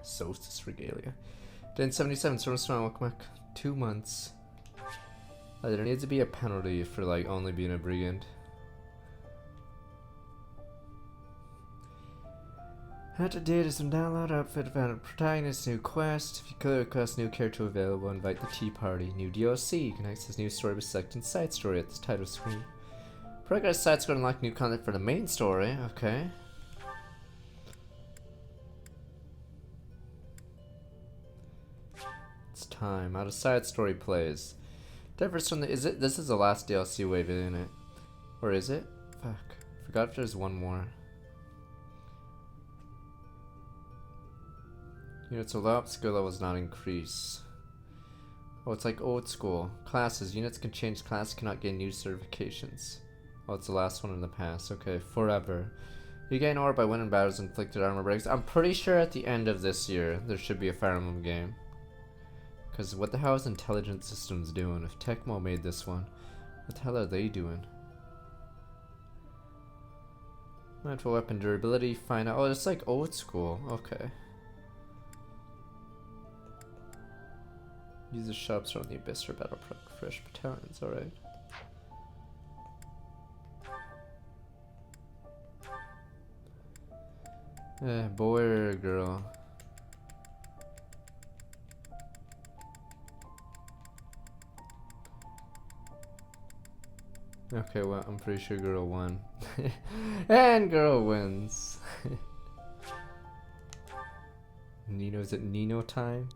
Solstice Regalia. Day 77, Storm, welcome back. 2 months. There needs to be a penalty for like only being a brigand. After date is some download outfit about protagonist, new quest. If you clear a quest, new character available, invite the tea party. New DLC. You can access new story by selecting side story at this title screen. Progress sites going to unlock new content for the main story. Okay. It's time. How the side story plays. Differs from the. Is it? This is the last DLC wave, isn't it? Or is it? Fuck. Forgot if there's one more. Units allow up, skill levels not increase. Oh, it's like old school. Classes. Units can change class, cannot gain new certifications. Oh, it's the last one in the past. Okay, forever. You gain ore by winning battles, inflicted armor breaks. I'm pretty sure at the end of this year, there should be a Fire Emblem game. Because what the hell is Intelligent Systems doing? If Tecmo made this one, what the hell are they doing? Mindful weapon durability, find out. Oh, it's like old school. Okay. Use the shops around the abyss for battle fresh battalions, alright. Boy or girl? Okay, well, I'm pretty sure girl won. And girl wins. Nino, is it Nino time?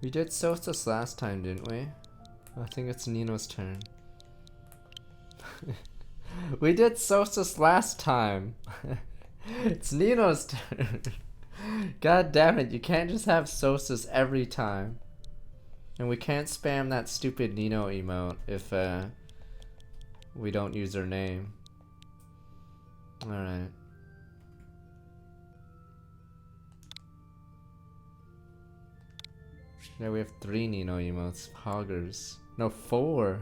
We did Solstice last time, didn't we? I think it's Nino's turn. We did Solstice last time. It's Nino's turn. God damn it, you can't just have Solstice every time. And we can't spam that stupid Nino emote if we don't use her name. Alright. Yeah, we have 3 Nino emotes. Hoggers. No, 4.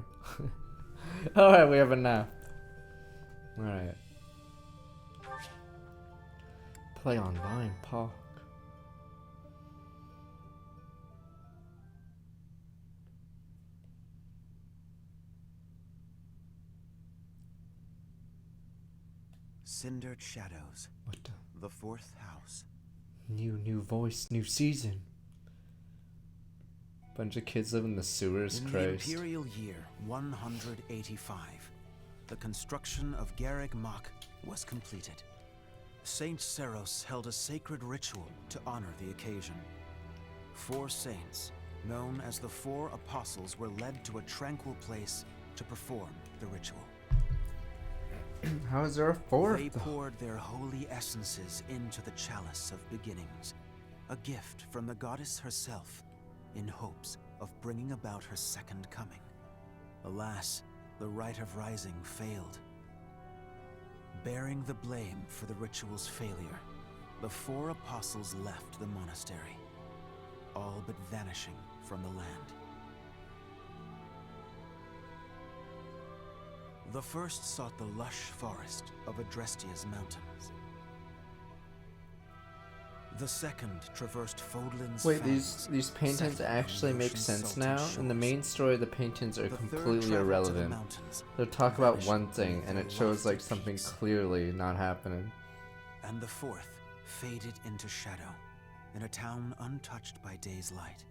Alright, we have enough. Alright. Play online, Pog. Cindered Shadows. What the 4th house. New voice, new season. Bunch of kids live in the sewers, In Christ. the Imperial year 185, the construction of Garreg Mach was completed. Saint Seros held a sacred ritual to honor the occasion. 4 saints, known as the 4 apostles, were led to a tranquil place to perform the ritual. How is there a 4th? They poured their holy essences into the chalice of beginnings, a gift from the goddess herself, in hopes of bringing about her second coming. Alas, the rite of rising failed. Bearing the blame for the ritual's failure, the 4 apostles left the monastery, all but vanishing from the land. The first sought the lush forest of Adrestia's mountains. The second traversed Fodlan's Wait, these paintings actually make sense now? In the main story, the paintings are completely irrelevant. They'll talk about one thing, and it shows like something clearly not happening. And the 4th faded into shadow, in a town untouched by day's light.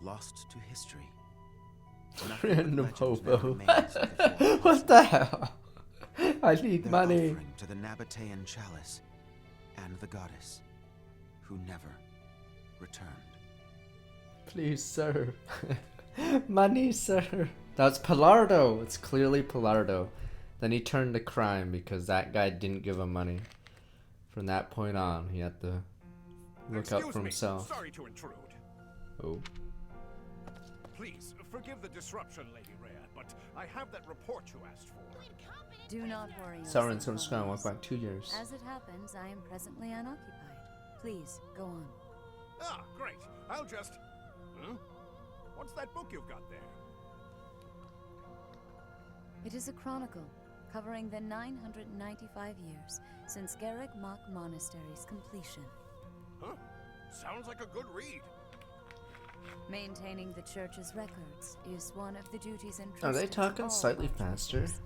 Lost to history. Random hobo. What the hell? I need Their money. offering to the Nabatean chalice and the goddess, who never returned. Please, sir. Money, sir. That's Pilardo. It's clearly Pilardo. Then he turned to crime because that guy didn't give him money. From that point on, he had to look out for himself. Sorry to intrude. Oh. Please, forgive the disruption, Lady Rhea, but I have that report you asked for. Do not worry. Sauron so strong, walk back 2 years. As it happens, I am presently unoccupied. Please, go on. Ah, great. I'll just... What's that book you've got there? It is a chronicle covering the 995 years since Garreg Mach Monastery's completion. Huh? Sounds like a good read. Maintaining the church's records is one of the duties entrusted Are they to talking all slightly faster? archbishops,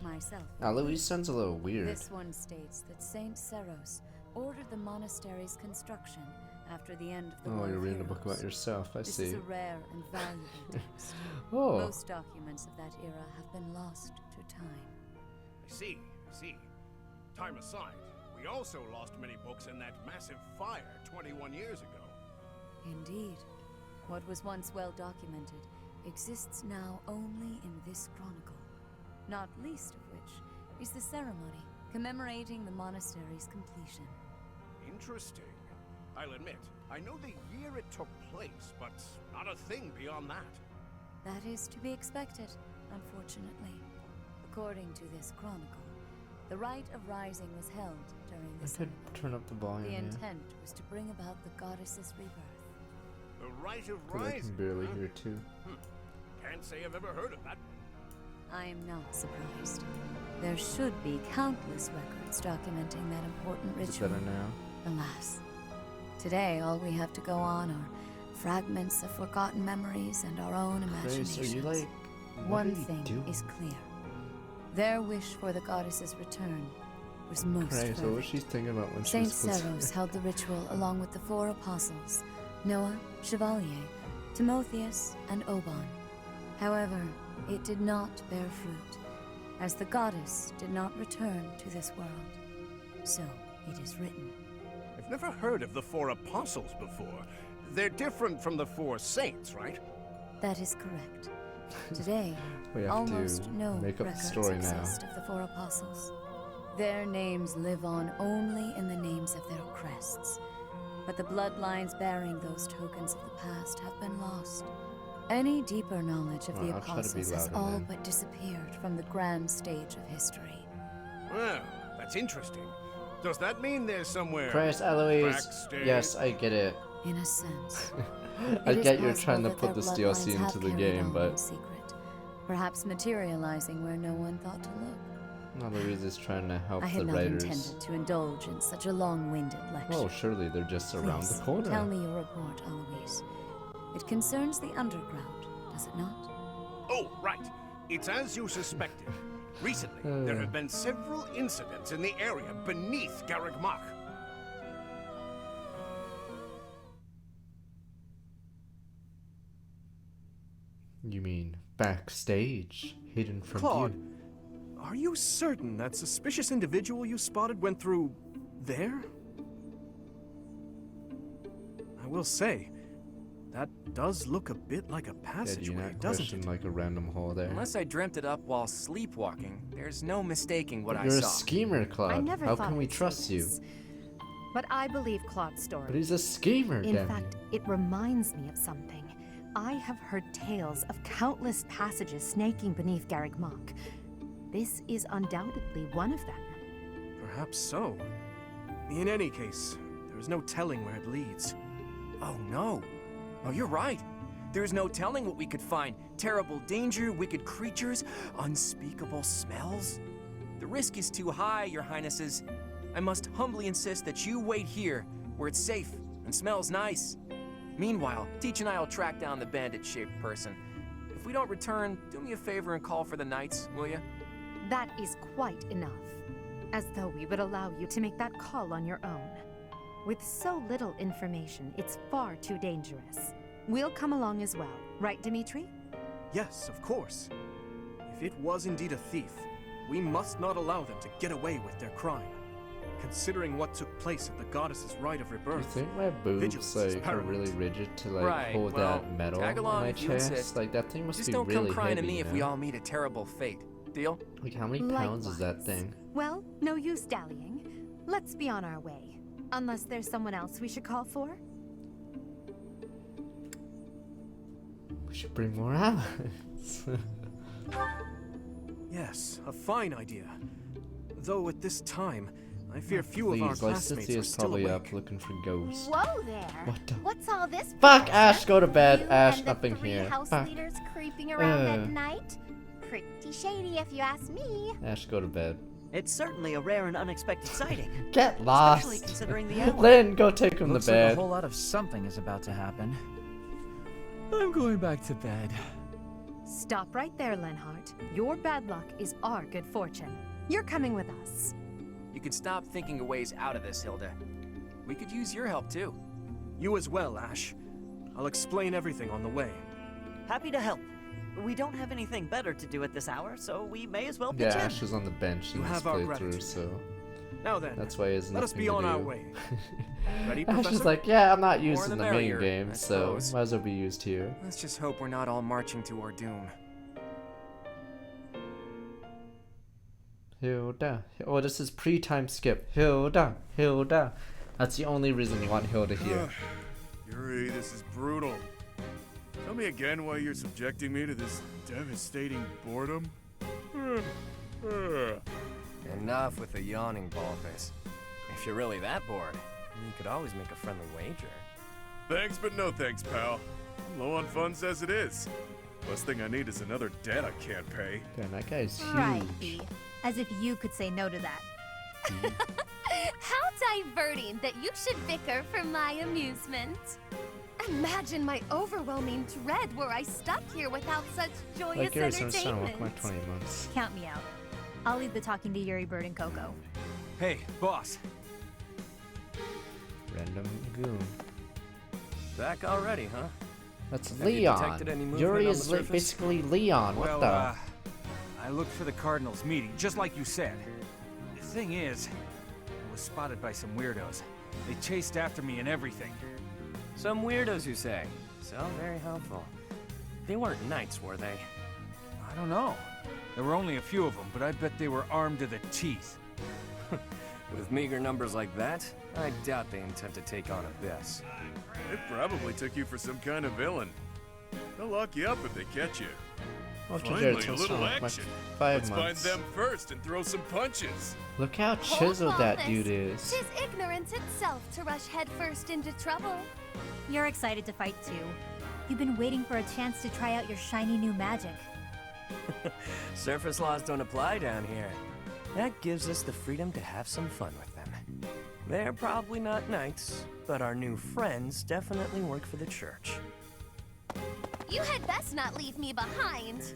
myself. Eloise sounds a little weird. This one states that Saint Seros ordered the monastery's construction after the end of the War Oh, you're of reading a book Heroes. about yourself, I This see. is a rare and valuable text. Oh, Most documents of that era have been lost to time. I see. Time aside, we also lost many books in that massive fire 21 years ago. Indeed. What was once well documented exists now only in this chronicle. Not least of which is the ceremony commemorating the monastery's completion. Interesting. I'll admit, I know the year it took place, but not a thing beyond that. That is to be expected, unfortunately. According to this chronicle, the rite of rising was held during I the could ceremony. turn up the volume. The Yeah. intent was to bring about the goddess's rebirth. The Rite of 'Cause I Rising. can barely huh? hear too. Can't say I've ever heard of that. I am not surprised. There should be countless records documenting that important Is it ritual. better now? Alas, today all we have to go on are fragments of forgotten memories and our own Grace, imaginations. are you like... what One are you thing doing? is clear. Their wish for the goddess's return was most Grace, what was fervent. she thinking about when she Saint was supposed Seros held the ritual along with the 4 apostles, Noah, Chevalier, Timotheus, and Oban. However, it did not bear fruit, as the goddess did not return to this world. So it is written. I've never heard of the 4 apostles before. They're different from the 4 saints, right? That is correct. Today, We have almost to no make up the records story now. exist of the 4 apostles. Their names live on only in the names of their crests, but the bloodlines bearing those tokens of the past have been lost. Any deeper knowledge of the Alright, I'll try to be apostles has louder all then. but disappeared from the grand stage of history. Well, that's interesting. Does that mean there's somewhere... Grace, Eloise. backstage? Yes, I get it. In a sense, I it is get you're possible trying to that put their this DLC bloodlines into have the carried game, on but in secret, perhaps materializing where no one thought to look. Eloise is trying to help I had the not writers. intended to indulge in such a long-winded lecture. Oh, surely they're just around Please, the corner. tell me your report, Eloise. It concerns the underground, does it not? Oh, right. It's as you suspected. Recently, there have been several incidents in the area beneath Garreg Mach. You mean backstage, hidden from Claude, view? are you certain that suspicious individual you spotted went through there? I will say, that does look a bit like a Yeah, do you passageway, not doesn't question it? like a random hole there? Unless I dreamt it up while sleepwalking, there's no mistaking what But I you're a saw. schemer, Claude. I never How thought can we I'd say trust you? this, but I believe Claude's story. But he's a schemer, In damn fact, it reminds me of something. I have heard tales of countless passages snaking beneath Garreg Mach. This is undoubtedly one of them. Perhaps so. In any case, there is no telling where it leads. Oh no. Oh, you're right. There's no telling what we could find. Terrible danger, wicked creatures, unspeakable smells. The risk is too high, your highnesses. I must humbly insist that you wait here, where it's safe and smells nice. Meanwhile, Teach and I will track down the bandit-shaped person. If we don't return, do me a favor and call for the knights, will ya? That is quite enough. As though we would allow you to make that call on your own. With so little information, it's far too dangerous. We'll come along as well, right, Dimitri? Yes, of course. If it was indeed a thief, we must not allow them to get away with their crime. Considering what took place at the goddess's rite of Do you rebirth. think my boobs Vigilance is like are really paramount. rigid to like Right, hold well, that metal tag in along my if you chest? insist. Like that thing must Just be don't really come crying heavy, to me you if we know? all meet a terrible fate. Deal? Like how many pounds is that Likewise. thing? Well, no use dallying. Let's be on our way. Unless there's someone else we should call for? We should bring more allies. Yes, a fine idea. Though at this time, I fear few of our Please, classmates Lycitia are is still probably awake. up looking for ghosts. Whoa there! What the? What's all this? Fuck, Professor? Ash, go to bed. You Ash, and nothing the three here. house Fuck. leaders creeping around Ugh. at night? Pretty shady, if you ask me. Ash, go to bed. It's certainly a rare and unexpected sighting. Get Especially lost. considering the hour. Lynn, go take him Looks to like bed. a whole lot of something is about to happen. I'm going back to bed. Stop right there, Lenhart. Your bad luck is our good fortune. You're coming with us. You can stop thinking of ways out of this, Hilda. We could use your help, too. You as well, Ash. I'll explain everything on the way. Happy to help. We don't have anything better to do at this hour, so we may as well pitch Yeah, in. Ash was on the bench in You this have our playthrough, gratitude. so Now then, that's why he has let us nothing be to on our do. way. Ready, Ash Professor? is like, yeah, I'm not More using the the main merrier, game, I so suppose. might as well be used here. Let's just hope we're not all marching to our doom. Hilda. Oh, this is pre-time skip. Hilda. Hilda. That's the only reason you want Hilda here. Yuri, this is brutal. Tell me again why you're subjecting me to this devastating boredom. Enough with the yawning, Baldface. If you're really that bored, you could always make a friendly wager. Thanks, but no thanks, pal. I'm low on funds as it is. Last thing I need is another debt I can't pay. Damn, that guy's huge. Right, B. As if you could say no to that. How diverting that you should bicker for my amusement. Imagine my overwhelming dread were I stuck here without such joyous Like yours, I'm just trying to entertainment. work my 20 months. Count me out. I'll leave the talking to Yuri, Bird, and Coco. Hey, boss. Random goon. Back already, huh? That's Have you Leon. detected any movement Yuri on is the like surface? basically Leon. What the? I looked for the Cardinals meeting, just like you said. The thing is, I was spotted by some weirdos. They chased after me and everything. Some weirdos, you say? So very helpful. They weren't knights, were they? I don't know. There were only a few of them, but I bet they were armed to the teeth. With meager numbers like that, I doubt they intend to take on Abyss. They probably took you for some kind of villain. They'll lock you up if they catch you. Well, Finally, compared to a little someone like action. 5 Let's months. find them first and throw some punches. Look how Hold chiseled that Wallace. dude is. Tis ignorance itself to rush headfirst into trouble. You're excited to fight too. You've been waiting for a chance to try out your shiny new magic. Surface laws don't apply down here. That gives us the freedom to have some fun with them. They're probably not knights, but our new friends definitely work for the church. You had best not leave me behind.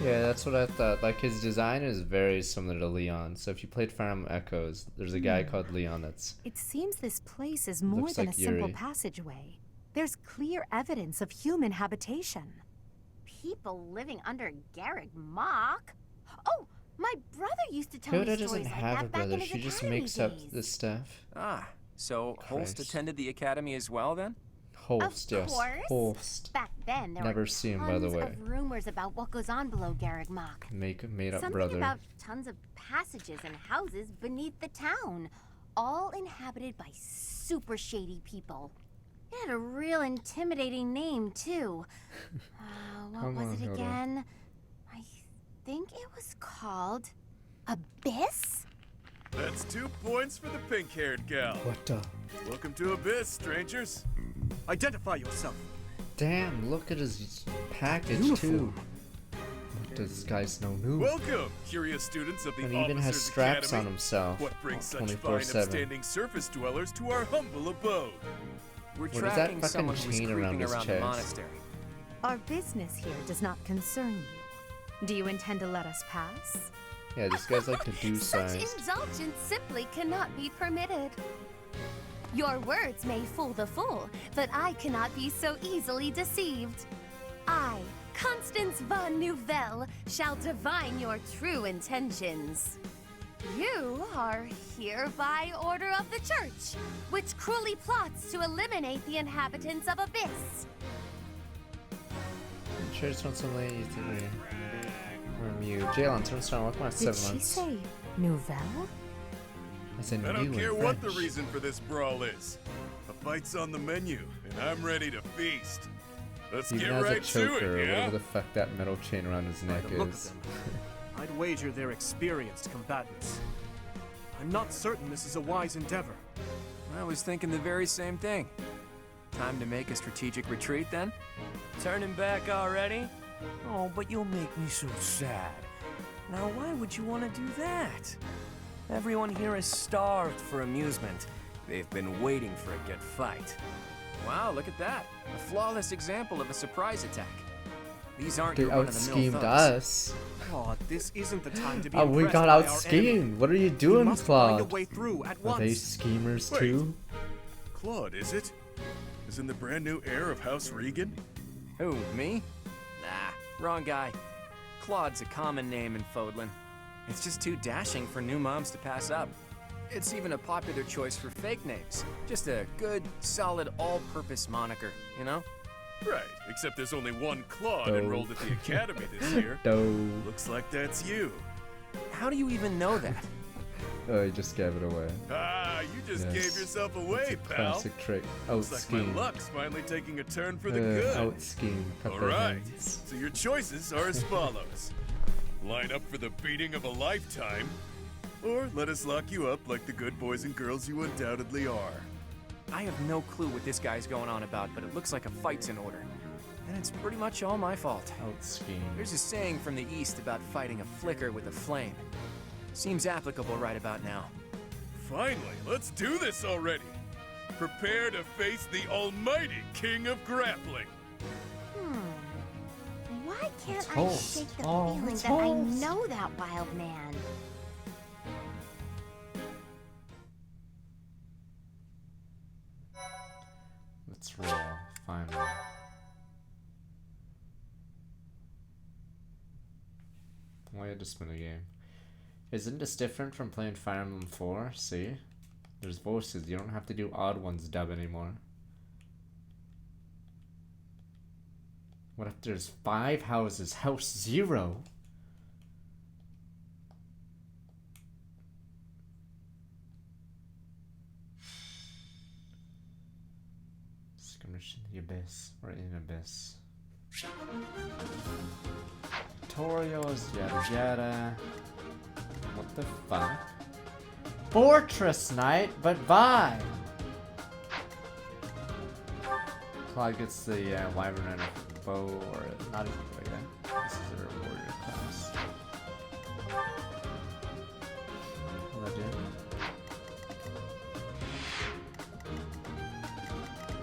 Yeah, that's what I thought. Like, his design is very similar to Leon. So if you played Fire Emblem Echoes, there's a guy called Leon that's... It seems this place is more Looks than like a simple Yuri. passageway. There's clear evidence of human habitation. People living under Garrick Mock? Oh, my brother used to tell Hilda me doesn't stories like have a that back in brother. his She just academy makes up days. this stuff. Ah, so Holst Christ. attended the academy as well, then? Holst, Of yes. course. Holst. Back then, there Never were seen him, tons by the way. of rumors about what goes on below Garrick Mock. Made up Something brother. about tons of passages and houses beneath the town, all inhabited by super shady people. It had a real intimidating name, too. What Come was on, it Hilda. again? I think it was called Abyss? That's 2 points for the pink-haired gal. What the? Welcome to Abyss, strangers. Identify yourself. Damn, look at his package, uniform. too. What does this guy's no new? Welcome, curious students of the And he even has Officers straps Academy. on himself. What brings such fine 24/7. upstanding surface dwellers to our humble abode? We're What is that tracking fucking someone who's chain creeping around his around the chest? monastery. Our business here does not concern you. Do you intend to let us pass? Yeah, this guy's like the do Such size. indulgence simply cannot be permitted. Your words may fool the fool, but I cannot be so easily deceived. I, Constance von Nouvelle, shall divine your true intentions. You are here by order of the church, which cruelly plots to eliminate the inhabitants of Abyss. Church wants some lady to review. Jailon turns down with my Did 7 she months. say Nouvelle? I said I don't new care in what the French. reason for this brawl is. A fight's on the menu, and I'm ready to feast. Let's He even get has right a choker, to or it, yeah? whatever the fuck that metal chain around his By neck the look of is. them, I'd wager they're experienced combatants. I'm not certain this is a wise endeavor. I was thinking the very same thing. Time to make a strategic retreat, then? Turning back already? Oh, but you'll make me so sad. Now, why would you want to do that? Everyone here is starved for amusement. They've been waiting for a good fight. Wow, look at that. A flawless example of a surprise attack. These aren't They your run-of-the-mill out-schemed thugs. us. Claude, this isn't the time to be Oh, we impressed got by our out-schemed. enemy. What are you We doing, must find a Claude? way through at Are they once. schemers Wait. too? Claude, is it? Is in the brand new heir of House Regan? Who, me? Nah, wrong guy. Claude's a common name in Fodlan. It's just too dashing for new moms to pass up. It's even a popular choice for fake names. Just a good, solid, all-purpose moniker, you know? Right, except there's only one Claude Doe. enrolled at the academy this year. Doe. Looks like that's you. How do you even know that? Oh, you just gave it away. Ah, you just Yes. gave yourself away, It's a pal. classic trick. Looks like my Out-scheme. luck's finally taking a turn for the good. Out-scheme. All right, so your choices are as follows. Line up for the beating of a lifetime, or let us lock you up like the good boys and girls you undoubtedly are. I have no clue what this guy's going on about, but it looks like a fight's in order. And it's pretty much all my fault. Out-scheme. There's a saying from the East about fighting a flicker with a flame. Seems applicable right about now. Finally, let's do this already. Prepare to face the almighty king of grappling. Why can't I Toast. shake the Oh, feeling it's that I toast. know that wild man? Let's roll. Finally. Why just been a game? Isn't this different from playing Fire Emblem 4? See? There's voices. You don't have to do odd ones dub anymore. What if there's 5 houses? House 0? Skirmish in the abyss. Or in abyss. Tutorials, yada yada. What the fuck? Fortress Knight, but bye! Claude gets the Wyvern and a bow, or not even like that. This is a warrior class. Legend.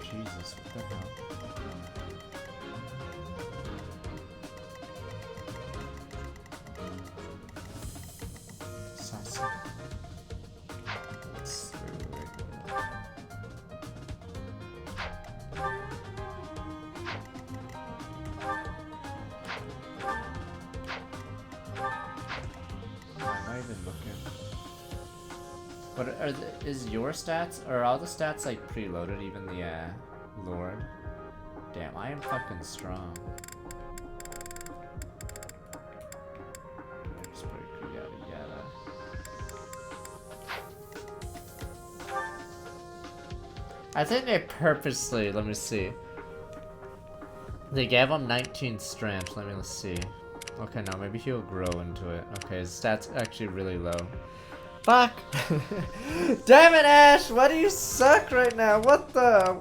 Jesus, what the hell? Sassy. Wait. Why am I even looking? But is your stats, are all the stats like preloaded, even the Lord? Damn, I am fucking strong. Just break, yada yada. I think they purposely, let me see. They gave him 19 strength, let's see. Okay, now maybe he'll grow into it. Okay, his stats actually really low. Fuck! Damn it, Ash! Why do you suck right now? What the?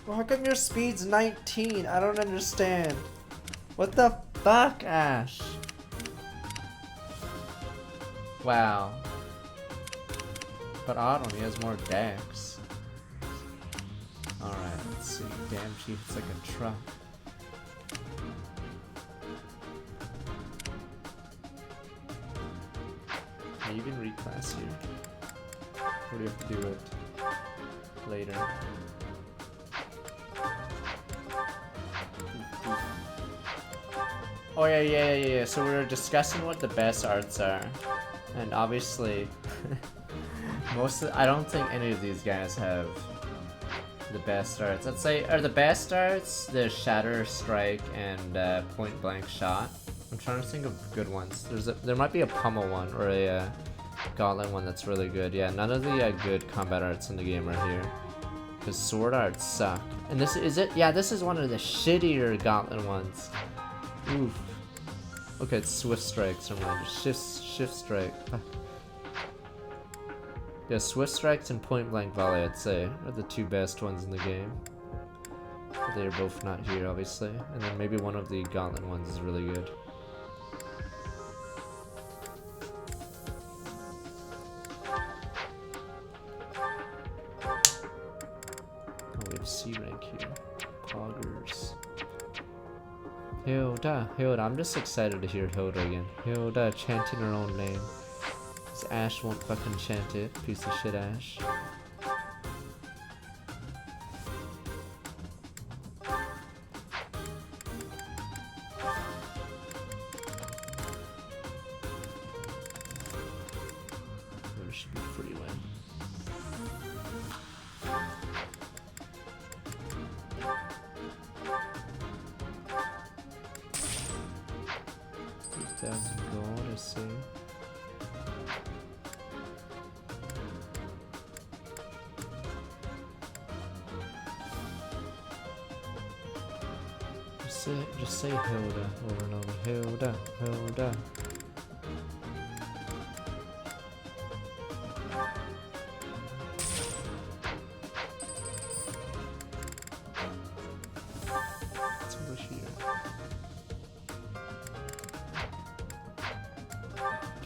How come your speed's 19? I don't understand. What the fuck, Ash? Wow. But Autumn, he has more dex. Alright, let's see. Damn, she hits like a truck. Can you even reclass here? Or do you have to do it later? Oh yeah. So we were discussing what the best arts are. And obviously, I don't think any of these guys have the best arts. I'd say, are the best arts the Shatter Strike and Point Blank Shot? I'm trying to think of good ones. There might be a Pummel one or a Gauntlet one that's really good. Yeah, none of the good combat arts in the game are here. Because sword arts suck. And this is it? Yeah, this is one of the shittier Gauntlet ones. Oof. Okay, it's Swift Strikes. Shift Strike. Yeah, Swift Strikes and Point Blank Volley, I'd say, are the two best ones in the game. But they are both not here, obviously. And then maybe one of the Gauntlet ones is really good. Oh, we have C rank here. Poggers. Hilda, Hilda. I'm just excited to hear Hilda again. Hilda chanting her own name. This Ash won't fucking chant it. Piece of shit, Ash. There should be free win. Gold, I see. Just say Hilda over and over. Hilda, Hilda. It's over here.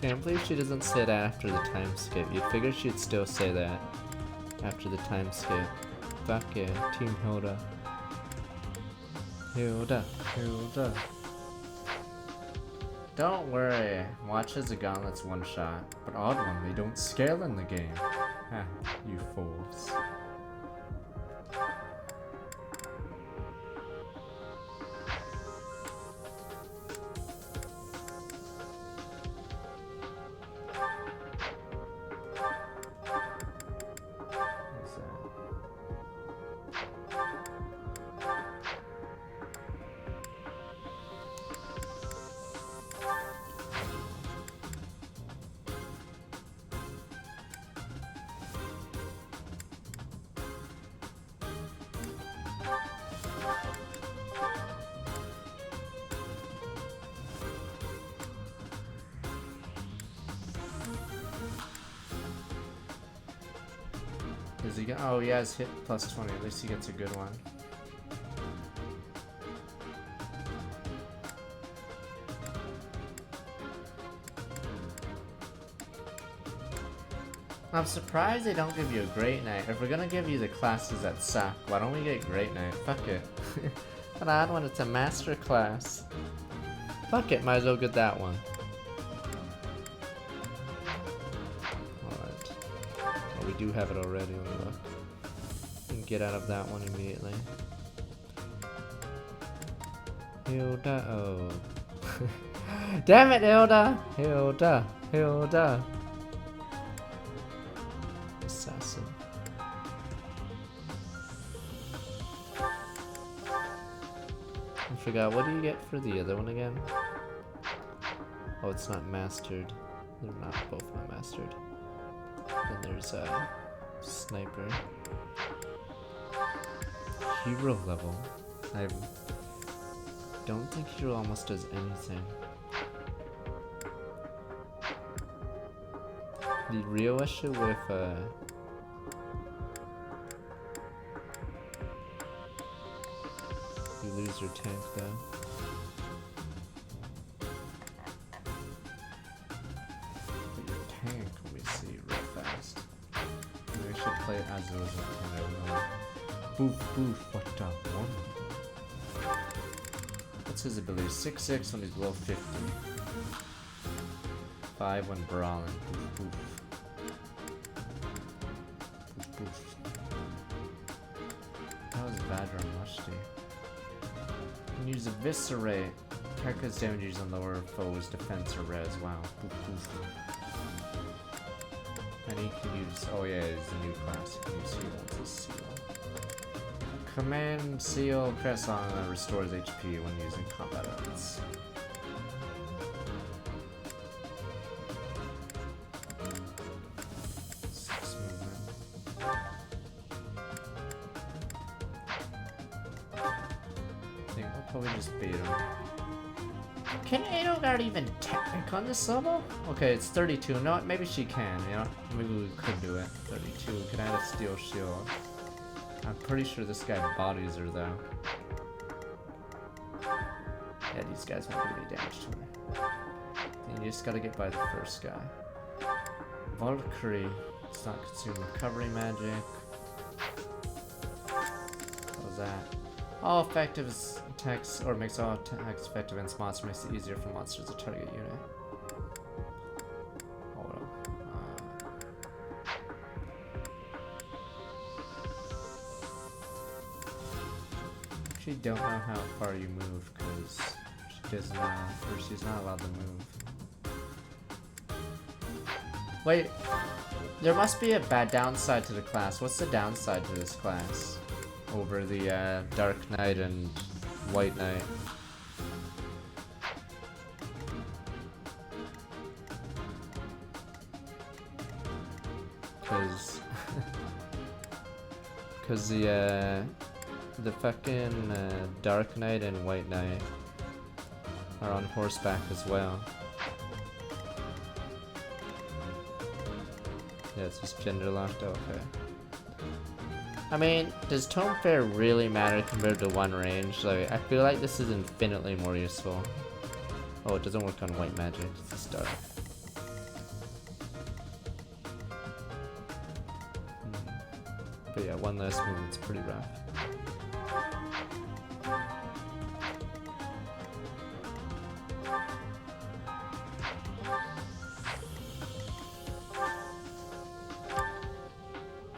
Can't believe she doesn't say that after the time skip. You'd figure she'd still say that after the time skip. Fuck yeah, Team Hilda. Hilda, Hilda. Don't worry, watch as the Gauntlet's one shot. But odd one, they don't scale in the game. Ah, you fools. Does he get? Oh, he has hit plus 20. At least he gets a good one. I'm surprised they don't give you a Great Knight. If we're gonna give you the classes that suck, why don't we get Great Knight? Fuck it. An odd one, it's a master class. Fuck it, might as well get that one. Alright. Oh, we do have it already, let me look. We can get out of that one immediately. Hilda, oh. Damn it, Hilda! Hilda, Hilda. Assassin. I forgot, what do you get for the other one again? Oh, it's not mastered. They're not both not mastered. Then there's a sniper. Hero level. I don't think hero almost does anything. The real issue with you lose your tank though. But your tank we see real fast. Maybe I should play it as it was in Canada. Boof boof, what the one? What's his ability? 6-6 when he's below 50. 5 when brawling. Boof boof. That was Vadra and Mushti. You can use Eviscerate. Character's damage used on lower foes, defense, or res. Wow. Poof, poof. And he can use. Oh, yeah, it's a new class. He can use Heal. It's a Seal. Command Seal. Press on that restores HP when using combat arts. Probably just bait him. Can Edelgard even tank on this level? Okay, it's 32. No, maybe she can, you know? Maybe we could do it. 32. We can add a steel shield. I'm pretty sure this guy bodies her, though. Yeah, these guys won't do any damage to her. Then you just gotta get by the first guy. Valkyrie. It's not consume recovery magic. What was that? All effective attacks, or makes all attacks effective against monsters, makes it easier for monsters to target unit. Hold on. Actually don't know how far you move, because she does not, or she's not allowed to move. Wait, there must be a bad downside to the class. What's the downside to this class over the Dark Knight and White Knight? Cause the fucking Dark Knight and White Knight are on horseback as well. Yeah, it's just gender locked. Okay. I mean, does Tome Fair really matter compared to one range? Like, I feel like this is infinitely more useful. Oh, it doesn't work on white magic. It's just dark. But yeah, one less move. It's pretty rough.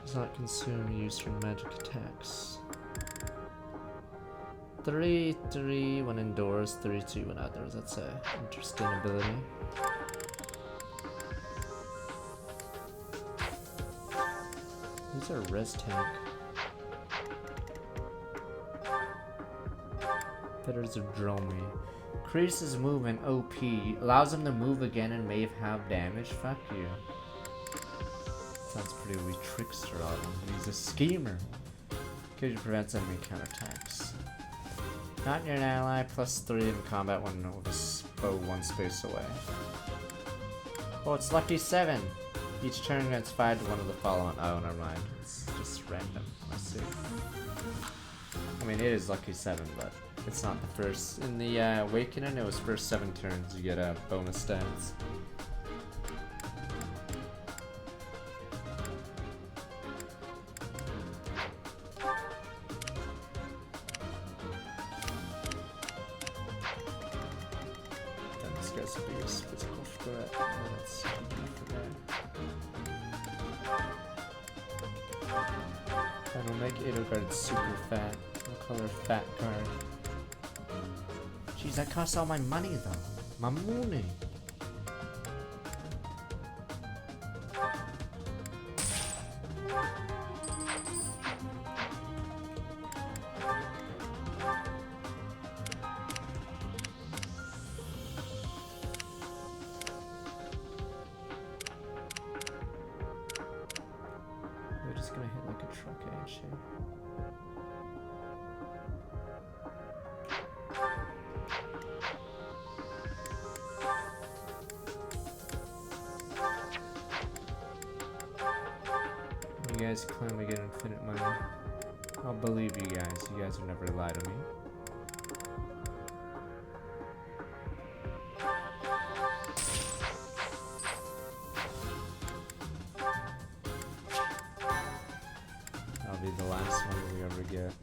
Does not consume use from magic attacks. 3/3 when indoors, 3/2 when outdoors. That's a interesting ability. These are res tank. Bitters of Dromy. Increases movement OP. Allows him to move again and may have damage. Fuck you. Sounds pretty weak trickster on him. He's a schemer. Occasionally prevents enemy counterattacks. Not near an ally. +3 in combat when with a bow 1 space away. Oh, it's lucky 7. Each turn grants 5 to one of the following. Oh, never mind. It's just random. I see. I mean, it is lucky 7, but it's not the first. In the Awakening, it was first 7 turns. You get bonus stats. Then this guy's the biggest physical threat. Oh, that's for that. And we'll make Edelgard super fat. We'll call her Fat Guard. Jeez, that costs all my money though. My money. We're just gonna hit like a truck, ain't she? You guys claim we get infinite money. I'll believe you guys. You guys will never lie to me. That'll be the last one we ever get.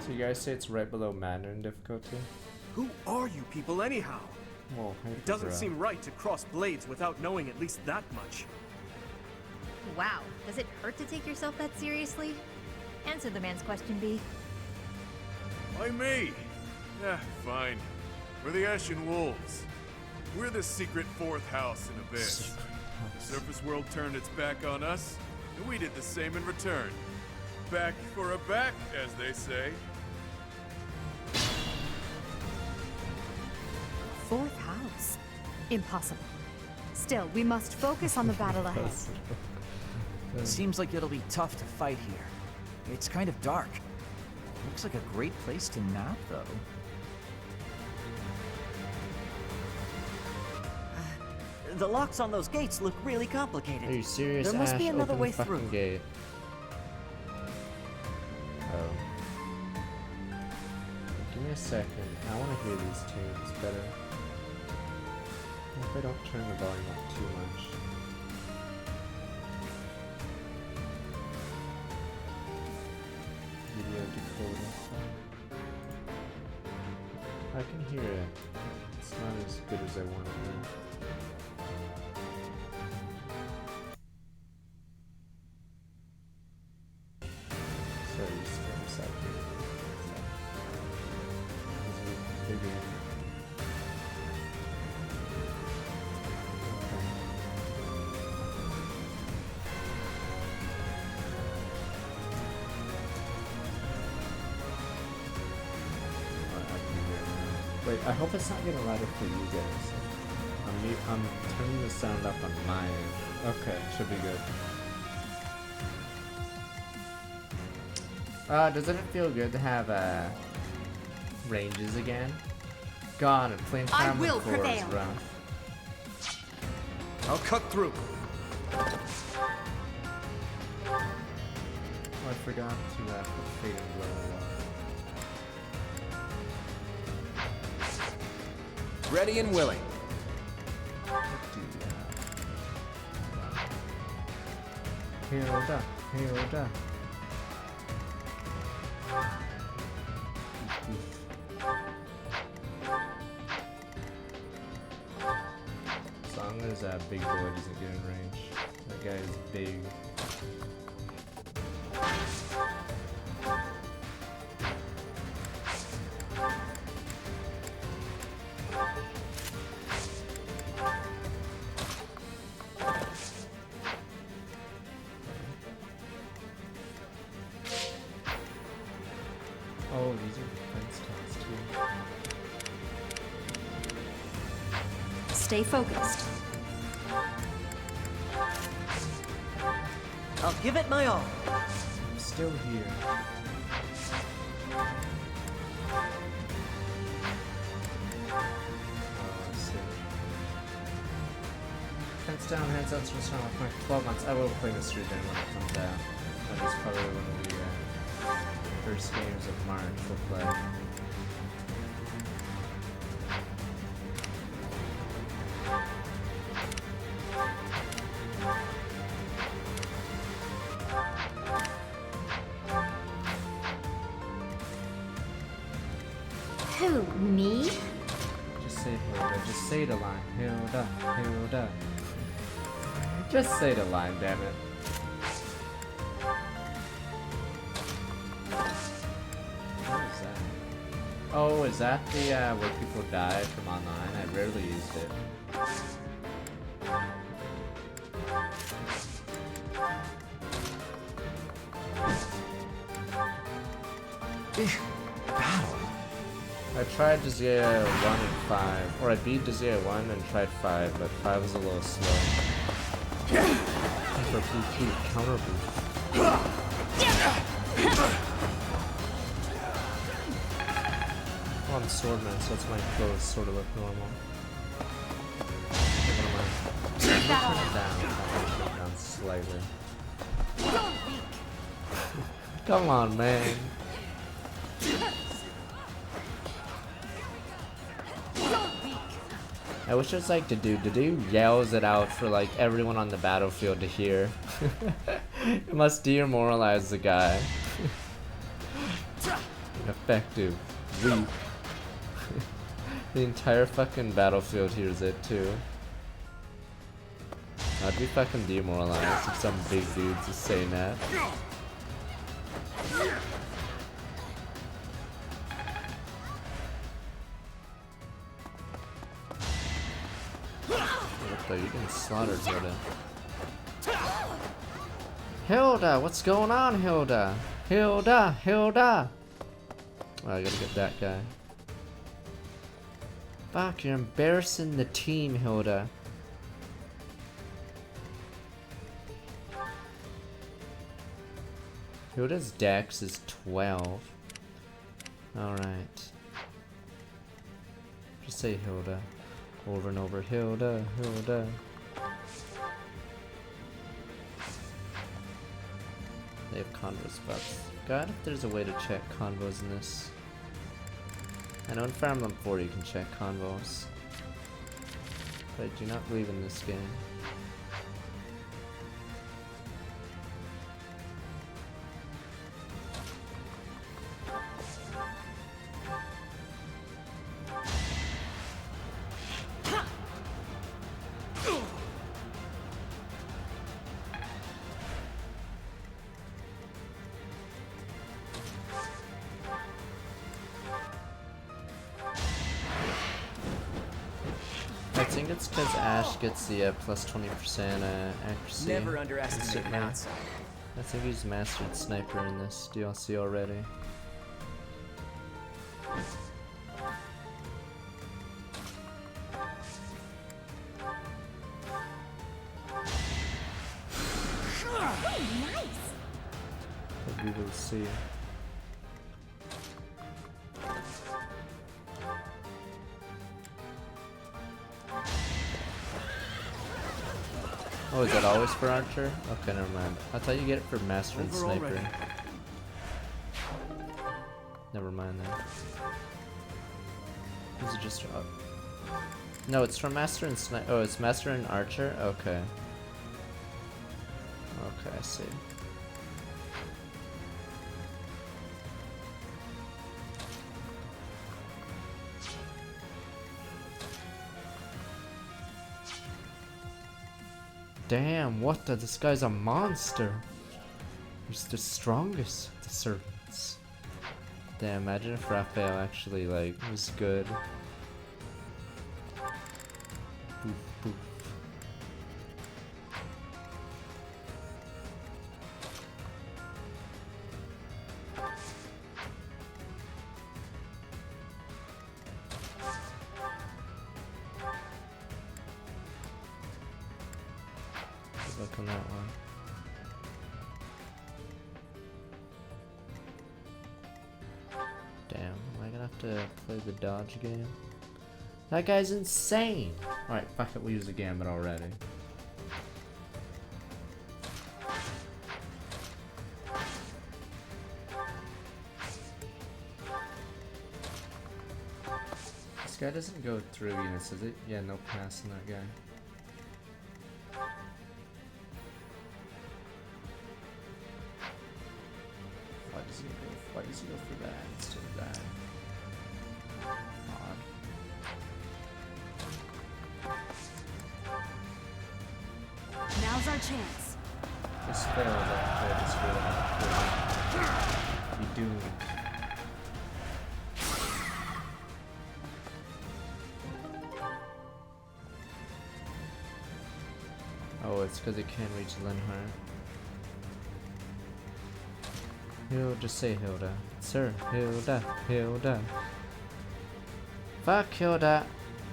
So you guys say it's right below Mandarin difficulty? Who are you people anyhow? Whoa, It doesn't seem right to cross blades without knowing at least that much. Wow, does it hurt to take yourself that seriously? Answer the man's question, B. Why me? Yeah, fine. We're the Ashen Wolves. We're the secret 4th house in Abyss. The surface world turned its back on us, and we did the same in return. Back for a back, as they say. close. Impossible. Still, we must focus on the battle ahead. It seems like it'll be tough to fight here. It's kind of dark. Looks like a great place to nap, though. The locks on those gates look really complicated. Are you serious? There must be Ash, another open way the fucking through. gate. Oh. Give me a second. I want to hear these tunes better. I hope I don't turn the volume up too much. Video decoder. I can hear it. It's not as good as I want it to be. Sorry, scrubs out here. Bigger. Wait, I hope it's not getting louder for you guys. I'm turning the sound up on my end. Okay, should be good. Doesn't it feel good to have ranges again? God, and playing I Family will 4 is prevail. rough. I'll cut through. Oh, I forgot to put Fate and Blood. Ready and willing. Hilda, Hilda. As long as Big Boy doesn't get in range. That guy is big. Oh, these are defense towns too. Stay focused. I'll give it my all. I'm still here. Oh, I see. Hands down, hands up, switch on for 12 months. I will play this region when it comes out. That is probably one of the first games of March we'll play. Who, me? Just say Hilda. Just say the line. Hilda. Hilda. Just say the line, damn it. What is that? Oh, is that the where people die from online? I rarely used it. Battle. I tried Jazia 1 and 5, or I beat Jazia 1 and tried 5, but 5 was a little slow. Counter boost, counter boost. Well, I'm swordman, so it's my clothes sort of look normal. Turn it down slightly. Come on, man. I wish it was like Dudu yells it out for like everyone on the battlefield to hear. It must demoralize the guy. Effective. Weak. The entire fucking battlefield hears it too. I'd be fucking demoralized if some big dudes is saying that. What the? You getting slaughtered, Hilda. Hilda, what's going on, Hilda? Hilda, Hilda. Oh, I gotta get that guy. Fuck, you're embarrassing the team, Hilda. Hilda's dex is 12. Alright. Just say Hilda. Over and over. Hilda, Hilda. They have convos buffs. God, if there's a way to check convos in this. I know in Fire Emblem 4 you can check convos. But I do not believe in this game. I think it's because Ash gets the plus 20% accuracy. Never underestimate an outside. I think he's mastered sniper in this DLC already. But we will see. Oh, is that always for Archer? Okay, never mind. I thought you get it for Master and Sniper. Already. Never mind then. Is it just... no, it's from Master and Sniper. Oh, it's Master and Archer? Okay. Okay, I see. Damn, what the? This guy's a monster. He's the strongest of the servants. Damn, imagine if Raphael actually, like, was good. Boof, boof. Look on that one. Damn, am I gonna have to play the dodge game? That guy's insane! Alright, fuck it, we use the gambit already. This guy doesn't go through units, does it? Yeah, no pass on that guy. Why does he go for that instead of that? Odd. Now's our chance. This failed after this really be doomed. Oh, it's because it can't reach Linhardt. He'll just say Hilda. Sir, Hilda, Hilda. Fuck Hilda.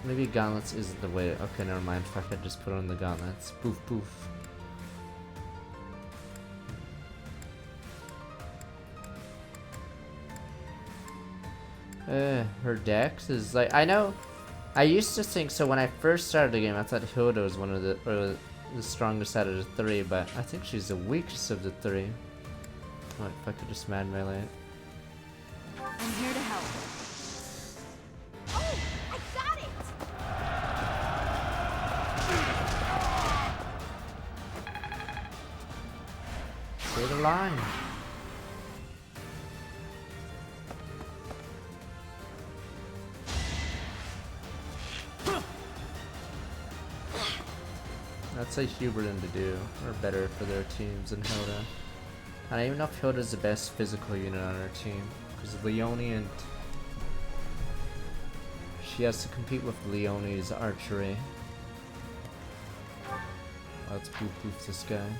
Maybe gauntlets isn't the way. Okay, never mind. Fuck it, just put on the gauntlets. Poof, poof. Her dex is like, I know. I used to think so when I first started the game. I thought Hilda was one of the strongest out of the three, but I think she's the weakest of the three. Oh, if I could just mad melee it. I'm here to help. Oh, I got it! Clear the line. That's a Huberton to do, or better for their teams than Hilda. I don't even know if Hilda's the best physical unit on her team, because Leone and she has to compete with Leone's archery. Let's boof boof this guy.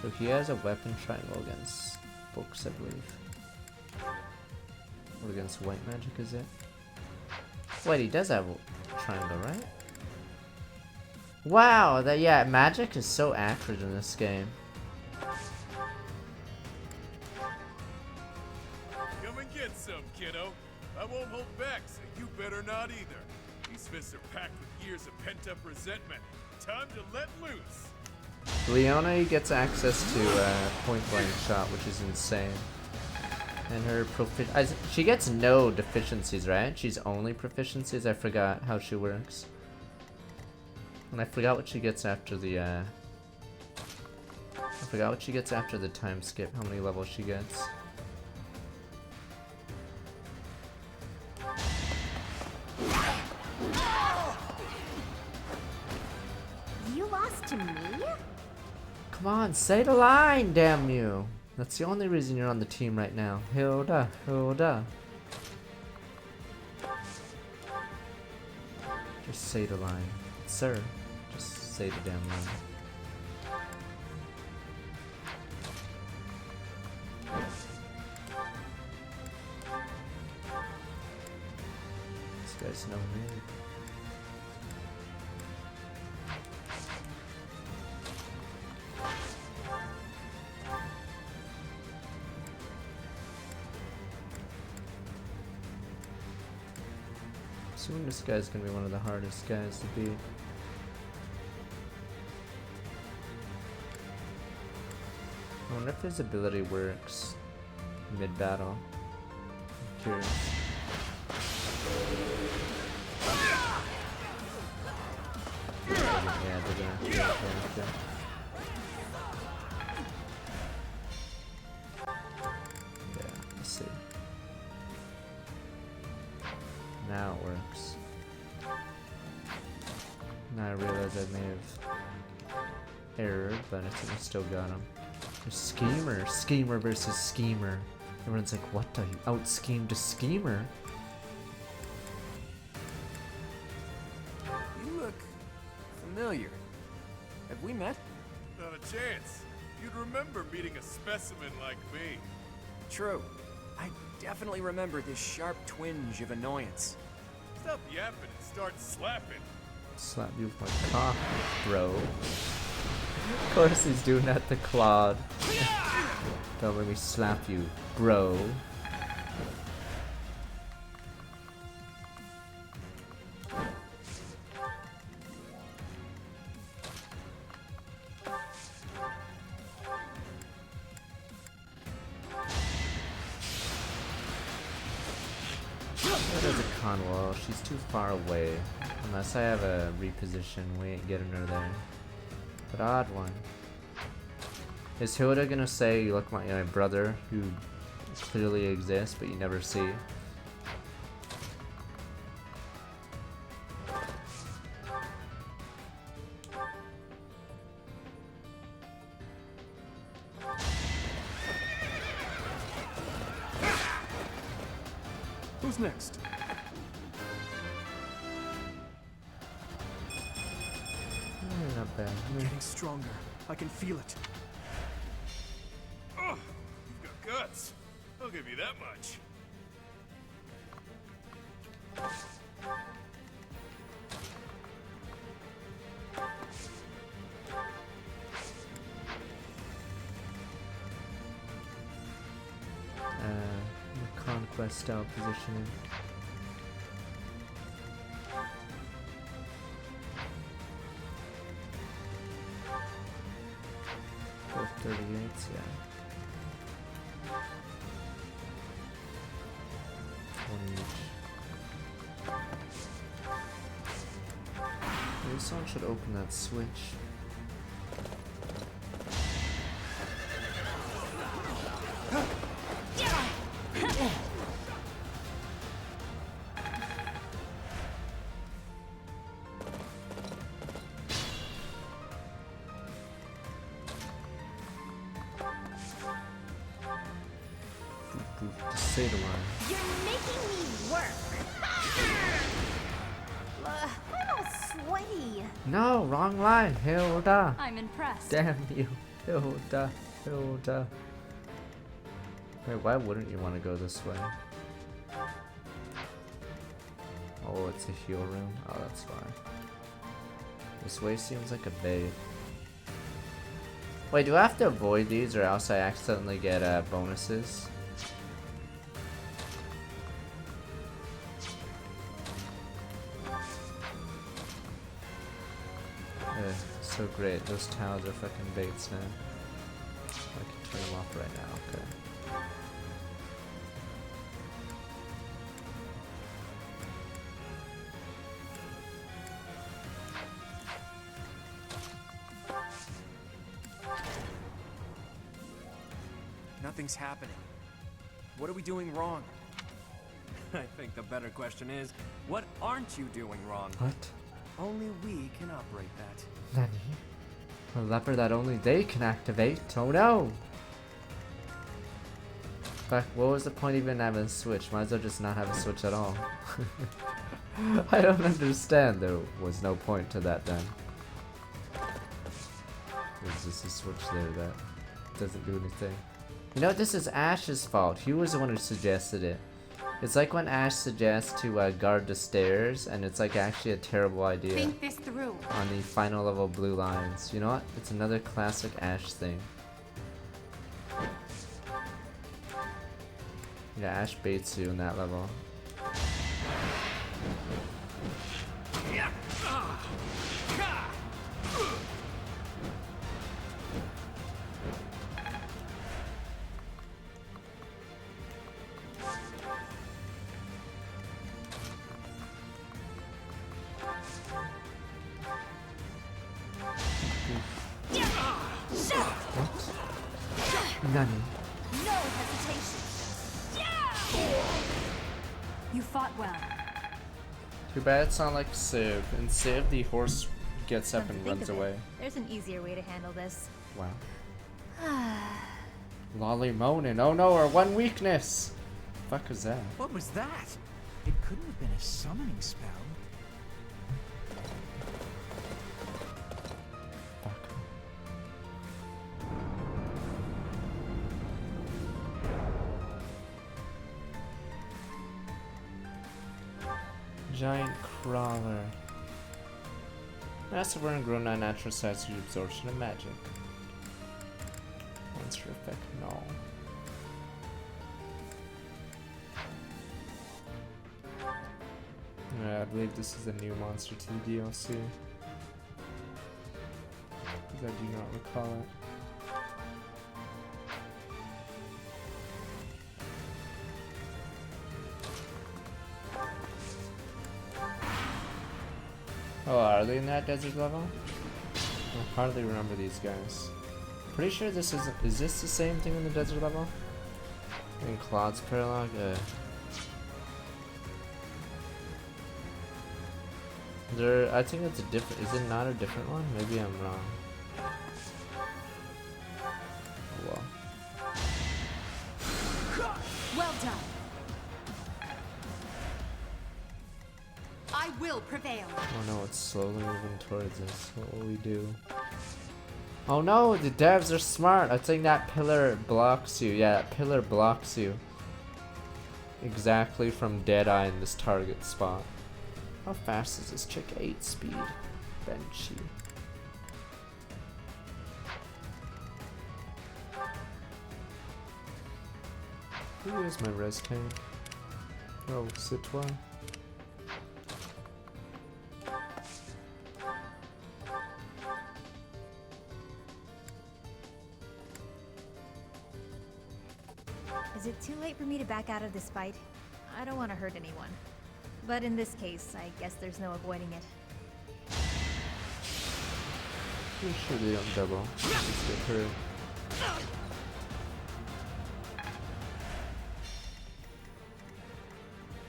So he has a weapon triangle against books, I believe. Or against white magic, is it? Wait, he does have a triangle, right? Wow, that yeah, magic is so accurate in this game. Come and get some, kiddo. I won't hold back, so you better not either. These fists are packed with years of pent-up resentment. Time to let loose. Leona gets access to point blank shot, which is insane. And her she gets no deficiencies, right? She's only proficiencies. I forgot how she works. And I forgot what she gets after the time skip, how many levels she gets. You lost to me? Come on, say the line, damn you. That's the only reason you're on the team right now. Hilda, Hilda. Just say the line. Sir, just say the damn line. This guy's no noob. Assuming this guy's gonna be one of the hardest guys to beat. I wonder if his ability works mid-battle. I'm curious. Yeah, they're gonna okay. Yeah, let's see. Now it works. Now I realize I may have errored, but I think I still got him. There's Schemer! Schemer versus Schemer. Everyone's like, what the? You out-schemed a Schemer? You look familiar. Have we met? Not a chance. You'd remember meeting a specimen like me. True. I definitely remember this sharp twinge of annoyance. Stop yapping and start slapping. Slap you with my cock, bro. Of course he's doing that to Claude. Don't let me slap you, bro. That is a con wall. She's too far away. Unless I have a reposition, we ain't getting her there. But odd one. Is Hilda gonna say, you look like my brother who clearly exists but you never see? Who's next? Not bad. Getting stronger. I can feel it. Oh, you've got guts. I'll give you that much. Conquest style positioning. Both 38s, yeah. 20 each. Maybe someone should open that switch. Just say the line. You're making me work. I'm all sweaty. No, wrong line, Hilda. I'm impressed. Damn you, Hilda, Hilda. Wait, why wouldn't you want to go this way? Oh, it's a heal room? Oh, that's why. This way seems like a bait. Wait, do I have to avoid these or else I accidentally get bonuses? So great, those towels are fucking baits now. I can turn them off right now, okay. Nothing's happening. What are we doing wrong? I think the better question is, what aren't you doing wrong? What? Only we can operate that. Nani? A lever that only they can activate? Oh no! Fuck, what was the point even having a switch? Might as well just not have a switch at all. I don't understand. There was no point to that then. There's just a switch there that doesn't do anything. You know, this is Ash's fault. He was the one who suggested it. It's like when Ash suggests to guard the stairs, and it's like actually a terrible idea. Think this through. On the final level blue lines. You know what? It's another classic Ash thing. Yeah, Ash baits you in that level. Nani? No hesitation. You fought well. Too bad it's not like Civ. In Civ, the horse gets up Come to and think runs of it, away. There's an easier way to handle this. Wow. Lolly moaning. Oh no, our one weakness! Fuck is that? What was that? It couldn't have been a summoning spell. Giant crawler. Massive and grown on natural size through absorption of magic. Monster effect, no. Yeah, I believe this is a new monster to the DLC. I do not recall it. Oh, are they in that desert level? I hardly remember these guys. Pretty sure this is this the same thing in the desert level? In Claude's Paralog? I think it's a different, is it not a different one? Maybe I'm wrong. Oh well. Well done. I will prevail. Oh no, it's slowly moving towards us. What will we do? Oh no, the devs are smart. I think that pillar blocks you. Yeah, that pillar blocks you. Exactly from Deadeye in this target spot. How fast is this chick? 8 speed. Benchy. Who is my res tank? Oh, Citoyen. Is it too late for me to back out of this fight? I don't want to hurt anyone. But in this case, I guess there's no avoiding it. Pretty sure they don't double. Just get hurt.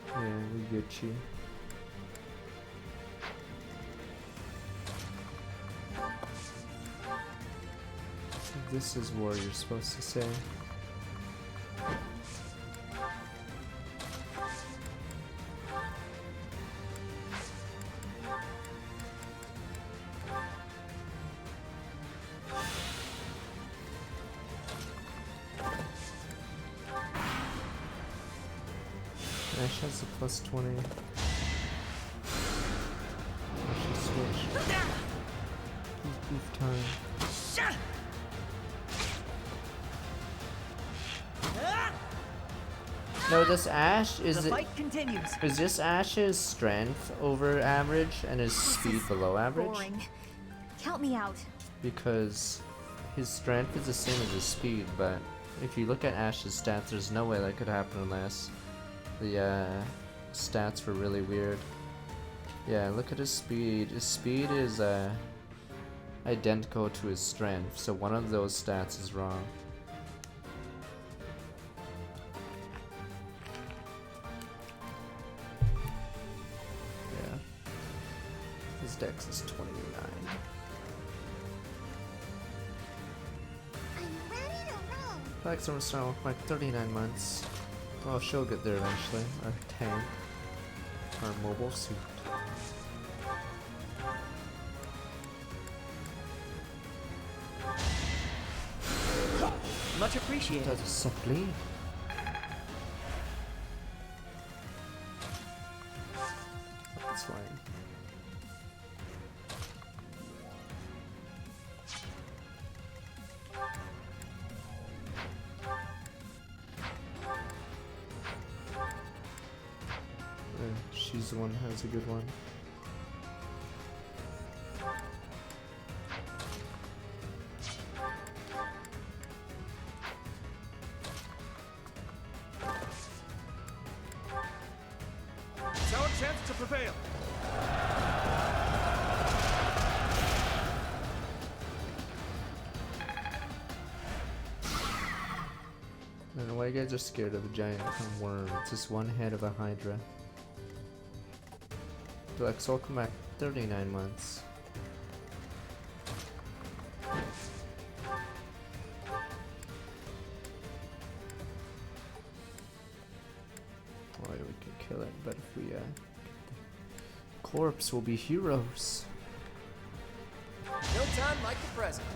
Yeah, we get you. This is what you're supposed to say. Ash has a +20. Spoof time. No, this Ash is The fight continues. Is this Ash's strength over average and his speed below average? Boring. Count me out. Because his strength is the same as his speed, but if you look at Ash's stats, there's no way that could happen unless the stats were really weird. Yeah, look at his speed. His speed is identical to his strength, so one of those stats is wrong. Yeah. His dex is 29. Flex on start with like 39 months. Oh, she'll get there eventually. Our tank. Our mobile suit. Much appreciated. That's simply. That's fine. She's the one who has a good one. It's our chance to prevail. I don't know why you guys are scared of a giant worm. It's just one head of a hydra. Flex will come back 39 months. Oh, we can kill it, but if we corpse, will be heroes. No time like the present.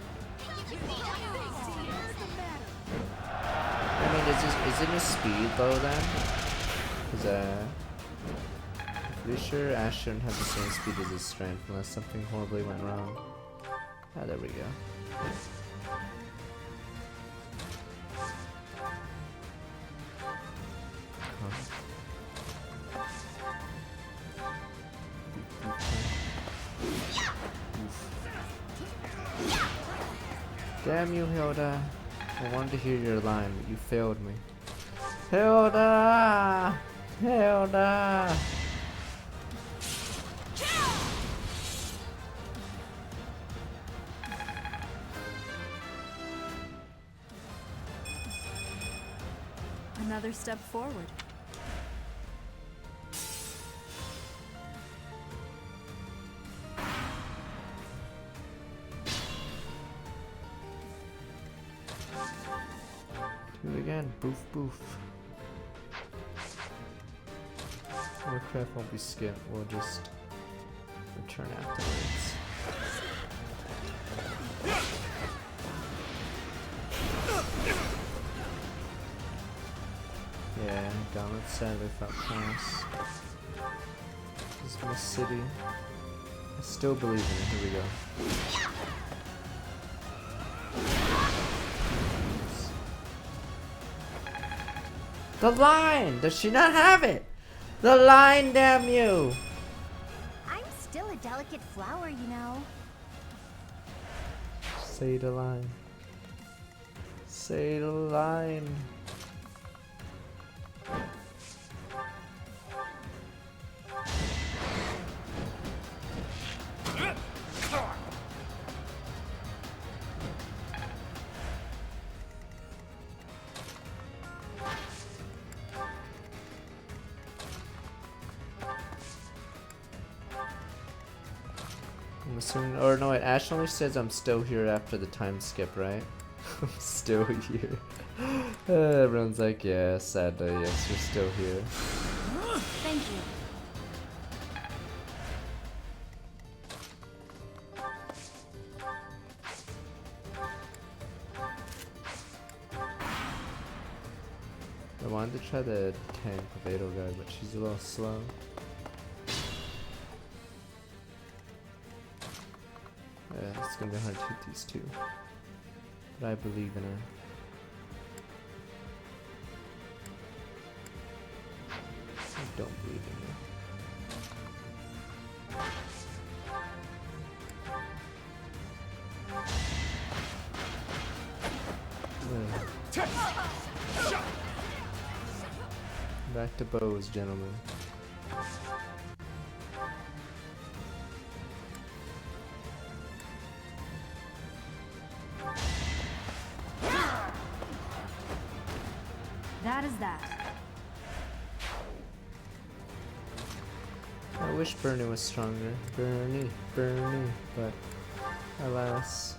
I mean, is it a speed though then? Because I'm pretty sure Ash shouldn't have the same speed as his strength unless something horribly went wrong. Ah, there we go. Damn you, Hilda. I wanted to hear your line, but you failed me. Hilda! Hilda! Another step forward. Do it again. Boof, boof. Warcraft won't be skipped. We'll just return afterwards. Yeah, Gauntlet sadly felt class. This is my city. I still believe in it. Here we go. The line! Does she not have it? The line, damn you! I'm still a delicate flower, you know. Say the line. Say the line. I'm assuming, or no, wait, Ash only says I'm still here after the time skip, right? I'm still here. Everyone's like, yeah, sadly, yes, you're still here. Thank you. I wanted to try the tank Vado guy, but she's a little slow. Yeah, it's gonna be hard to hit these two. But I believe in her. I don't believe in her. Back to bows, gentlemen. That is that. I wish Bernie was stronger. Bernie, but alas.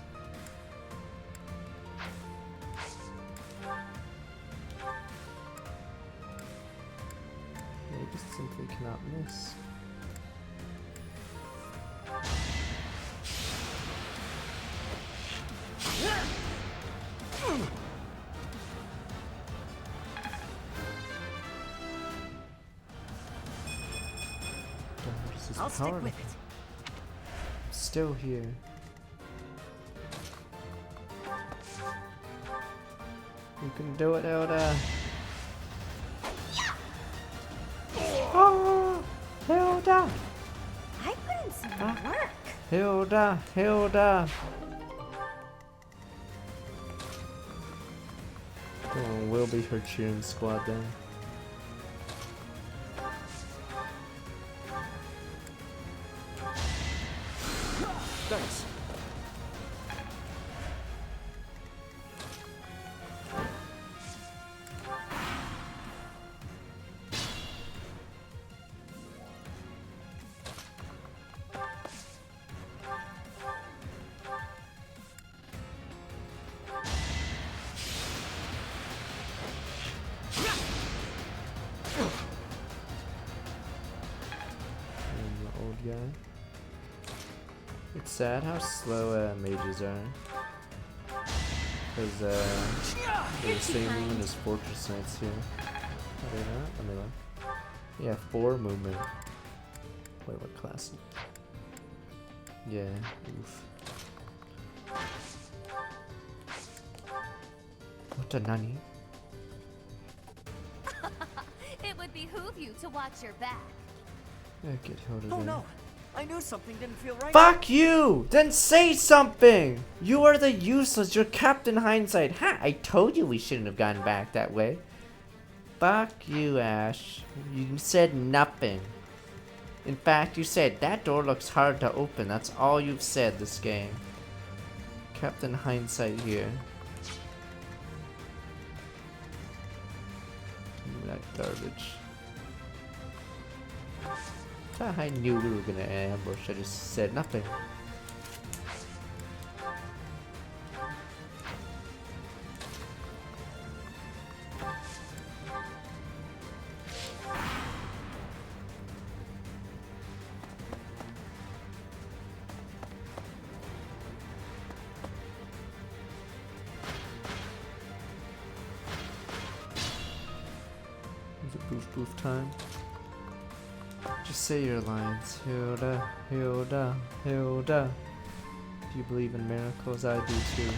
Maybe simply cannot miss. I'll stick with it. Still here. You can do it, Hilda. Oh, Hilda! I put in some work. Hilda! Come on, we'll be her cheering squad then. Thanks. And the old guy. It's sad how slow mages are. Because they're the same movement as Fortress Knights here. Are they not? Let me look. Yeah, 4 movement. Wait, what class? Yeah, oof. What a nani? It would behoove you to watch your back. Yeah, get Hilda Oh there. no! I knew something didn't feel right. Fuck you! Then say something! You are the useless, you're Captain Hindsight. Ha! I told you we shouldn't have gone back that way. Fuck you, Ash. You said nothing. In fact, you said, that door looks hard to open. That's all you've said this game. Captain Hindsight here. Give me that garbage. I knew we were gonna ambush, I just said nothing. Is it boof time? Just say your lines. Hilda, Hilda, Hilda. If you believe in miracles, I do too.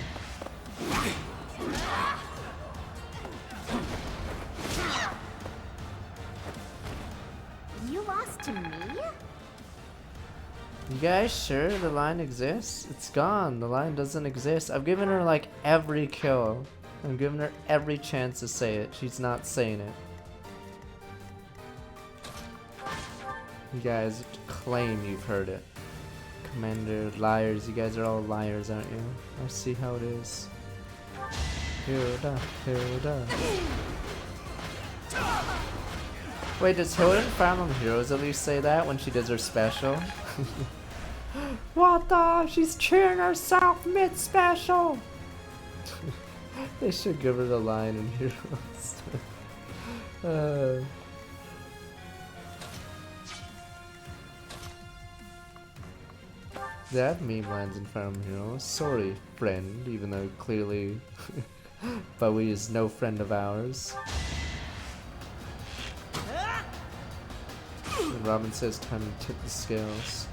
You lost to me? You guys sure the line exists? It's gone. The line doesn't exist. I've given her like every kill. I'm giving her every chance to say it. She's not saying it. You guys claim you've heard it. Commander, liars. You guys are all liars, aren't you? I see how it is. Hilda, Hilda. Wait, does Hilda in Fire Emblem Heroes at least say that when she does her special? What the? She's cheering herself mid-special! They should give her the line in Heroes. They have meme lines in Fire Emblem Heroes. Sorry, friend, even though clearly Bowie is no friend of ours. And Robin says time to tip the scales.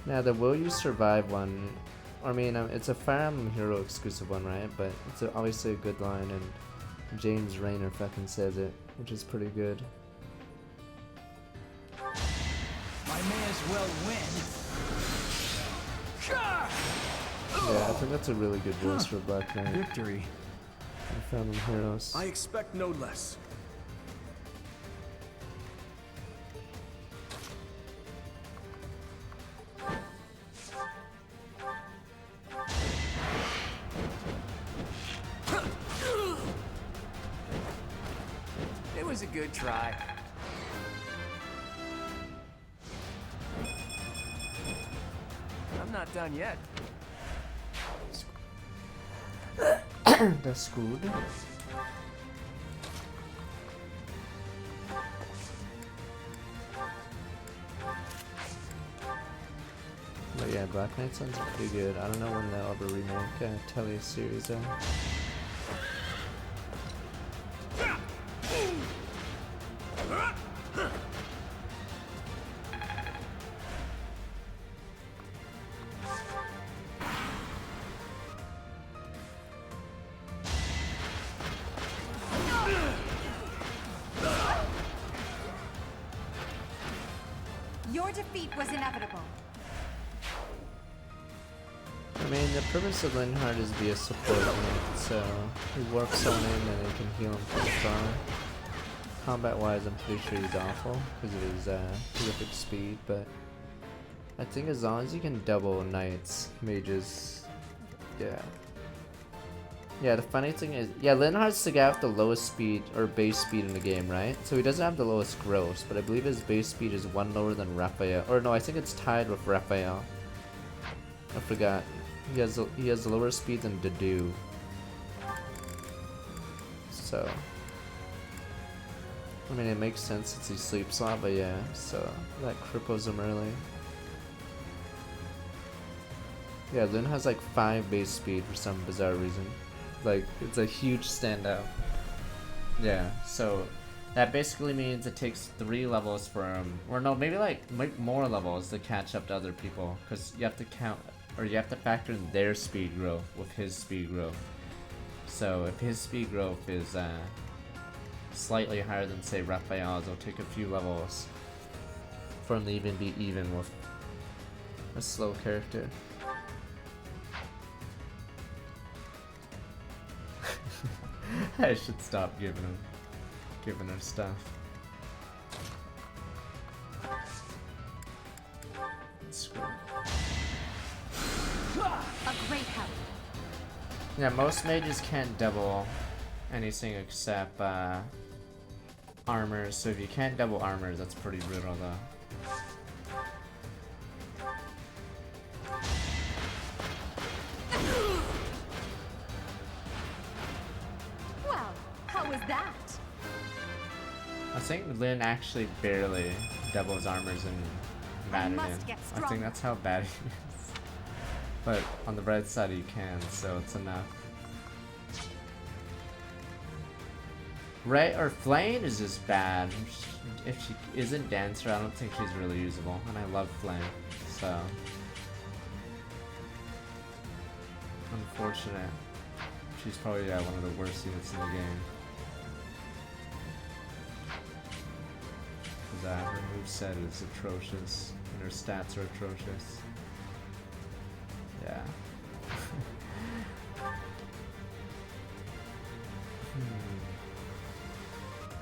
Now the Will You Survive one, I mean, it's a Fire Emblem Hero exclusive one, right? But it's obviously a good line, and James Rayner fucking says it, which is pretty good. I may as well win. Yeah, I think that's a really good voice for Black Knight. Victory. And Fire Emblem Heroes. I expect no less. It was a good try. I'm not done yet. That's good. But yeah, Black Knight sounds pretty good. I don't know when they'll ever remake Telly series though. Your defeat was inevitable. I mean, the purpose of Linhardt is to be a support unit, so he warps someone in and they can heal him from afar. Combat-wise, I'm pretty sure he's awful because of his terrific speed, but I think as long as you can double knights, mages, yeah. Yeah, the funny thing is, yeah, Linhardt's the guy with the lowest speed, or base speed in the game, right? So he doesn't have the lowest gross, but I believe his base speed is one lower than Raphael. Or no, I think it's tied with Raphael. I forgot. He has lower speed than Dedu. So, I mean, it makes sense since he sleeps a lot, but yeah, so that cripples him early. Yeah, Lin has like 5 base speed for some bizarre reason. Like, it's a huge standout. Yeah, so that basically means it takes 3 levels for him, or no, maybe like more levels to catch up to other people, because you have to count, or you have to factor in their speed growth with his speed growth. So if his speed growth is slightly higher than say Raphael's, it'll take a few levels for him to even be even with a slow character. I should stop giving her stuff. Screw. A great help. Yeah, most mages can't double anything except armors, so if you can't double armors, that's pretty brutal though. Well, how was that? I think Lin actually barely doubles armors in Madden. I think that's how bad he is. But on the bright side he can, so it's enough. Right, or Flame is just bad. If she isn't Dancer, I don't think she's really usable, and I love Flame, so unfortunate. She's probably one of the worst units in the game. Her moveset is atrocious, and her stats are atrocious. Yeah.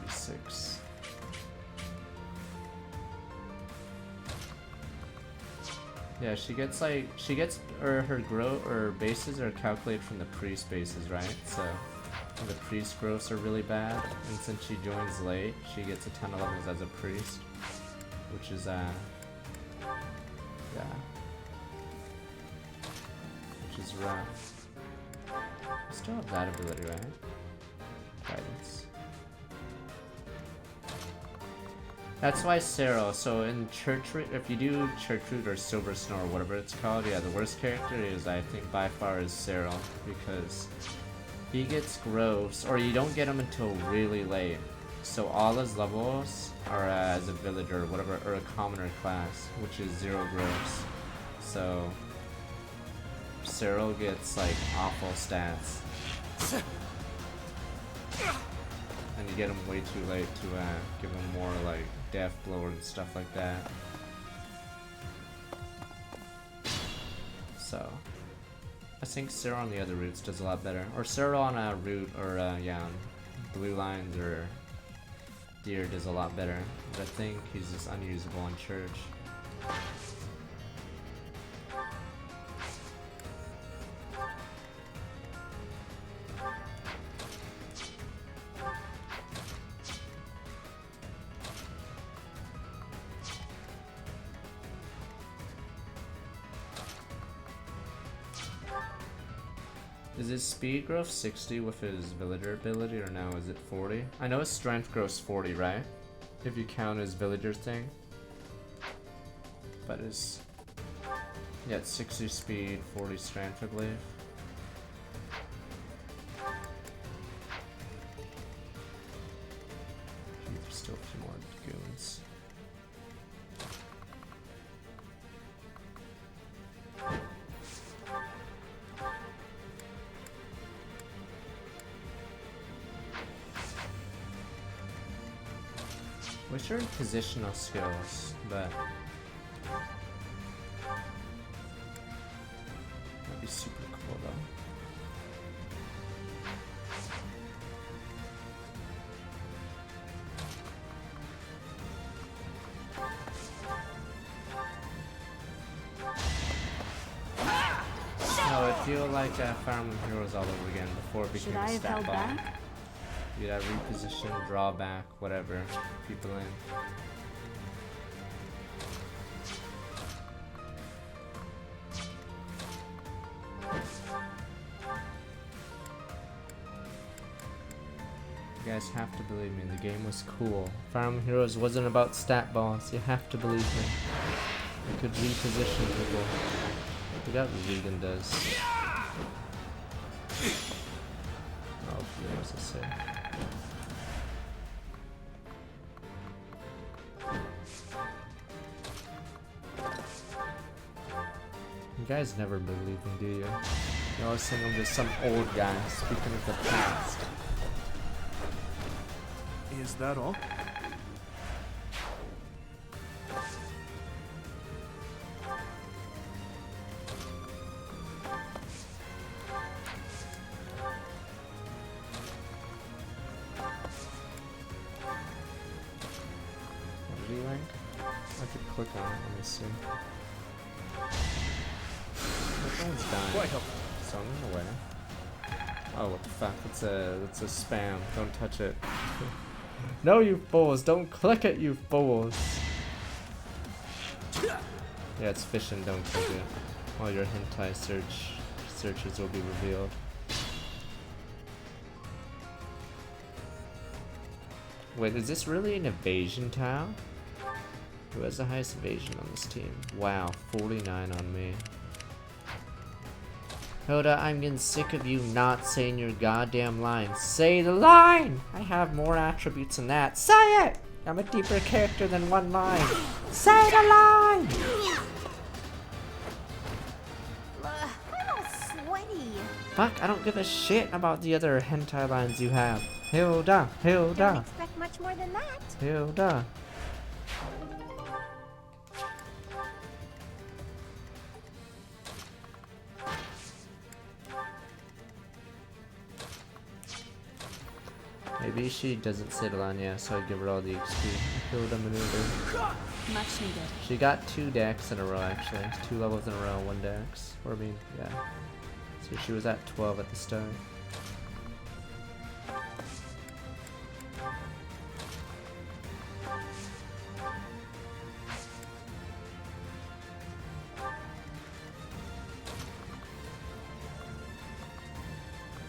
36. Yeah, she gets her growth or bases are calculated from the priest bases, right? So the priest growths are really bad, and since she joins late, she gets a ton of levels as a priest, which is yeah, which is rough. I still have that ability, right? Guidance. That's why Cyril, so in Churchroot, if you do Churchroot or Silver Snow or whatever it's called, yeah, the worst character is, I think, by far is Cyril, because he gets growths, or you don't get him until really late. So all his levels are as a villager or whatever, or a commoner class, which is 0 growths. so Cyril gets like awful stats. And you get him way too late to give him more like death blow and stuff like that. So I think Cyril on the other routes does a lot better. Or Cyril on a route or yeah, on blue lines or deer does a lot better. But I think he's just unusable on church. Is his speed growth 60 with his villager ability, or now is it 40? I know his strength grows 40, right? If you count his villager thing. But his... yeah, it's 60 speed, 40 strength, I believe. There's still a few more goons. Wish are positional skills, but that'd be super cool though. No, it'd feel like Fire Emblem Heroes all over again before it became a stat bomb. You'd have reposition, drawback, whatever, people in. You guys have to believe me, the game was cool. Fire Emblem Heroes wasn't about stat balls, you have to believe me. You could reposition people. I forgot what Vegan does. Oh, what was I say? You guys never believe me, do you? You always think I'm just some old guy speaking of the past. Is that all? V-Link? I could click on it, let me see. That one's dying. So I'm gonna win. Oh, what the fuck? It's a spam. Don't touch it. No, you fools! Don't click it, you fools! Yeah, it's fishing. Don't click it. All your hentai searches will be revealed. Wait, is this really an evasion tile? Who has the highest evasion on this team? Wow, 49 on me. Hilda, I'm getting sick of you not saying your goddamn line. Say the line! I have more attributes than that. Say it! I'm a deeper character than one line. Say the line! I'm all sweaty. Fuck, I don't give a shit about the other hentai lines you have. Hilda, Don't Hilda, expect much more than that. Hilda. Maybe she doesn't sit on, yeah, so I give her all the XP. Hilda maneuver. Much needed. She got 2 decks in a row, actually. 2 levels in a row, 1 dex. Or I mean, yeah. So she was at 12 at the start.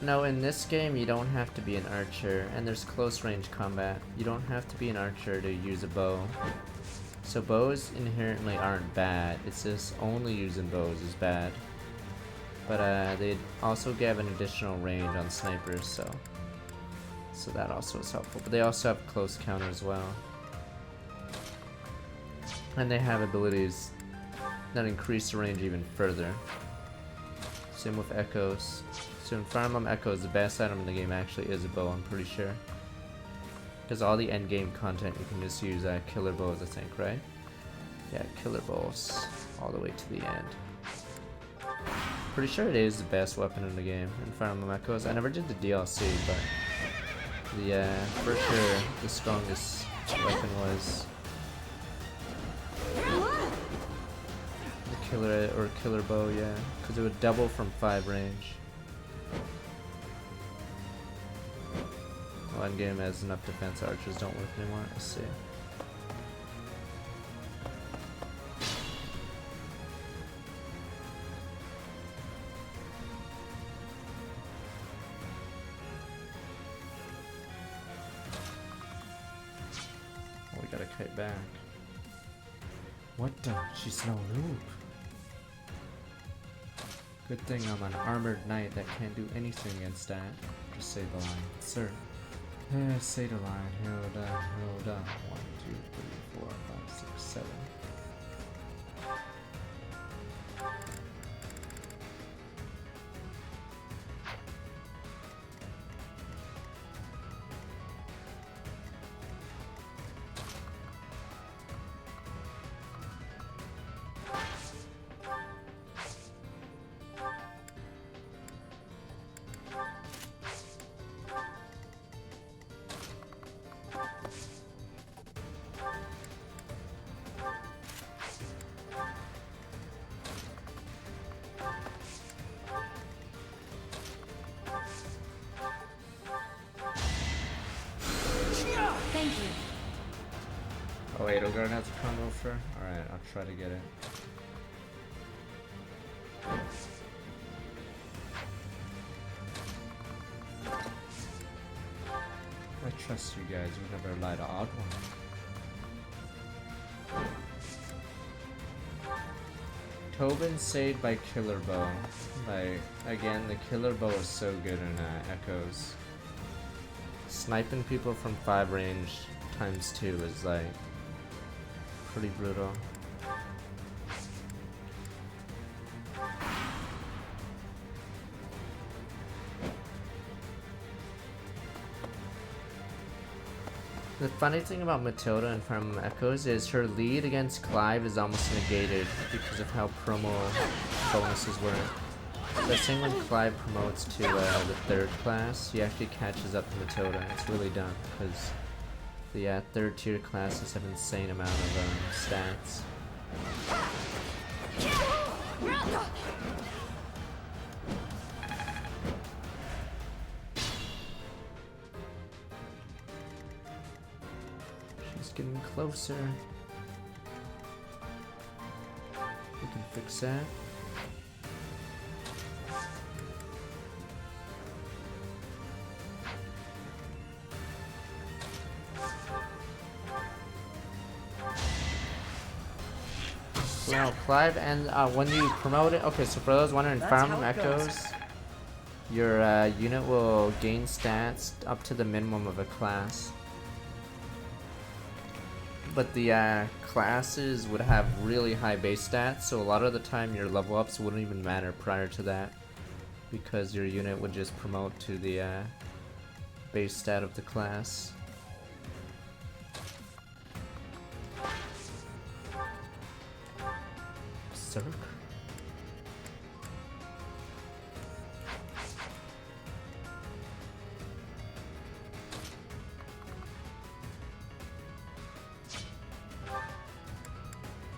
No, in this game you don't have to be an archer, and there's close range combat. You don't have to be an archer to use a bow. So bows inherently aren't bad, it's just only using bows is bad. But they also give an additional range on snipers, so that also is helpful. But they also have close counter as well. And they have abilities that increase the range even further. Same with echoes. So in Fire Emblem Echoes, the best item in the game actually is a bow, I'm pretty sure. Because all the end game content you can just use killer bows, I think, right? Yeah, killer bows all the way to the end. Pretty sure it is the best weapon in the game in Fire Emblem Echoes. I never did the DLC, but the for sure the strongest weapon was the killer bow, yeah, because it would double from 5 range. Well, endgame has enough defense, archers don't work anymore. Let's see. Oh, we gotta kite back. What the? She's no noob. Good thing I'm an armored knight that can't do anything against that. Just say the line, sir. Say the line. Hilda. 1, 2, 3, 4, 5, 6, 7. Thank you. Oh wait, Edelgard has a combo for? Alright, I'll try to get it. I trust you guys, we never lie to odd one. Tobin saved by Killer Bow. Like, again, the Killer Bow is so good in Echoes. Sniping people from 5 range times 2 is like pretty brutal. The funny thing about Matilda in Fire Emblem Echoes is her lead against Clive is almost negated because of how promo bonuses were. The thing when Clive promotes to the 3rd class, he actually catches up to Matilda. It's really dumb because the 3rd tier classes have insane amount of stats. She's getting closer. We can fix that. No, Clive, and when you promote it, okay, so for those wondering, Fire Emblem Echoes, your unit will gain stats up to the minimum of a class. But the classes would have really high base stats, so a lot of the time your level ups wouldn't even matter prior to that, because your unit would just promote to the base stat of the class. Circ?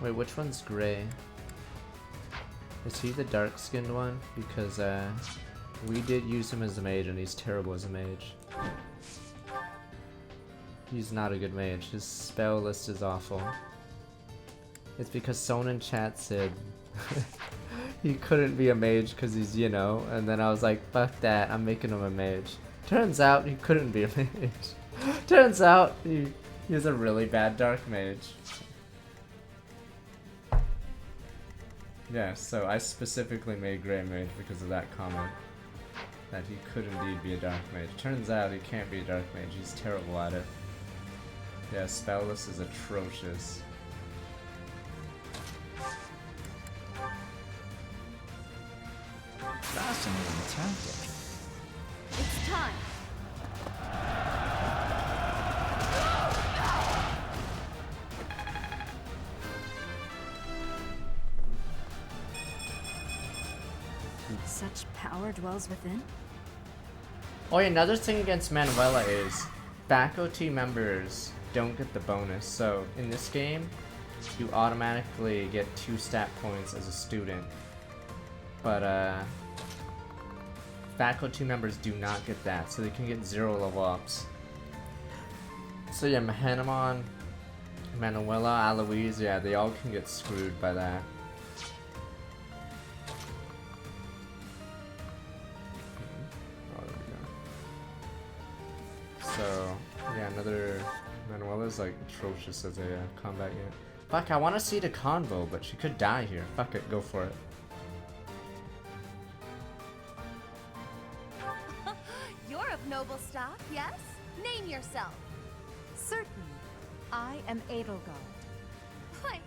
Wait, which one's gray? Is he the dark-skinned one? Because we did use him as a mage and he's terrible as a mage. He's not a good mage. His spell list is awful. It's because someone in chat said he couldn't be a mage because he's, you know, and then I was like, fuck that, I'm making him a mage. Turns out he couldn't be a mage. Turns out he's a really bad dark mage. Yeah, so I specifically made Grey Mage because of that comment. That he could indeed be a dark mage. Turns out he can't be a dark mage, he's terrible at it. Yeah, spell list is atrocious. attack it. It's time. Such power dwells within? Oh yeah, another thing against Manuela is faculty members don't get the bonus. So in this game, you automatically get 2 stat points as a student. But faculty members do not get that, so they can get 0 level ups. So yeah, Mahanamon, Manuela, Aloise, yeah, they all can get screwed by that. So, yeah, another Manuela's like atrocious as a combat unit. Fuck, I want to see the convo, but she could die here. Fuck it, go for it. You're of noble stock, yes? Name yourself. Certainly. I am Edelgard. Why,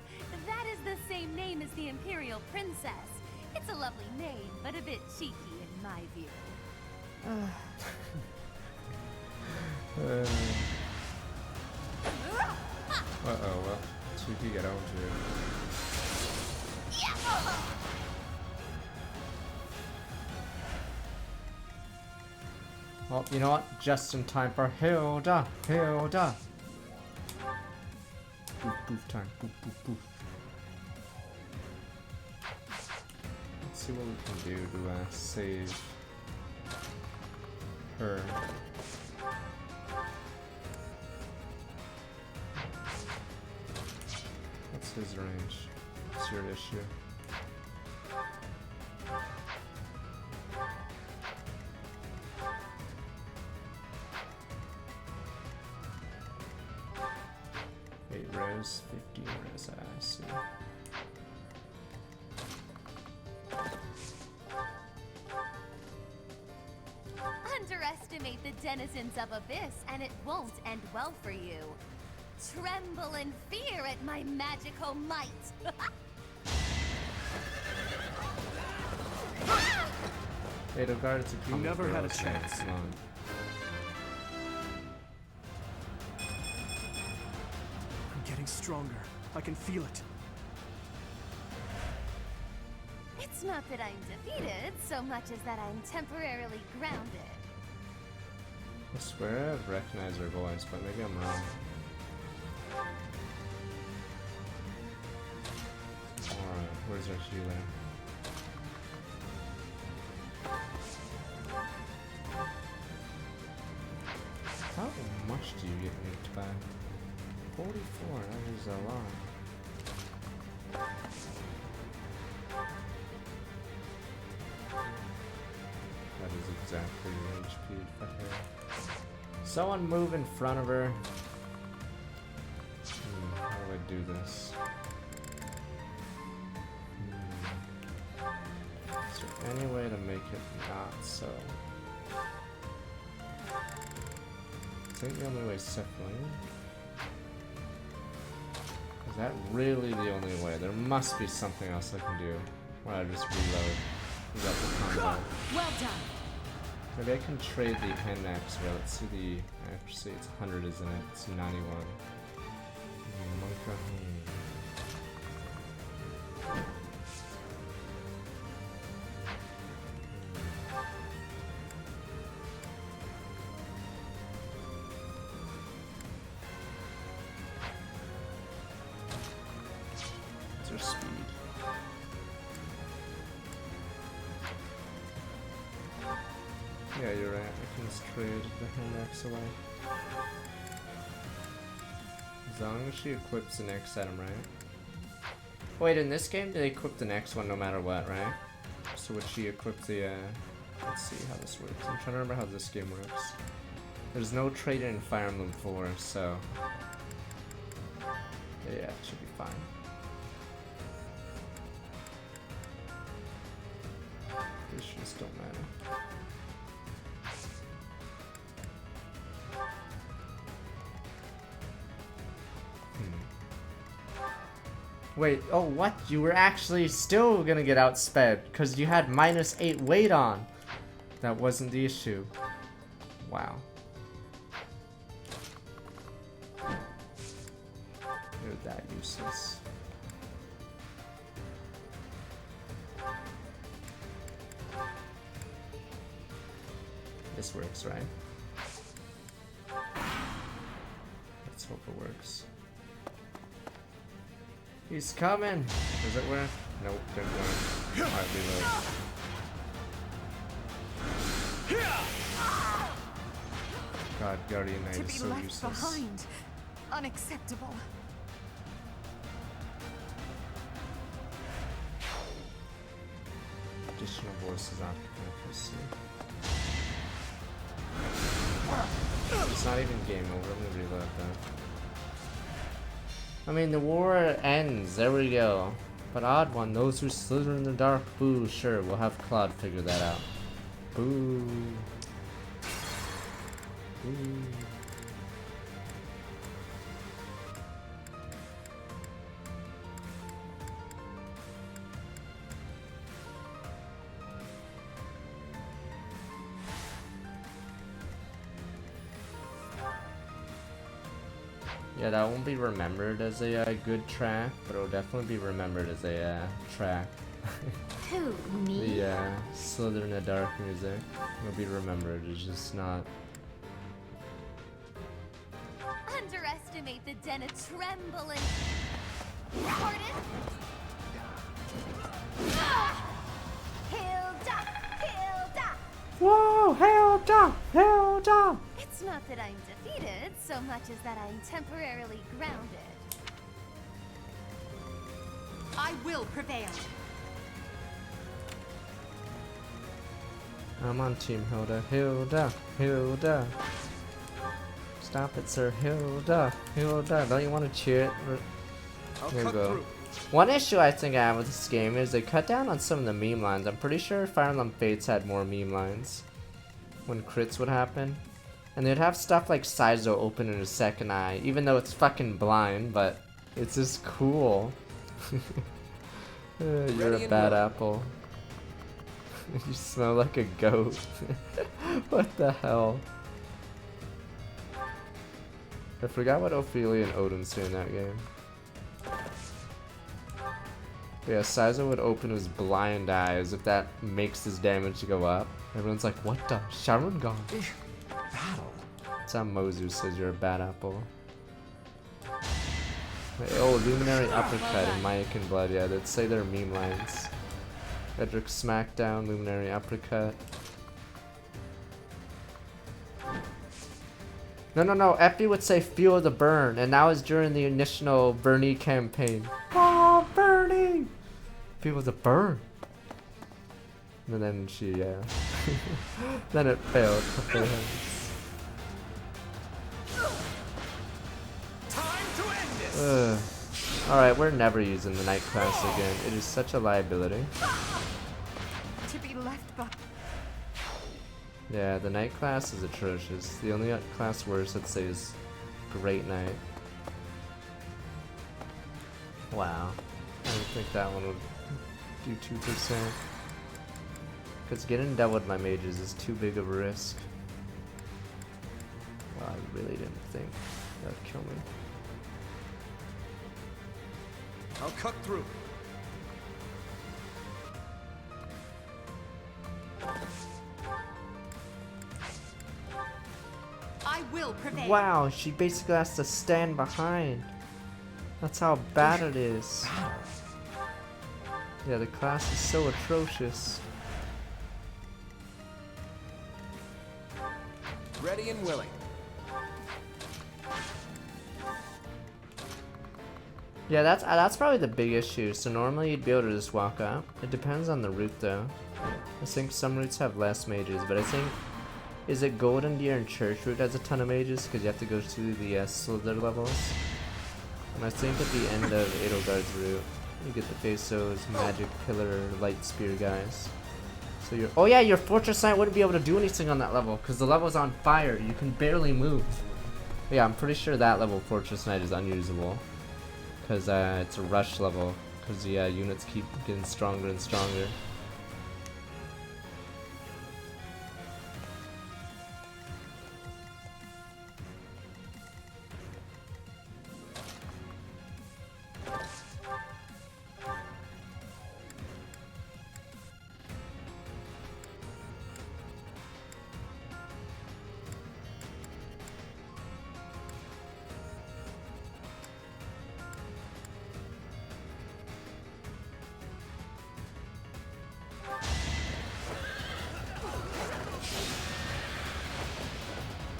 that is the same name as the Imperial Princess. It's a lovely name, but a bit cheeky in my view. Uh-oh, well, cheeky get on to it. Well, you know what? Just in time for Hilda! Hilda! Poof, poof time. Poof, poof, poof. Let's see what we can do to save her. What's his range? What's your issue? Res, 15 res, I see. Underestimate the denizens of Abyss, and it won't end well for you. Tremble in fear at my magical might. Edelgard, it's a You never had a so chance. it's not. I'm getting stronger. I can feel it. It's not that I'm defeated, so much as that I'm temporarily grounded. I swear I've recognized her voice, but maybe I'm wrong. Alright, where's our healer? How much do you get nuked by? 44, that is a lot. That is exactly your HP, fuck her. Someone move in front of her. How do I do this? Is there any way to make it not so? I think the only way is Sephiroth. Is that really the only way? There must be something else I can do. Where I just reload. We got the combo. Well done. Maybe I can trade the hand axe here. Let's see the accuracy. It's 100, isn't it? It's 91. Monka. What's her speed? Yeah, you're right. I can just trade the hand axe away. As long as she equips the next item, right? Wait, in this game, they equip the next one no matter what, right? So would she equip the, let's see how this works. I'm trying to remember how this game works. There's no trade in Fire Emblem 4, so... yeah, it should be fine. Issues don't matter. Wait, oh what? You were actually still gonna get outsped because you had -8 weight on. That wasn't the issue. Wow. You're that useless. This works, right? Let's hope it works. He's coming! Does it work? Nope, didn't work. Alright, reload. God, Guardian Knight is so useless. Behind. Unacceptable. Additional voices occupancy. It's not even game over. Let me reload that. I mean, the war ends. There we go. But odd one, those who slither in the dark. Boo, sure, we'll have Claude figure that out. Boo. Boo. Yeah, that won't be remembered as a good track, but it'll definitely be remembered as a track. Who, me? The Slither in the Dark music will be remembered. It's just not. Underestimate the den of tremble and... Pardon? Hilda! Hilda! Whoa! Hilda! Hilda! It's not that I'm defeated, so much as that I'm temporarily grounded. I will prevail. I'm on Team Hilda. Hilda! Hilda! Stop it, sir. Hilda! Hilda! Don't you want to cheer it? There you go. One issue I think I have with this game is they cut down on some of the meme lines. I'm pretty sure Fire Emblem Fates had more meme lines when crits would happen. And they'd have stuff like Saizo open in his second eye, even though it's fucking blind, but it's just cool. You're a bad apple. You smell like a goat. What the hell? I forgot what Ophelia and Odin say in that game. Yeah, Saizo would open his blind eye as if that makes his damage go up. Everyone's like, what the? Sharingan? Battle. That's how Mozu says you're a bad apple. Oh, Luminary Uppercut and Mayakan Blood, yeah, they'd say they're meme lines. Edric Smackdown, Luminary Uppercut. No, Epi would say feel the burn, and that was during the initial Bernie campaign. Oh, Bernie! Feel the burn. And then she, then it failed. Alright, we're never using the night class again. It is such a liability. To be left behind. Yeah, the night class is atrocious. The only class worse I'd say is Great Night. Wow. I don't think that one would do 2%. Because getting doubled by mages is too big of a risk. Wow, I really didn't think that would kill me. I'll cut through. I will prevail. Wow, she basically has to stand behind. That's how bad it is. Yeah, the class is so atrocious. Ready and willing. Yeah, that's probably the big issue. So normally you'd be able to just walk up. It depends on the route though. I think some routes have less mages, but I think is it Golden Deer and Church route has a ton of mages because you have to go through the Slither levels. And I think at the end of Edelgard's route, you get to face those magic pillar light spear guys. So you're oh yeah, your Fortress Knight wouldn't be able to do anything on that level because the level's on fire. You can barely move. But yeah, I'm pretty sure that level Fortress Knight is unusable. Because it's a rush level, because the units keep getting stronger and stronger.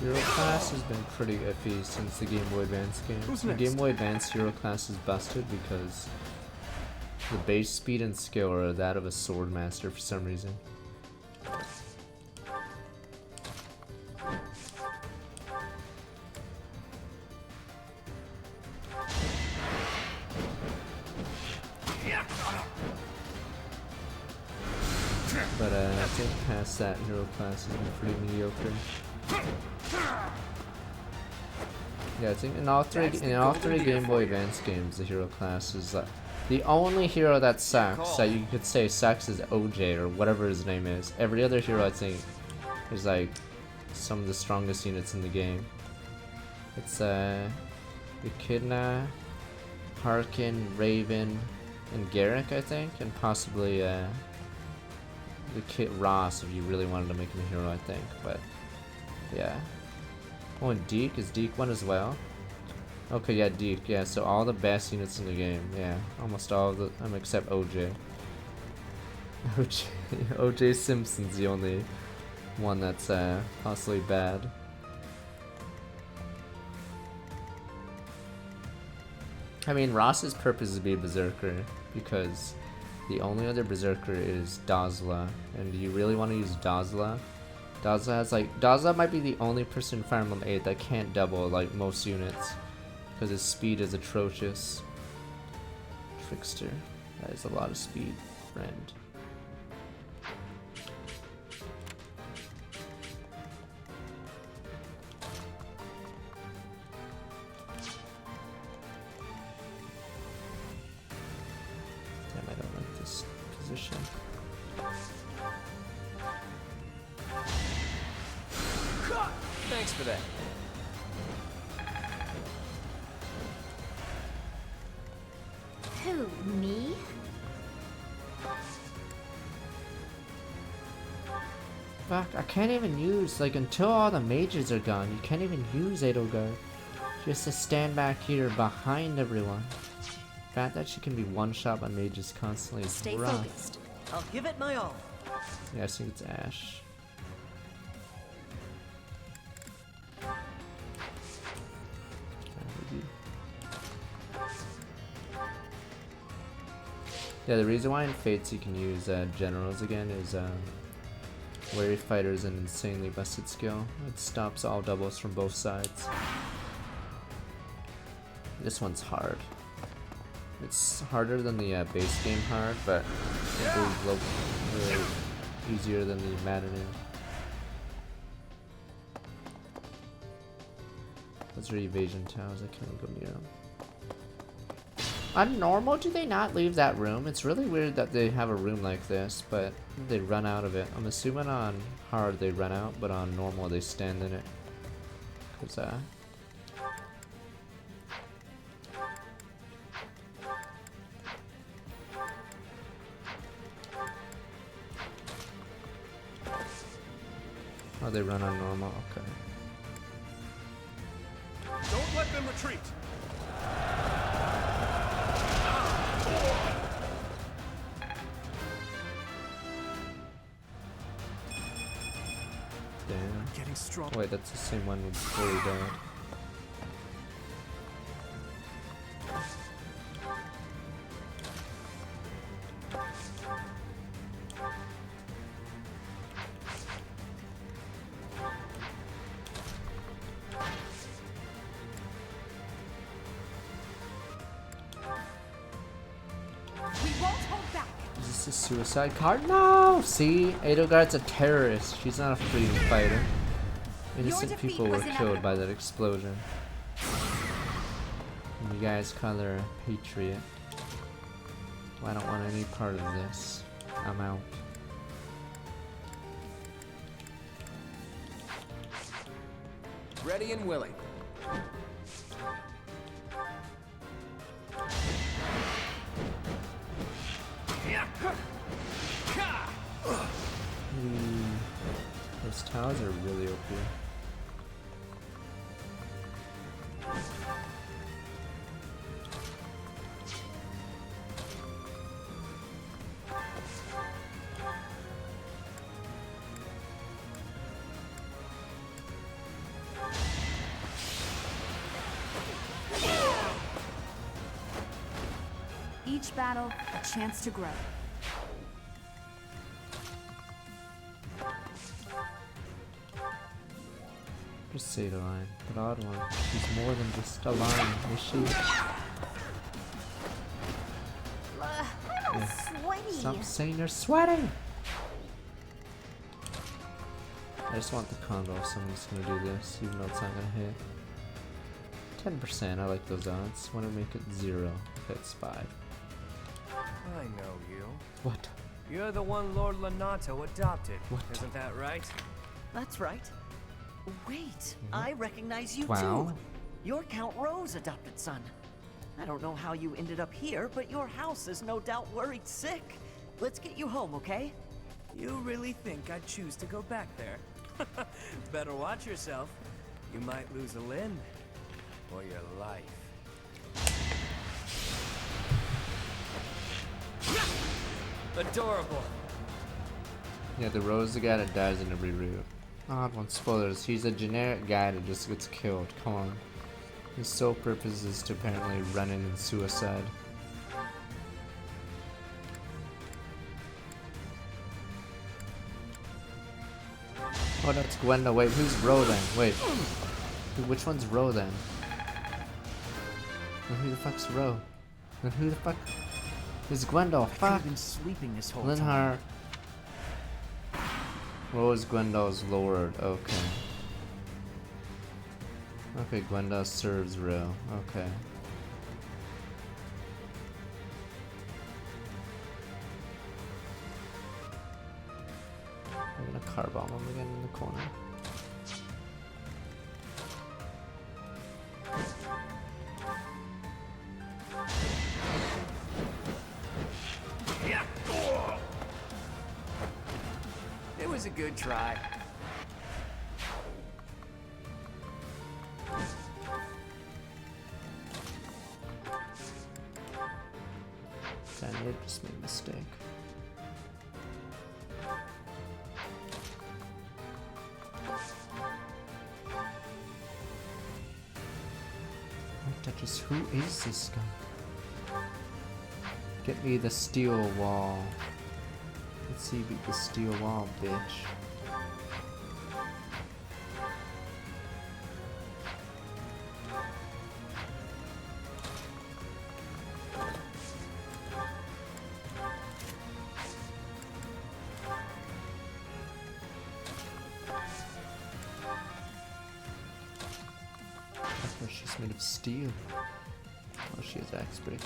Hero class has been pretty iffy since the Game Boy Advance game. Who's The next? Game Boy Advance Hero class is busted because the base speed and skill are that of a sword master for some reason. But I think past that, hero class has been pretty mediocre. Yeah, I think in all three Game Boy Advance games, the hero class is like the only hero that sucks. That you could say sucks is OJ or whatever his name is. Every other hero, I think, is like some of the strongest units in the game. It's Echidna, Harkin, Raven, and Garrick, I think, and possibly the Kit Ross if you really wanted to make him a hero, I think. But yeah. Oh, and Deke, is Deke one as well? Okay, yeah, Deke, yeah, so all the best units in the game, yeah, almost all of them except OJ. OJ Simpson's the only one that's possibly bad. I mean, Ross's purpose is to be a berserker because the only other berserker is Dazla, and do you really want to use Dazla? Dazla might be the only person in Fire Emblem 8 that can't double like most units because his speed is atrocious. Trickster, that is a lot of speed, friend. Damn, I don't like this position. Thanks for that. Who, me? Fuck, I can't even use, like, until all the mages are gone, you can't even use Edelgard. She has to stand back here behind everyone. The fact that she can be one-shot by mages constantly is Stay rough. focused. I'll give it my all. Yeah, I think it's Ash. Yeah, the reason why in Fates you can use generals again is Wary Fighter is an insanely busted skill. It stops all doubles from both sides. This one's hard. It's harder than the base game hard, but it goes really easier than the Madden. Those are evasion towers, I can't go near them. On normal, do they not leave that room? It's really weird that they have a room like this, but they run out of it. I'm assuming on hard they run out, but on normal they stand in it. Cause oh, they run on normal, okay. Don't let them retreat. Damn. Getting strong. Wait, that's the same one before he died. We won't hold back. Is this a suicide card? No! See? Edelgard's a terrorist. She's not a freedom fighter. Innocent defeat people were was killed inevitable. by that explosion. And you guys call her a patriot. Well, I don't want any part of this. I'm out. Ready and willing. Those towers are really OP. each battle a chance to grow. Just say the line. But odd one. She's more than just a line, is she? I'm all sweaty. Stop saying you're sweating! I just want the combo, so I'm just gonna do this, even though it's not gonna hit. 10%, I like those odds. Want to make it 0 if it's 5. I know you. What? You're the one Lord Lenato adopted. What? Isn't that right? That's right. Wait, I recognize you Wow. too. You're Count Rowe's adopted son. I don't know how you ended up here, but your house is no doubt worried sick. Let's get you home, okay? You really think I'd choose to go back there? Better watch yourself. You might lose a limb. Or your life. Adorable. Yeah, the Rose the guy that dies in every route. Odd one, spoilers. He's a generic guy that just gets killed. Come on. His sole purpose is to apparently run in and suicide. Oh, that's Gwenda. Wait, who's Ro then? Wait. Which one's Ro then? And who the fuck's Ro? And who the fuck is Gwendol? Fuck. Been sleeping this whole Linhart. Ro is Gwendol's lord. Okay. Okay, Gwendol serves Ro. Okay. I'm gonna car bomb him again in the corner. It was a good try. Daniel just made a mistake. Touches. Who is this guy? Get me the steel wall. Let's see, beat the steel wall, bitch. She's made of steel. Oh, she has axe breaker.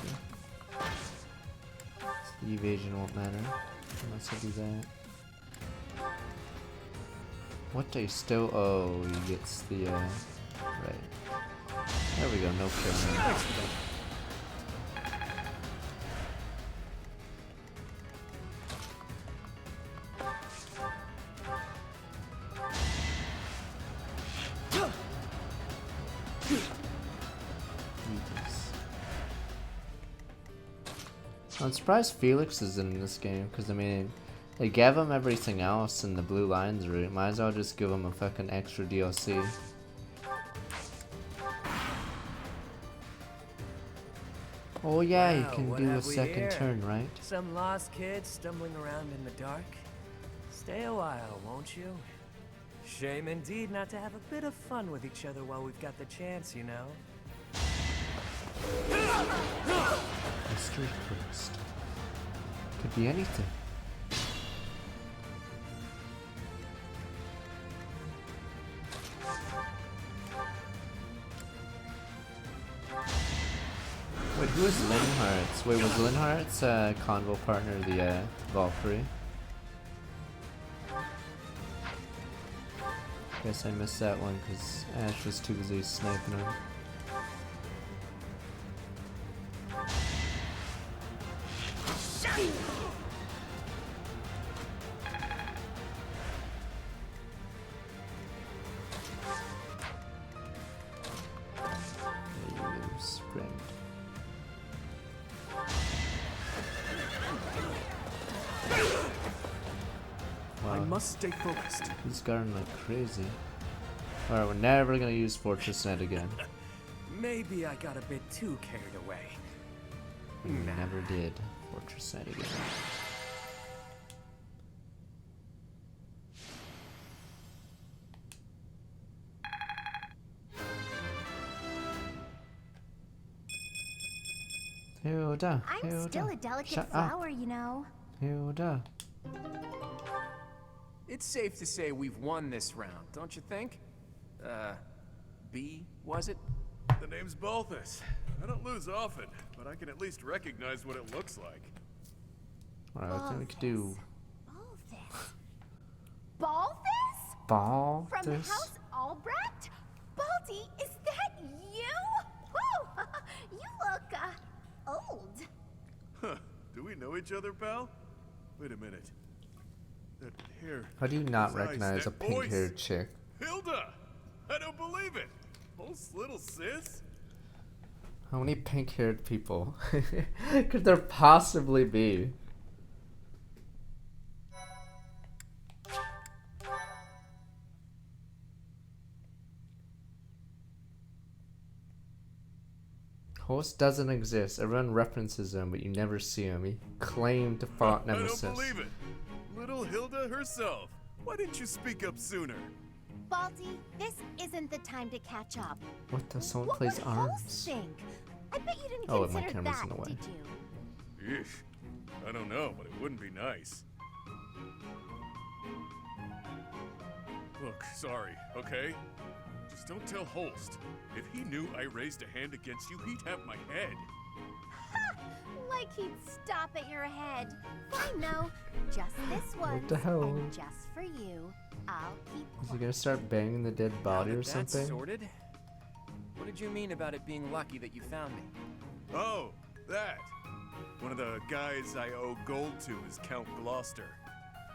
So the evasion won't matter unless I do that. What a still? Oh, he gets the right. There we go. No kill. I'm surprised Felix is in this game, because I mean, they gave him everything else in the Blue Lines route. Might as well just give him a fucking extra DLC. Oh yeah, you can do a second turn, right? Some lost kids stumbling around in the dark. Stay a while, won't you? Shame indeed not to have a bit of fun with each other while we've got the chance, you know? Mystery Quest. Could be anything. Wait, who is Linhart's? Wait, was Linhart's convo partner the Valkyrie? Guess I missed that one because Ash was too busy sniping him. Stay focused. He's guarding like crazy. Alright, we're never gonna use Fortress Net again. Maybe I got a bit too carried away. We never did. Fortress side again. Hilda, I'm Hilda, still a delicate shut flower, up. you know. Hilda. It's safe to say we've won this round, don't you think? B, was it? The name's Balthus. I don't lose often, but I can at least recognize what it looks like. Alright, I think we could do Balthus? Balthus? From the House Albrecht? Baldy, is that you? Whew! You look, old. Huh. Do we know each other, pal? Wait a minute. That hair... How do you not those eyes, recognize a that pink-haired voice. chick? Hilda! I don't believe it! Oh, little sis? How many pink-haired people could there possibly be? Host doesn't exist. Everyone references him, but you never see him. He claimed to fought Nemesis. I don't believe it. Little Hilda herself. Why didn't you speak up sooner? Baldy, this isn't the time to catch up. What does someone What plays would arms? hosts think? I bet you didn't Oh, my consider camera's that, in the way. did you? Yeesh. I don't know, but it wouldn't be nice. Look, sorry, okay? Just don't tell Holst. If he knew I raised a hand against you, he'd have my head. Like he'd stop at your head. Fine, no. Just this one. the hell? And just for you, I'll keep Is he gonna start banging the dead body or That's something? sorted. What did you mean about it being lucky that you found me? Oh, that. One of the guys I owe gold to is Count Gloucester.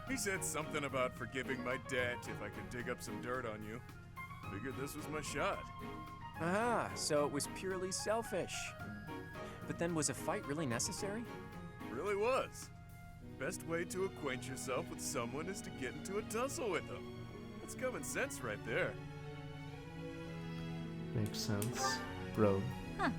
He said something about forgiving my debt if I could dig up some dirt on you. Figured this was my shot. Ah, so it was purely selfish. But then was a fight really necessary? Really was. Best way to acquaint yourself with someone is to get into a tussle with them. That's common sense right there. Makes sense. Bro. Huh.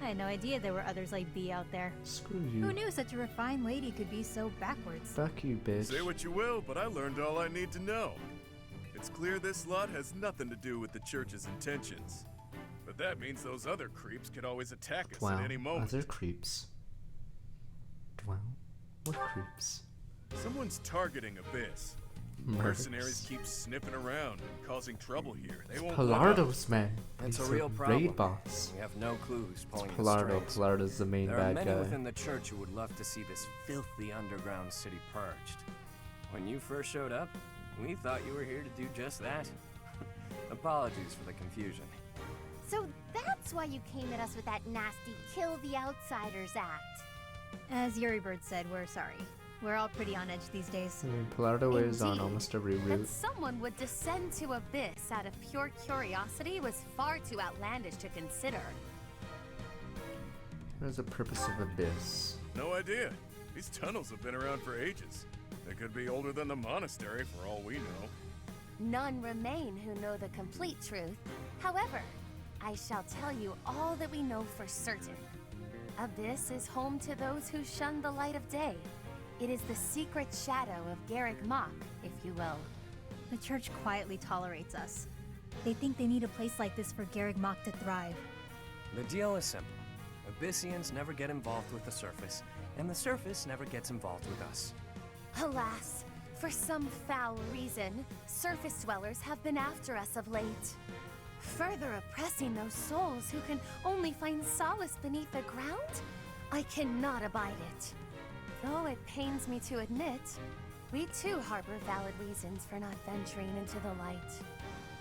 I had no idea there were others like B out there. Screw you. Who knew such a refined lady could be so backwards? Fuck you, bitch. Say what you will, but I learned all I need to know. It's clear this lot has nothing to do with the church's intentions. But that means those other creeps could always attack us Wow. at any moment. Other creeps. Wow. What creeps? Someone's targeting Abyss. Mercenaries keep sniffing around and causing trouble here. They won't let up. Pilardo's man. That's He's a real problem. raid boss. We have no clues pulling the Pilardo. strings. Pilardo's the main There are bad many guy. within the church who would love to see this filthy underground city purged. When you first showed up, we thought you were here to do just that. Apologies for the confusion. So that's why you came at us with that nasty Kill the Outsiders act. As Yuri Bird said, we're sorry. We're all pretty on edge these days. I mean, Pilardo is on Indeed. almost every That route. someone would descend to Abyss out of pure curiosity was far too outlandish to consider. What is the purpose of Abyss? No idea. These tunnels have been around for ages. They could be older than the monastery for all we know. None remain who know the complete truth. However, I shall tell you all that we know for certain. Abyss is home to those who shun the light of day. It is the secret shadow of Garrick Mach, if you will. The church quietly tolerates us. They think they need a place like this for Garrick Mach to thrive. The deal is simple. Abyssians never get involved with the surface, and the surface never gets involved with us. Alas, for some foul reason, surface dwellers have been after us of late. Further oppressing those souls who can only find solace beneath the ground? I cannot abide it. Though it pains me to admit, we too harbor valid reasons for not venturing into the light.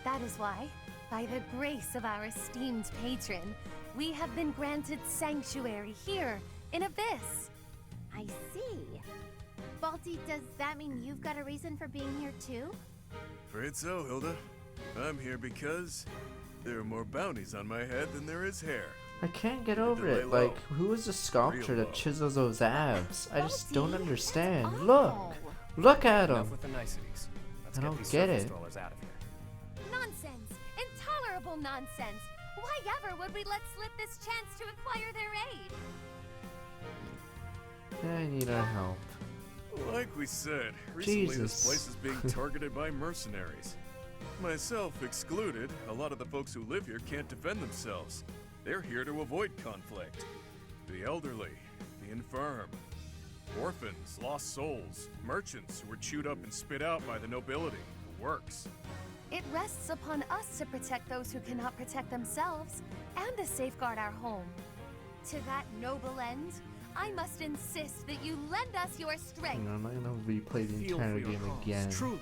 That is why, by the grace of our esteemed patron, we have been granted sanctuary here in Abyss. I see. Balti, does that mean you've got a reason for being here too? Afraid so, Hilda. I'm here because there are more bounties on my head than there is hair. I can't get over lay it. low. Like, who is the sculptor Real that low. chisels those abs? I just don't Balti, understand. that's Look! awful. Look at Enough him! with the niceties. Let's I get don't these get surface it. dwellers out of here. Nonsense! Intolerable nonsense! Why ever would we let slip this chance to acquire their aid? I need our help. Like we said, recently Jesus. this place is being targeted by mercenaries. Myself excluded, a lot of the folks who live here can't defend themselves. They're here to avoid conflict. The elderly, the infirm, orphans, lost souls, merchants who were chewed up and spit out by the nobility, the works. It rests upon us to protect those who cannot protect themselves, and to safeguard our home. To that noble end, I must insist that you lend us your strength. I'm not gonna replay the Feel entire for your game cause, again. truly.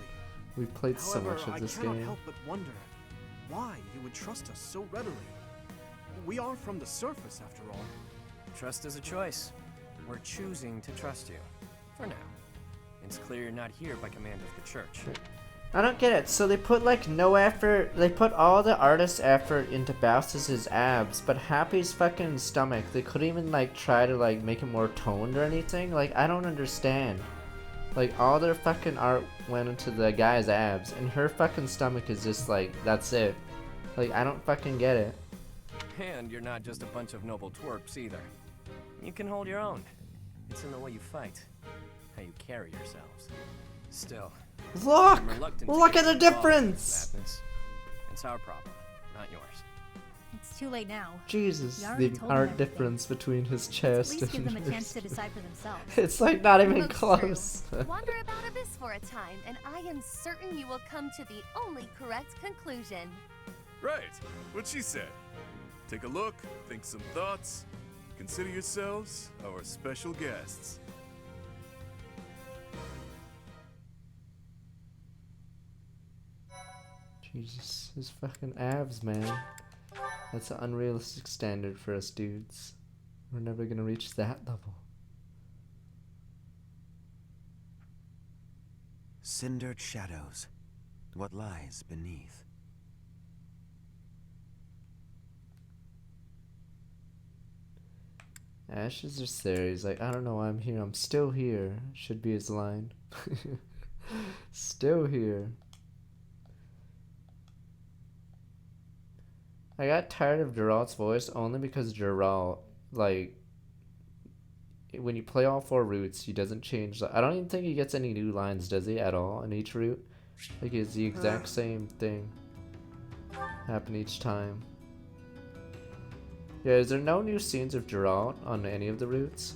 We played so However, much of this I cannot game. help but wonder why you would trust us so readily. We are from the surface, after all. Trust is a choice. We're choosing to trust you. For now. It's clear you're not here by command of the church. I don't get it. So they put like no effort. They put all the artist's effort into Bastus's abs, but Happy's fucking stomach. They couldn't even like try to like make it more toned or anything. Like I don't understand. Like all their fucking art went into the guy's abs, and her fucking stomach is just like that's it. Like I don't fucking get it. And you're not just a bunch of noble twerps either. You can hold your own. It's in the way you fight, how you carry yourselves. Still, Look! I'm reluctant to Look get at the involved in difference! madness. It's our problem, not yours. It's too late now. Jesus, We already the told them art everything. difference between his At chest least give and them a chance to decide for themselves. It's like not even Most close. true. Wander about Abyss for a time, and I am certain you will come to the only correct conclusion. Right, what she said. Take a look, think some thoughts. Consider yourselves our special guests. Jesus, his fucking abs, man. That's an unrealistic standard for us dudes. We're never gonna reach that level. Cindered shadows. What lies beneath? Ashes are there. He's like, I don't know why I'm here. I'm still here. Should be his line. Still here. I got tired of Geralt's voice only because Geralt, like, when you play all 4 routes, he doesn't change. I don't even think he gets any new lines, does he, at all, in each route? Like, it's the exact same thing. Happen each time. Yeah, is there no new scenes of Geralt on any of the routes?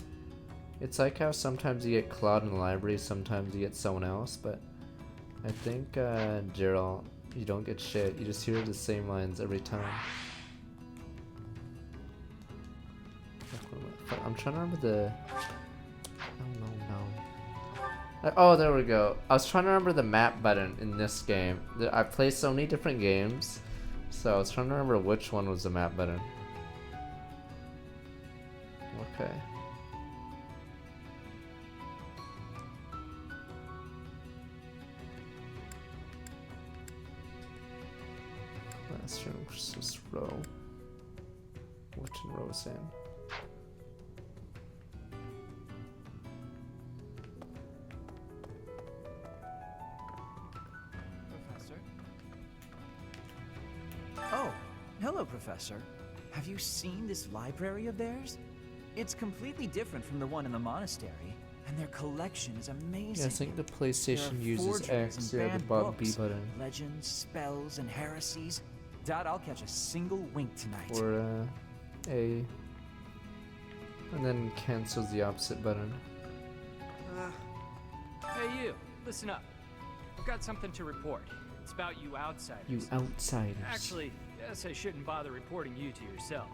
It's like how sometimes you get Claude in the library, sometimes you get someone else, but I think Geralt, you don't get shit. You just hear the same lines every time. I'm trying to remember the... Oh, there we go. I was trying to remember the map button in this game. I've played so many different games, so I was trying to remember which one was the map button. Okay. Classroom versus row. Which row's in? Professor? Oh, hello, Professor. Have you seen this library of theirs? It's completely different from the one in the monastery, and their collection is amazing. Yeah, I think the PlayStation There are uses forgeries X, and yeah, the banned bottom B books, button. legends, spells, and heresies. Doubt I'll catch a single wink tonight. Or A. And then cancels the opposite button. Hey you, listen up. I've got something to report. It's about you outsiders. You outsiders. Actually, guess I shouldn't bother reporting you to yourself.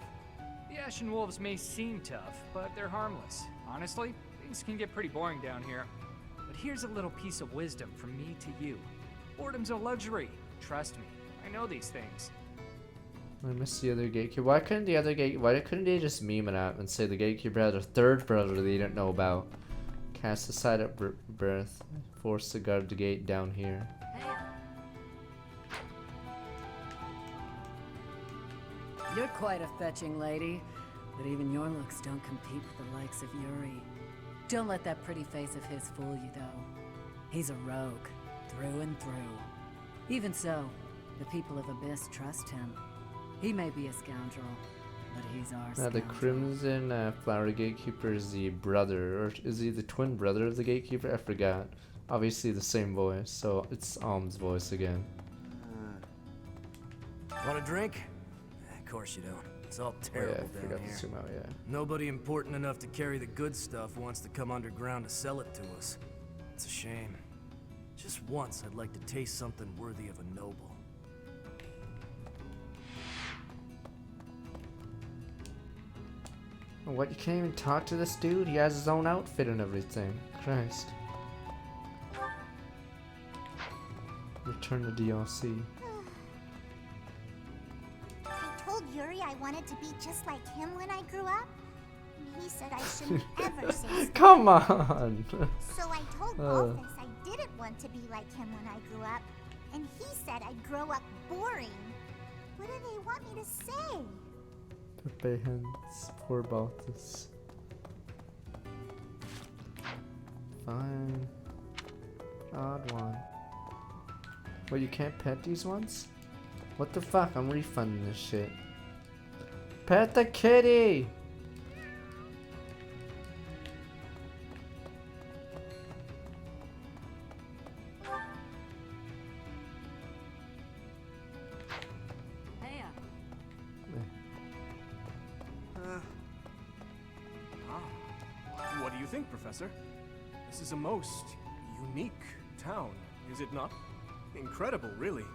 The Ashen Wolves may seem tough, but they're harmless. Honestly, things can get pretty boring down here. But here's a little piece of wisdom from me to you. Boredom's a luxury. Trust me, I know these things. I missed the other gatekeeper. Why couldn't they just meme it out and say the gatekeeper had a third brother they didn't know about? Cast aside at birth, forced to guard the gate down here. You're quite a fetching lady, but even your looks don't compete with the likes of Yuri. Don't let that pretty face of his fool you, though. He's a rogue, through and through. Even so, the people of Abyss trust him. He may be a scoundrel, but he's our The scoundrel. Crimson Flower Gatekeeper is the brother, or is he the twin brother of the Gatekeeper? I forgot. Obviously the same voice, so it's Alm's voice again. Want a drink? Of course you don't. It's all Oh, terrible yeah, I down forgot here. to zoom out, yeah. Nobody important enough to carry the good stuff wants to come underground to sell it to us. It's a shame. Just once, I'd like to taste something worthy of a noble. What, you can't even talk to this dude? He has his own outfit and everything. Christ. Return to DLC. I told Yuri I wanted to be just like him when I grew up. And he said I shouldn't ever say stuff. Come on! So I told Balthus I didn't want to be like him when I grew up. And he said I'd grow up boring. What do they want me to say? Pepe hands, poor Balthus. Fine. Odd one. Well, you can't pet these ones? What the fuck? I'm refunding this shit. Pet the kitty! What do you think, Professor? This is a most unique town, is it not? Incredible, really,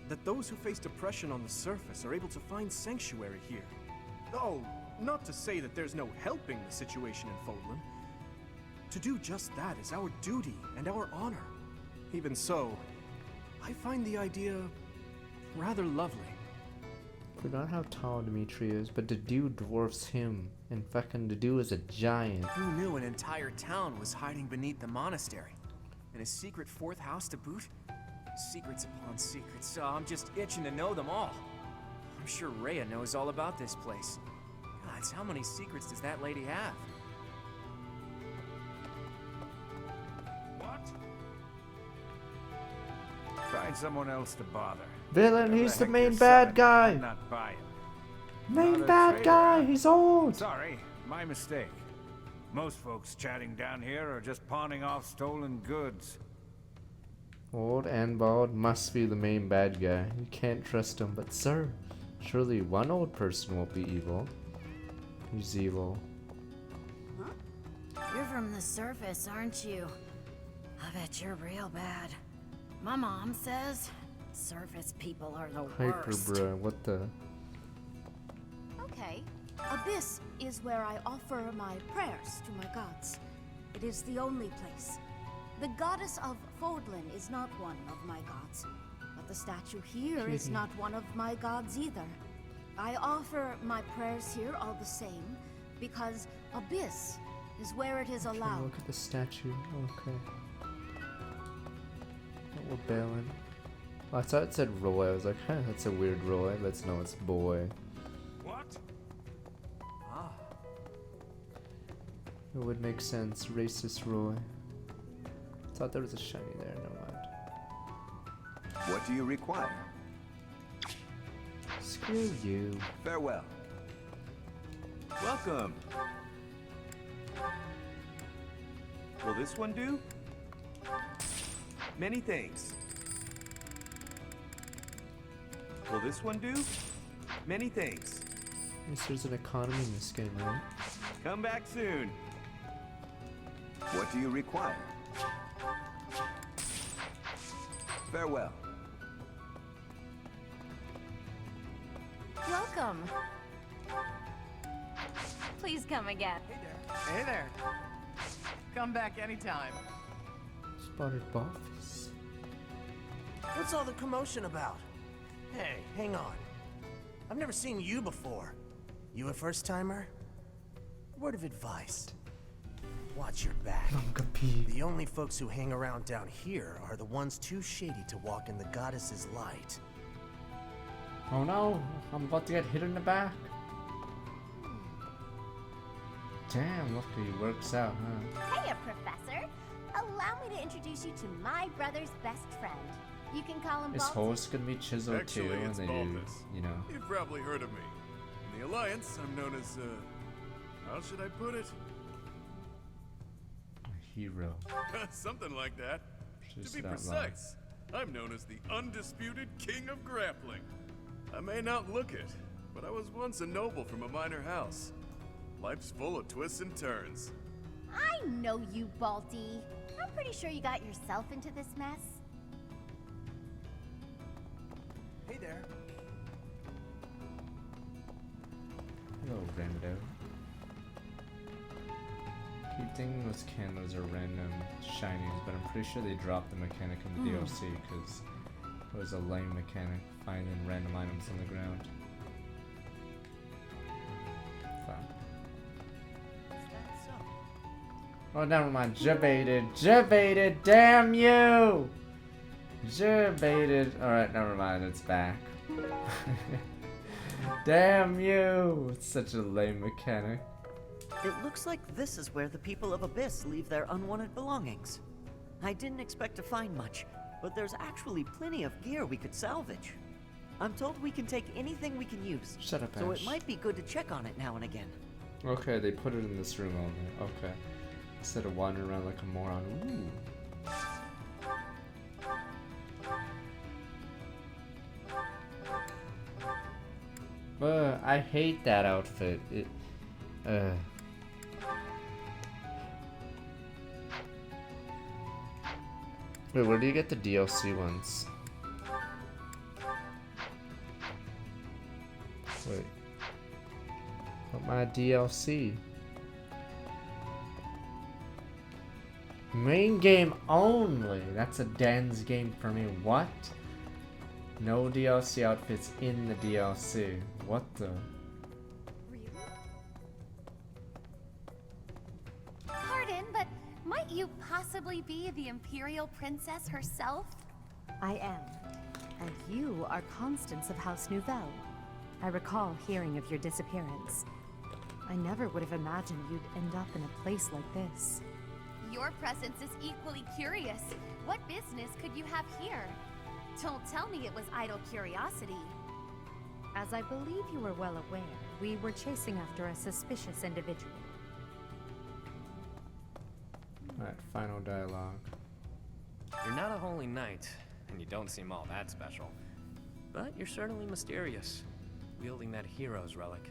that those who face depression on the surface are able to find sanctuary here. Oh, not to say that there's no helping the situation in Fodlan. To do just that is our duty and our honor. Even so, I find the idea rather lovely. Forgot how tall Dimitri is, but the dude dwarfs him. And fucking the dude is a giant. Who knew an entire town was hiding beneath the monastery? And a secret fourth house to boot? Secrets upon secrets, so I'm just itching to know them all. I'm sure Rhea knows all about this place. Gods, how many secrets does that lady have? What? Find someone else to bother. Villain, Whatever he's the the heck main you're bad selling, guy. I'm not buying. Main Not a bad trader, guy, huh? he's old. Sorry, my mistake. Most folks chatting down here are just pawning off stolen goods. Old and bald must be the main bad guy. You can't trust him, but sir, surely one old person won't be evil. He's evil. You're from the surface, aren't you? I bet you're real bad. My mom says surface people are the Hyper worst. bruh, what the? Okay. Abyss is where I offer my prayers to my gods. It is the only place. The goddess of Fodlan is not one of my gods, but the statue here is Kitty. not one of my gods either. I offer my prayers here all the same, because Abyss is where it is Okay, allowed. look at the statue. Okay. Oh, we're bailing. Oh, I thought it said Roy. I was like, huh, that's a weird Roy. Let's know it's boy. What? Ah. It would make sense. Racist Roy. Thought there was a shiny there. Never mind. What do you require? Screw you. Farewell. Welcome. Will this one do? Many thanks. Will this one do? Many thanks. Yes, there's an economy in this game, right? Come back soon. What do you require? Farewell. Welcome. Please come again. Hey there. Come back anytime. Spotted Balthus. What's all the commotion about? Hey, hang on. I've never seen you before. You a first-timer? Word of advice. Watch your back. The only folks who hang around down here are the ones too shady to walk in the goddess's light. Oh no, I'm about to get hit in the back. Damn, look, he works out, huh? Hiya, Professor. Allow me to introduce you to my brother's best friend. You can call him His Baltus. host gonna be chiseled Actually, too, and it's they do, Balthus. you know. You've probably heard of me. In the Alliance, I'm known as, how should I put it? A hero. Something like that. Just To be that loud. precise, I'm known as the undisputed king of grappling. I may not look it, but I was once a noble from a minor house. Life's full of twists and turns. I know you, Balti. I'm pretty sure you got yourself into this mess. Hey there. Hello, Rendo. Keep thinking those candles are random shinies, but I'm pretty sure they dropped the mechanic in the DLC because it was a lame mechanic finding random items on the ground. Fine. Oh, never mind. Jebaited. Jebaited. Damn you! Jebaited. Alright, never mind. It's back. Damn you! It's such a lame mechanic. It looks like this is where the people of Abyss leave their unwanted belongings. I didn't expect to find much, but there's actually plenty of gear we could salvage. I'm told we can take anything we can use. Shut up, So Ash. it might be good to check on it now and again. Okay, they put it in this room only. Okay. Instead of wandering around like a moron. Ooh. I hate that outfit. It. Wait, where do you get the DLC ones? Wait. What my DLC? Main game only. That's a Dan's game for me. What? No DLC outfits in the DLC. What the? Pardon, but might you possibly be the Imperial Princess herself? I am. And you are Constance of House Nouvelle. I recall hearing of your disappearance. I never would have imagined you'd end up in a place like this. Your presence is equally curious. What business could you have here? Don't tell me it was idle curiosity. As I believe you were well aware, we were chasing after a suspicious individual. Alright, final dialogue. You're not a holy knight, and you don't seem all that special. But you're certainly mysterious, wielding that hero's relic.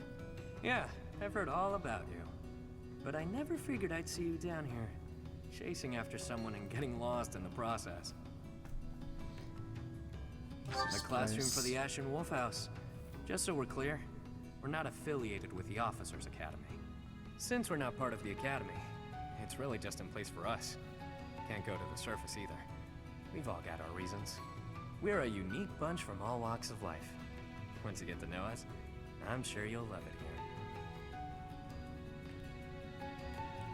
Yeah, I've heard all about you. But I never figured I'd see you down here, chasing after someone and getting lost in the process. The classroom for the Ashen Wolf House. Just so we're clear, we're not affiliated with the Officers Academy. Since we're not part of the Academy, it's really just in place for us. Can't go to the surface either. We've all got our reasons. We're a unique bunch from all walks of life. Once you get to know us, I'm sure you'll love it here.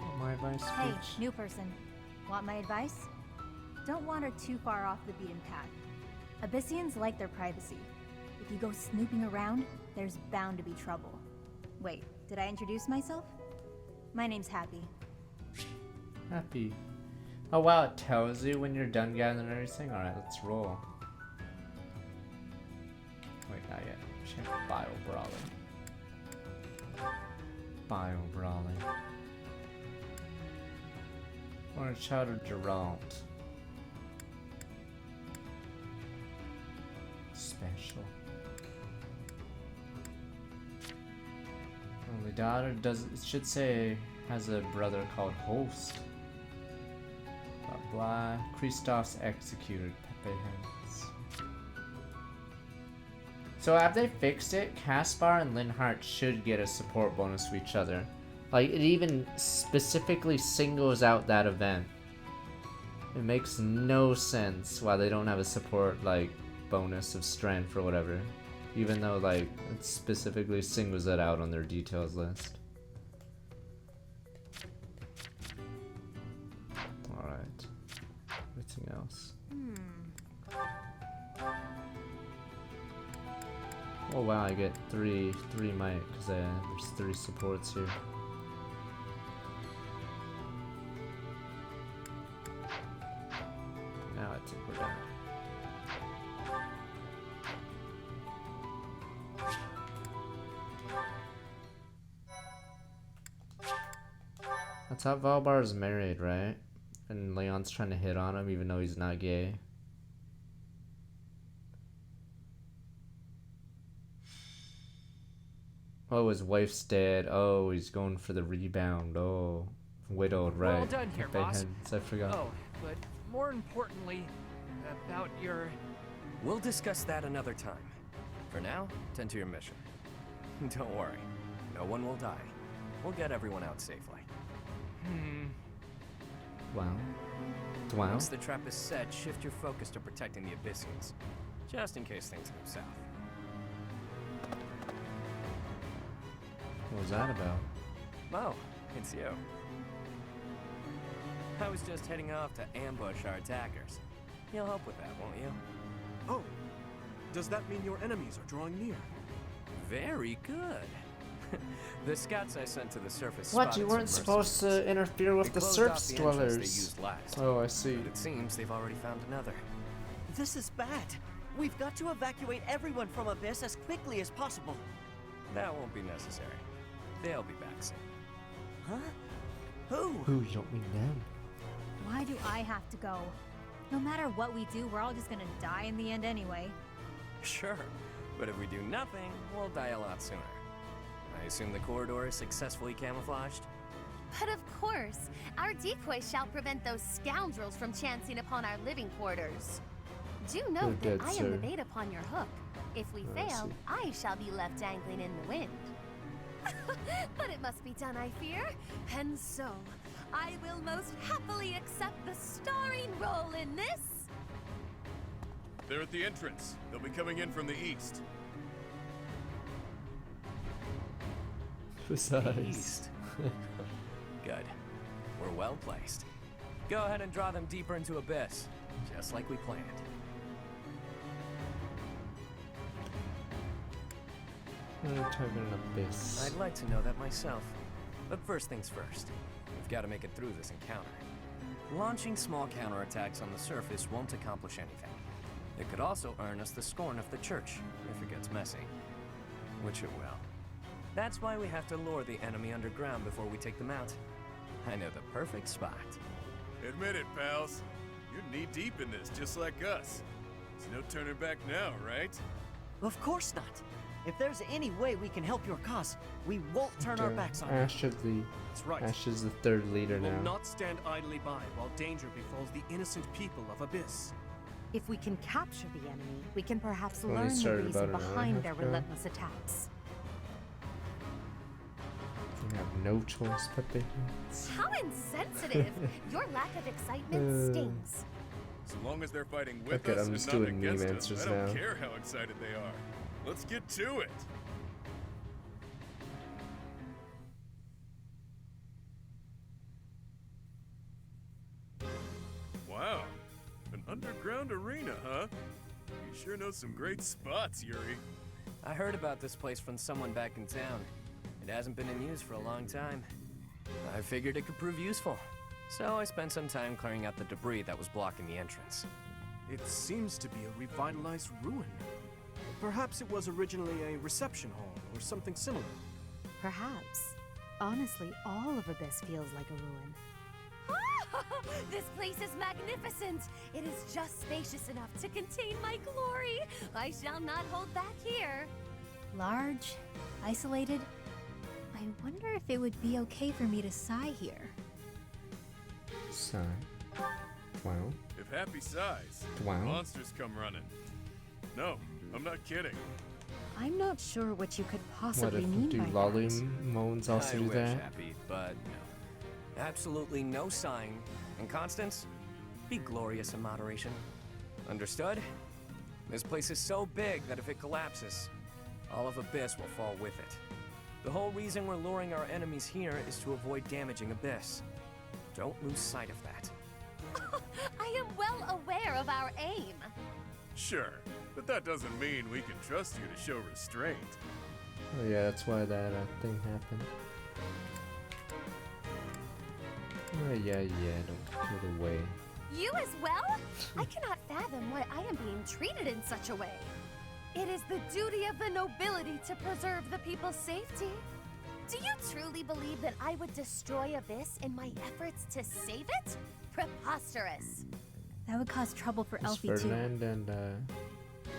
Oh, my advice Hey, speech. new person. Want my advice? Don't wander too far off the beaten path. Abyssians like their privacy. If you go snooping around, there's bound to be trouble. Wait, did I introduce myself? My name's Happy. Happy. Oh wow, it tells you when you're done gathering everything? Alright, let's roll. Wait, not yet. Check Bio Brawling. Bio Brawling. Orange Chowder Durant. Special. Only daughter does it should say has a brother called Host. Blah blah. Kristoff's executed Pepe Hands. So have they fixed it? Caspar and Linhart should get a support bonus for each other. Like it even specifically singles out that event. It makes no sense why they don't have a support like bonus of strength or whatever. Even though like it specifically singles it out on their details list. Alright. Anything else? Oh wow, I get three might because there's 3 supports here. Now I think we're done. I thought Valbar is married, right? And Leon's trying to hit on him even though he's not gay. Oh, his wife's dead. Oh, he's going for the rebound. Oh, widowed, right? We're all done here, With big boss. hands, I forgot. Oh, but more importantly, about your... We'll discuss that another time. For now, tend to your mission. Don't worry, no one will die. We'll get everyone out safely. Wow. Wow. Once the trap is set, shift your focus to protecting the Abyssians, just in case things go south. What was that about? Oh, it's you. I was just heading off to ambush our attackers. You'll help with that, won't you? Oh, does that mean your enemies are drawing near? Very good. The scouts I sent to the surface. What? You weren't supposed to interfere with the surface dwellers. They used last. Oh, I see. But it seems they've already found another. This is bad. We've got to evacuate everyone from Abyss as quickly as possible. That won't be necessary. They'll be back soon. Huh? Who? Who? You don't mean them. Why do I have to go? No matter what we do, we're all just gonna die in the end anyway. Sure, but if we do nothing, we'll die a lot sooner. I assume the corridor is successfully camouflaged? But of course, our decoy shall prevent those scoundrels from chancing upon our living quarters. Do note that I am the bait upon your hook. If we fail, I shall be left dangling in the wind. But it must be done, I fear. And so, I will most happily accept the starring role in this. They're at the entrance. They'll be coming in from the east. East. Good. We're well placed. Go ahead and draw them deeper into Abyss, just like we planned. Abyss. I'd like to know that myself. But first things first, we've got to make it through this encounter. Launching small counterattacks on the surface won't accomplish anything. It could also earn us the scorn of the church, if it gets messy. Which it will. That's why we have to lure the enemy underground before we take them out. I know the perfect spot. Admit it, pals. You're knee-deep in this, just like us. There's no turning back now, right? Of course not. If there's any way we can help your cause, we won't turn our backs on Ash you. of the That's right. Ash is the third leader We will now. not stand idly by while danger befalls the innocent people of Abyss. If we can capture the enemy, we can perhaps Only learn the started reason about an hour and a behind half their ago. relentless attacks. You have no choice but to. How insensitive! Your lack of excitement stings. So long as they're fighting with Okay, us I'm and just not doing meme against us, answers I don't now. care how excited they are. Let's get to it. Wow, an underground arena, huh? You sure know some great spots, Yuri. I heard about this place from someone back in town. It hasn't been in use for a long time. I figured it could prove useful. So I spent some time clearing out the debris that was blocking the entrance. It seems to be a revitalized ruin. Perhaps it was originally a reception hall or something similar. Perhaps. Honestly, all of Abyss feels like a ruin. This place is magnificent. It is just spacious enough to contain my glory. I shall not hold back here. Large, isolated. I wonder if it would be okay for me to sigh here. Sigh. Wow. If happy sighs, Wow. monsters come running. No, I'm not kidding. I'm not sure what you could What possibly if mean do by lolly that. moans also I do wish, that? Happy, but no. Absolutely no sighing. And Constance, be glorious in moderation. Understood? This place is so big that if it collapses, all of Abyss will fall with it. The whole reason we're luring our enemies here is to avoid damaging Abyss. Don't lose sight of that. I am well aware of our aim. Sure, but that doesn't mean we can trust you to show restraint. Oh yeah, that's why that thing happened. Oh yeah, don't get away. You as well? I cannot fathom why I am being treated in such a way. It is the duty of the nobility to preserve the people's safety. Do you truly believe that I would destroy Abyss in my efforts to save it? Preposterous. That would cause trouble for It's Elfie too. Ferdinand and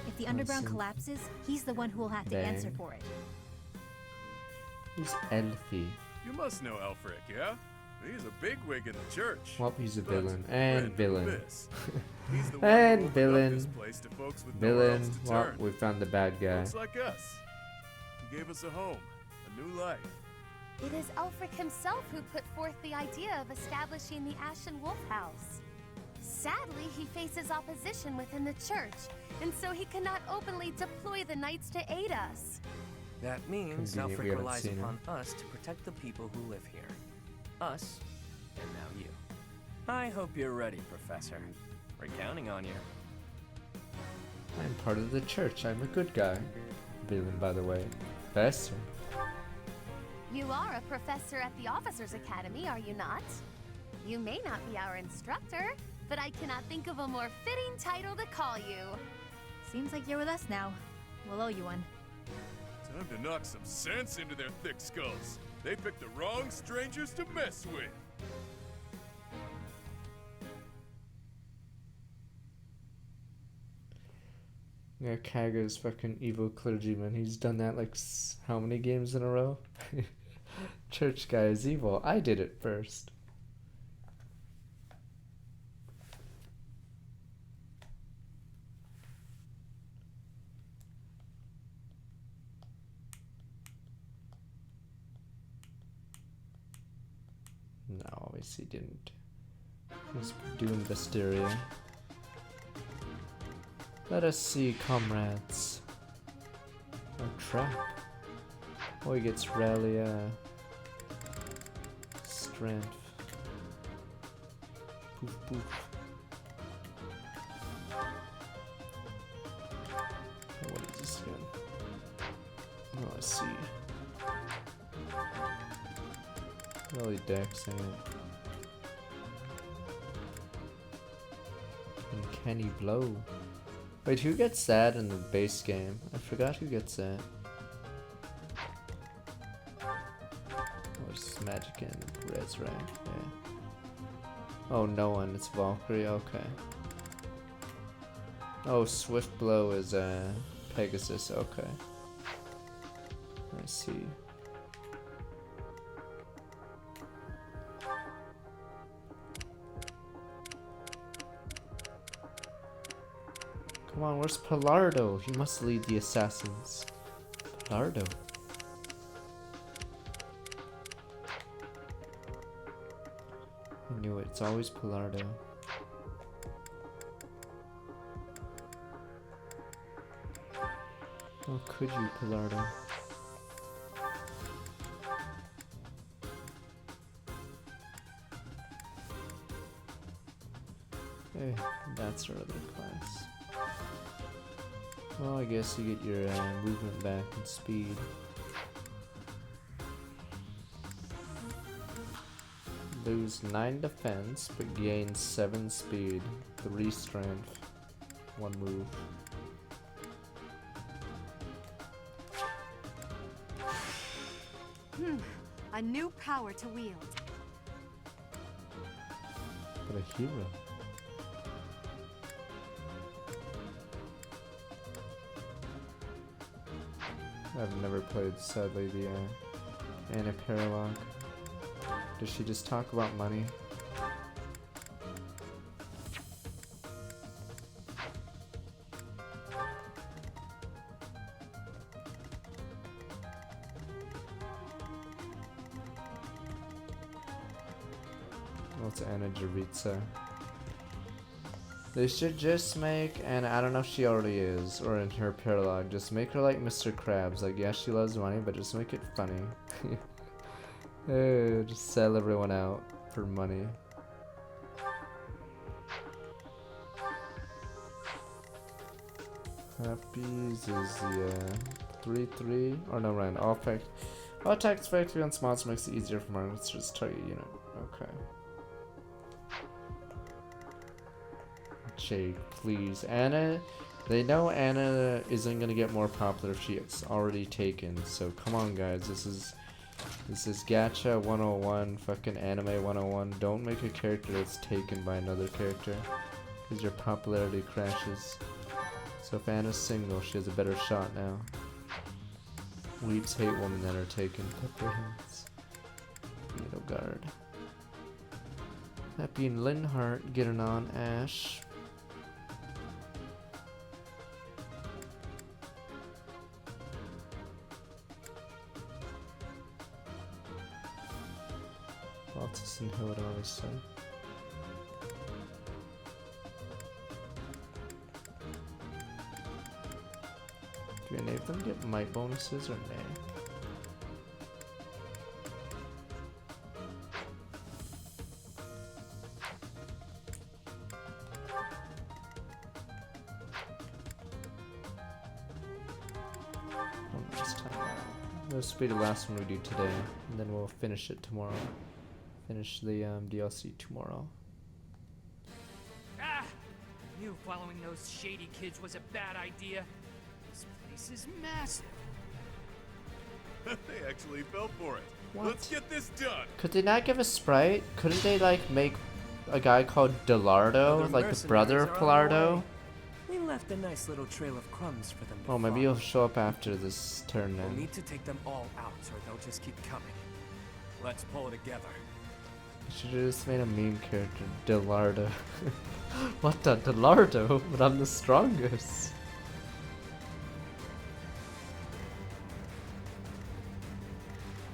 If the underground Vincent collapses, he's the one who will have to Bang. answer for it. Who's Elfie? You must know Elfric, yeah? He's a bigwig in the church. Well, he's a But villain. friend And of villain. Abyss. He's the one who And opened up villain. this place to folks with nowhere Villain. else to Well, turn. we found the bad guy. Folks like us. He gave us a home, a new life. It is Ulfric himself who put forth the idea of establishing the Ashen Wolf House. Sadly, he faces opposition within the church, and so he cannot openly deploy the knights to aid us. That means Convenient, we Alfred haven't relies seen upon us to protect the people who live here. Us, and now you. I hope you're ready, Professor. We're counting on you. I'm part of the church. I'm a good guy. Villain, by the way. Professor. You are a professor at the Officers Academy, are you not? You may not be our instructor, but I cannot think of a more fitting title to call you. Seems like you're with us now. We'll owe you one. Time to knock some sense into their thick skulls. They picked the wrong strangers to mess with. Yeah, Kaga's fucking evil clergyman. He's done that like how many games in a row? Church guy is evil. I did it first. No, obviously didn't. He's doing Mysteria. Let us see, comrades. A trap. Oh, he gets Relia. Strength. Poof poof. Oh, what is this again? Oh, I see. Really dex in it. And Kenny Blow. Wait, who gets that in the base game? I forgot who gets that. Oh, it's Magic and Resurrect, yeah. Oh, no one, it's Valkyrie, okay. Oh, Swift Blow is Pegasus, okay. I see. Come on, where's Pilardo? He must lead the assassins. Pilardo. I knew it, it's always Pilardo. Oh, could you, Pilardo? Hey, that's our other class. Well, I guess you get your movement back and speed. Lose 9 defense, but gain 7 speed, 3 strength, 1 move. A new power to wield. What a hero. I've never played, sadly, the Anna Paralog. Does she just talk about money? What's Anna Jaritsa? They should just make, and I don't know if she already is, or in her paralog, just make her like Mr. Krabs. Like, yeah, she loves money, but just make it funny. Just sell everyone out for money. Happy's is the 3/3, or no, right? All attacks effectively on spawns makes it easier for monsters to target unit. Okay. Jake, please. Anna, they know Anna isn't gonna get more popular if she gets already taken, so come on guys, this is This is Gacha 101, fucking anime 101. Don't make a character that's taken by another character, because your popularity crashes. So if Anna's single, she has a better shot now. Weeps hate women that are taken. Cut their hands. Middle guard. That being Linhart getting on Ash. Altus and Hill would always say. Do any of them get might bonuses or nay? This will be the last one we do today, and then we'll finish it tomorrow. Finish the DLC tomorrow. Ah! I knew following those shady kids was a bad idea. This place is massive. They actually fell for it. What? Let's get this done. Could they not give a sprite? Couldn't they like make a guy called Delardo, like the brother of Pilardo? We left a nice little trail of crumbs for them to Oh, maybe follow. he'll show up after this turn We'll then. need to take them all out, or they'll just keep coming. Let's pull together. Should have just made a meme character, Delardo. What the Delardo? But I'm the strongest.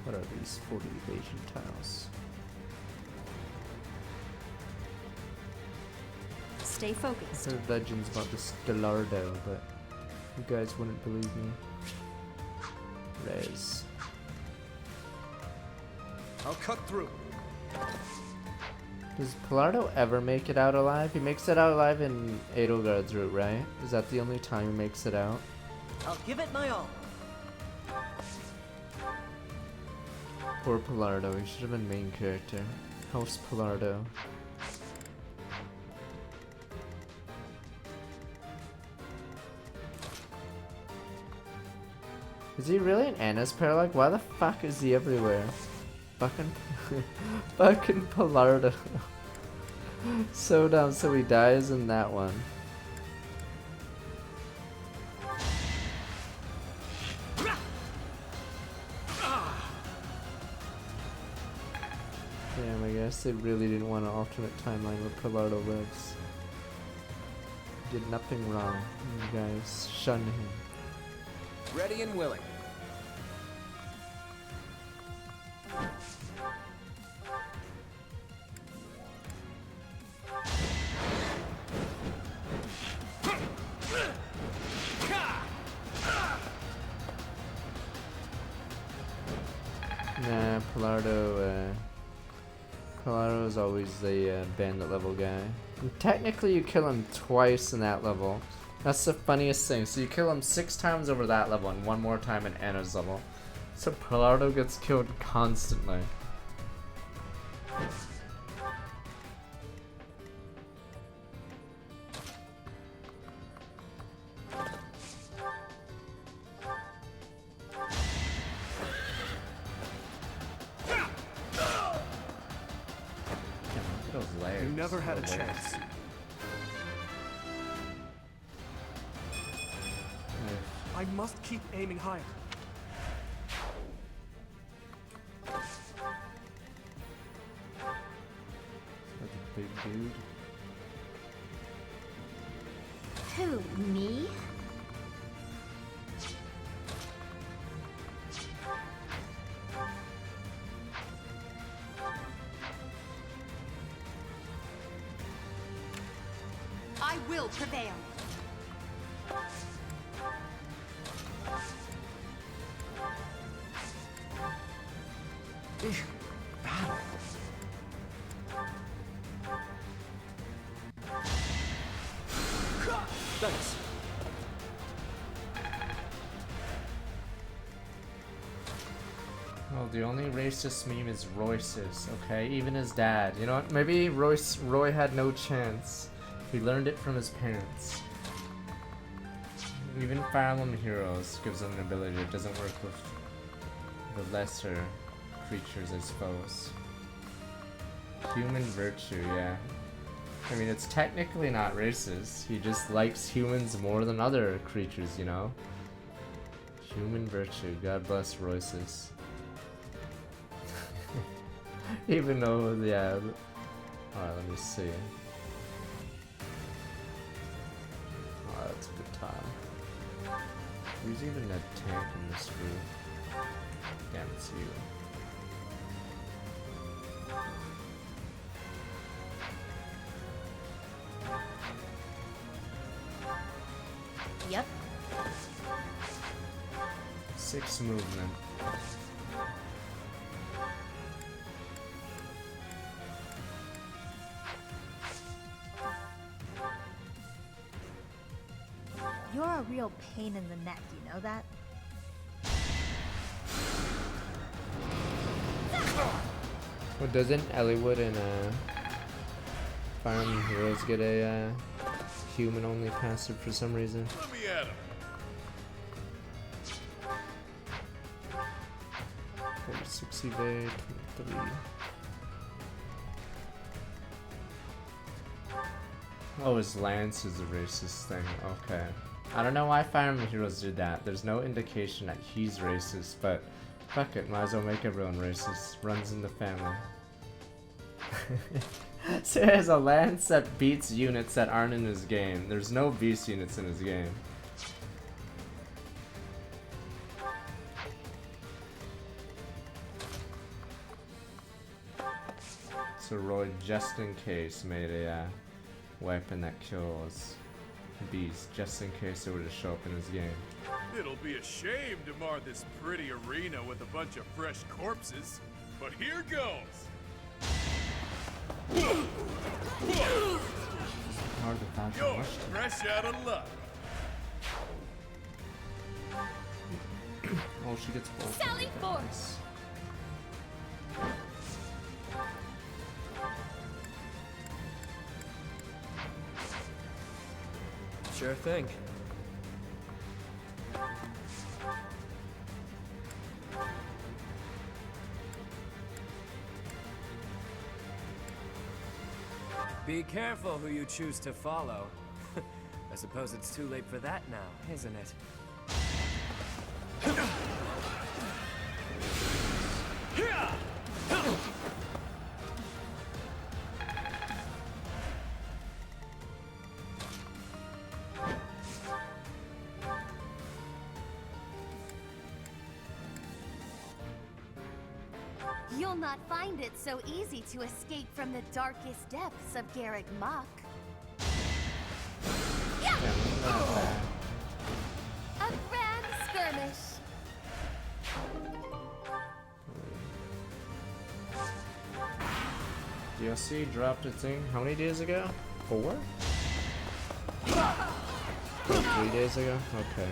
What are these 40 evasion tiles? Stay focused. I've heard legends about this Delardo, but you guys wouldn't believe me. Rez. I'll cut through. Does Pilardo ever make it out alive? He makes it out alive in Edelgard's route, right? Is that the only time he makes it out? I'll give it my all. Poor Pilardo, he should have been main character. House Pilardo. Is he really an Anna's Parallax? Why the fuck is he everywhere? Fucking fucking Pilardo. So dumb, so he dies in that one. Damn, I guess they really didn't want an alternate timeline where Pilardo lives. He did nothing wrong. You guys shun him. Ready and willing. Nah, Pilardo is always the bandit level guy. And technically you kill him twice in that level. That's the funniest thing. So you kill him 6 times over that level and 1 more time in Anna's level. So Pilardo gets killed constantly. You never had a chance. I must keep aiming higher. That's a big dude. Who, me? I will prevail. Thanks. Well, the only racist meme is Royce's, okay? Even his dad. You know what? Maybe Roy had no chance. He learned it from his parents. Even Fire Emblem Heroes gives him an ability that doesn't work with the lesser creatures, I suppose. Human virtue, yeah. I mean, it's technically not racist. He just likes humans more than other creatures, you know? Human virtue. God bless Royces. Even though, yeah. Alright, let me see. Oh, that's a good time. Who's even a tank in this group? Damn, it's you. Yep. 6 movement. You're a real pain in the neck, you know that? Well, doesn't Elliewood and Fire Emblem Heroes get a human-only passive for some reason? Let me at him. 46 evade, 23. Oh, his lance is a racist thing. Okay. I don't know why Fire Emblem Heroes did that. There's no indication that he's racist, but fuck it, might as well make everyone racist. Runs in the family. So there's a lance that beats units that aren't in his game. There's no beast units in his game. So Roy, just in case, made a weapon that kills beasts, just in case it were to show up in his game. It'll be a shame to mar this pretty arena with a bunch of fresh corpses, but here goes! Hard to dodge You're rush. fresh out of luck. Oh, she gets both. Sally forth! Sure thing. Be careful who you choose to follow. I suppose it's too late for that now, isn't it? You'll not find it so easy to escape from the darkest depths of Garrick Mach. A grand skirmish. DLC dropped a thing how many days ago? 4? Oh, 3 days ago? Okay.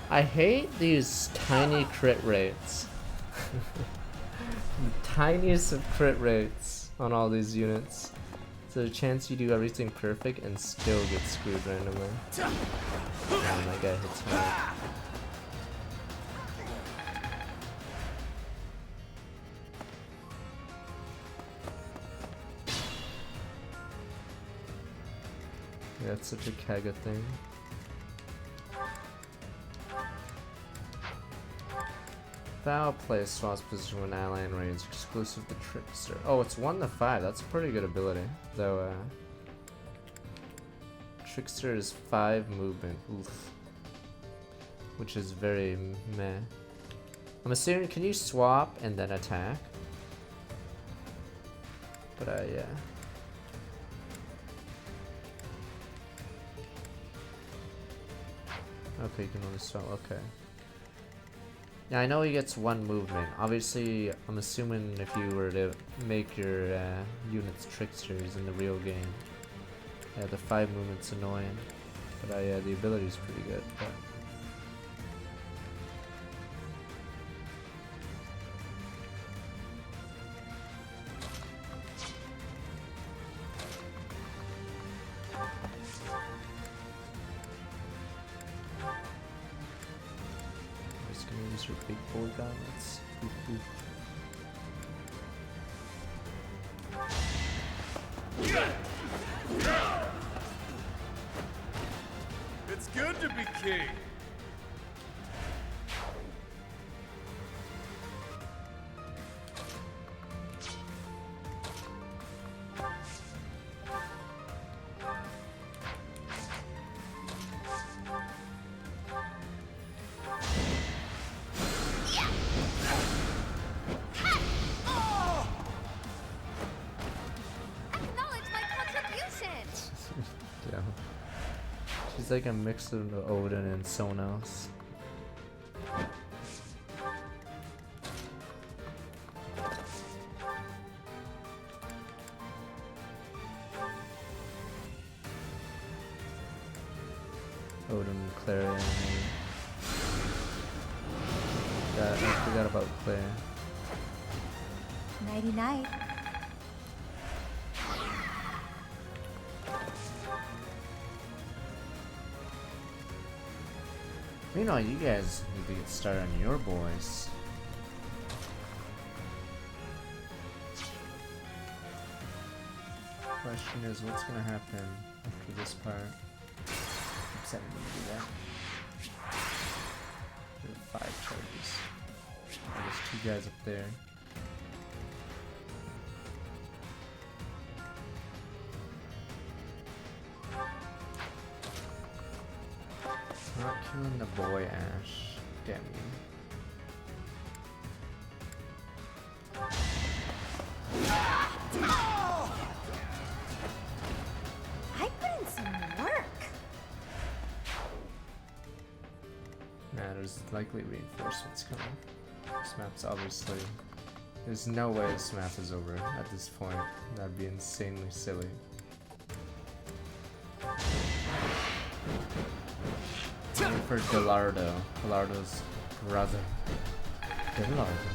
I hate these tiny crit rates. The tiniest of crit rates on all these units. So the chance you do everything perfect and still get screwed randomly. Man, that guy hits hard. Yeah, it's such a Kaga thing. Foul play swaps position when ally in range, exclusive to Trickster. Oh, it's 1 to 5. That's a pretty good ability. Though, Trickster is 5 movement. Oof. Which is very meh. I'm assuming, can you swap and then attack? But yeah. Okay, you can only swap. Okay. Yeah, I know he gets 1 movement. Obviously, I'm assuming if you were to make your units tricksters in the real game, yeah, the 5 movement's annoying. But yeah, the ability's pretty good. But There's your big boy gauntlets. Boop, boop. It's good to be king. Acknowledge my contribution! Yeah. She's like a mix of Odin and someone else. Odin, Claire, and I forgot about Claire. Nighty night. Meanwhile, you guys need to get started on your boys. Question is, what's gonna happen after this part? Oops, I didn't mean to do that. There are 5 charges. There's 2 guys up there. Not killing the boy, Ash. Damn you. I put in some work. Nah, there's likely reinforcements coming. This map's obviously... There's no way this map is over at this point. That'd be insanely silly. Waiting for Gallardo. Gallardo's brother. Gallardo.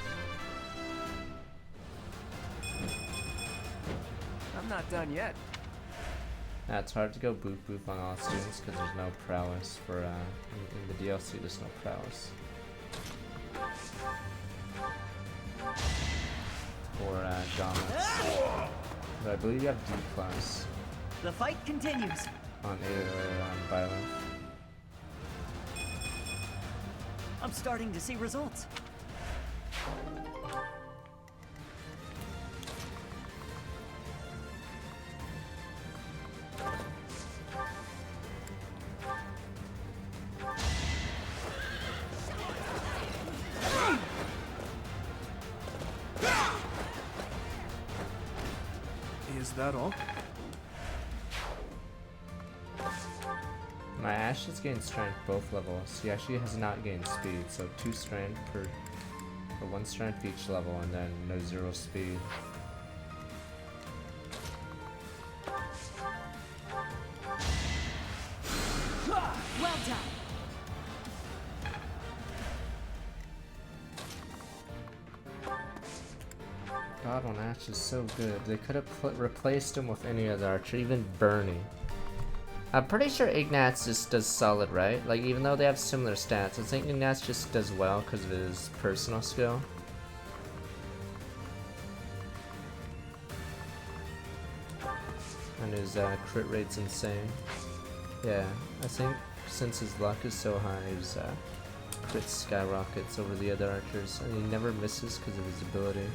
I'm not done yet. Yeah, it's hard to go boop boop on all students because there's no prowess for, in the DLC there's no prowess. Or, gauntlets. But I believe you have D+. The fight continues. On violence. I'm starting to see results. Is that all? My Ash has gained strength both levels. He actually has not gained speed, so 2 strength per 1 strength each level, and then no 0 speed. Well done. God, when Ash is so good. They could have replaced him with any other archer, even Bernie. I'm pretty sure Ignatz just does solid, right? Like, even though they have similar stats, I think Ignatz just does well because of his personal skill. And his crit rate's insane. Yeah, I think since his luck is so high, his crit skyrockets over the other archers, and he never misses because of his ability.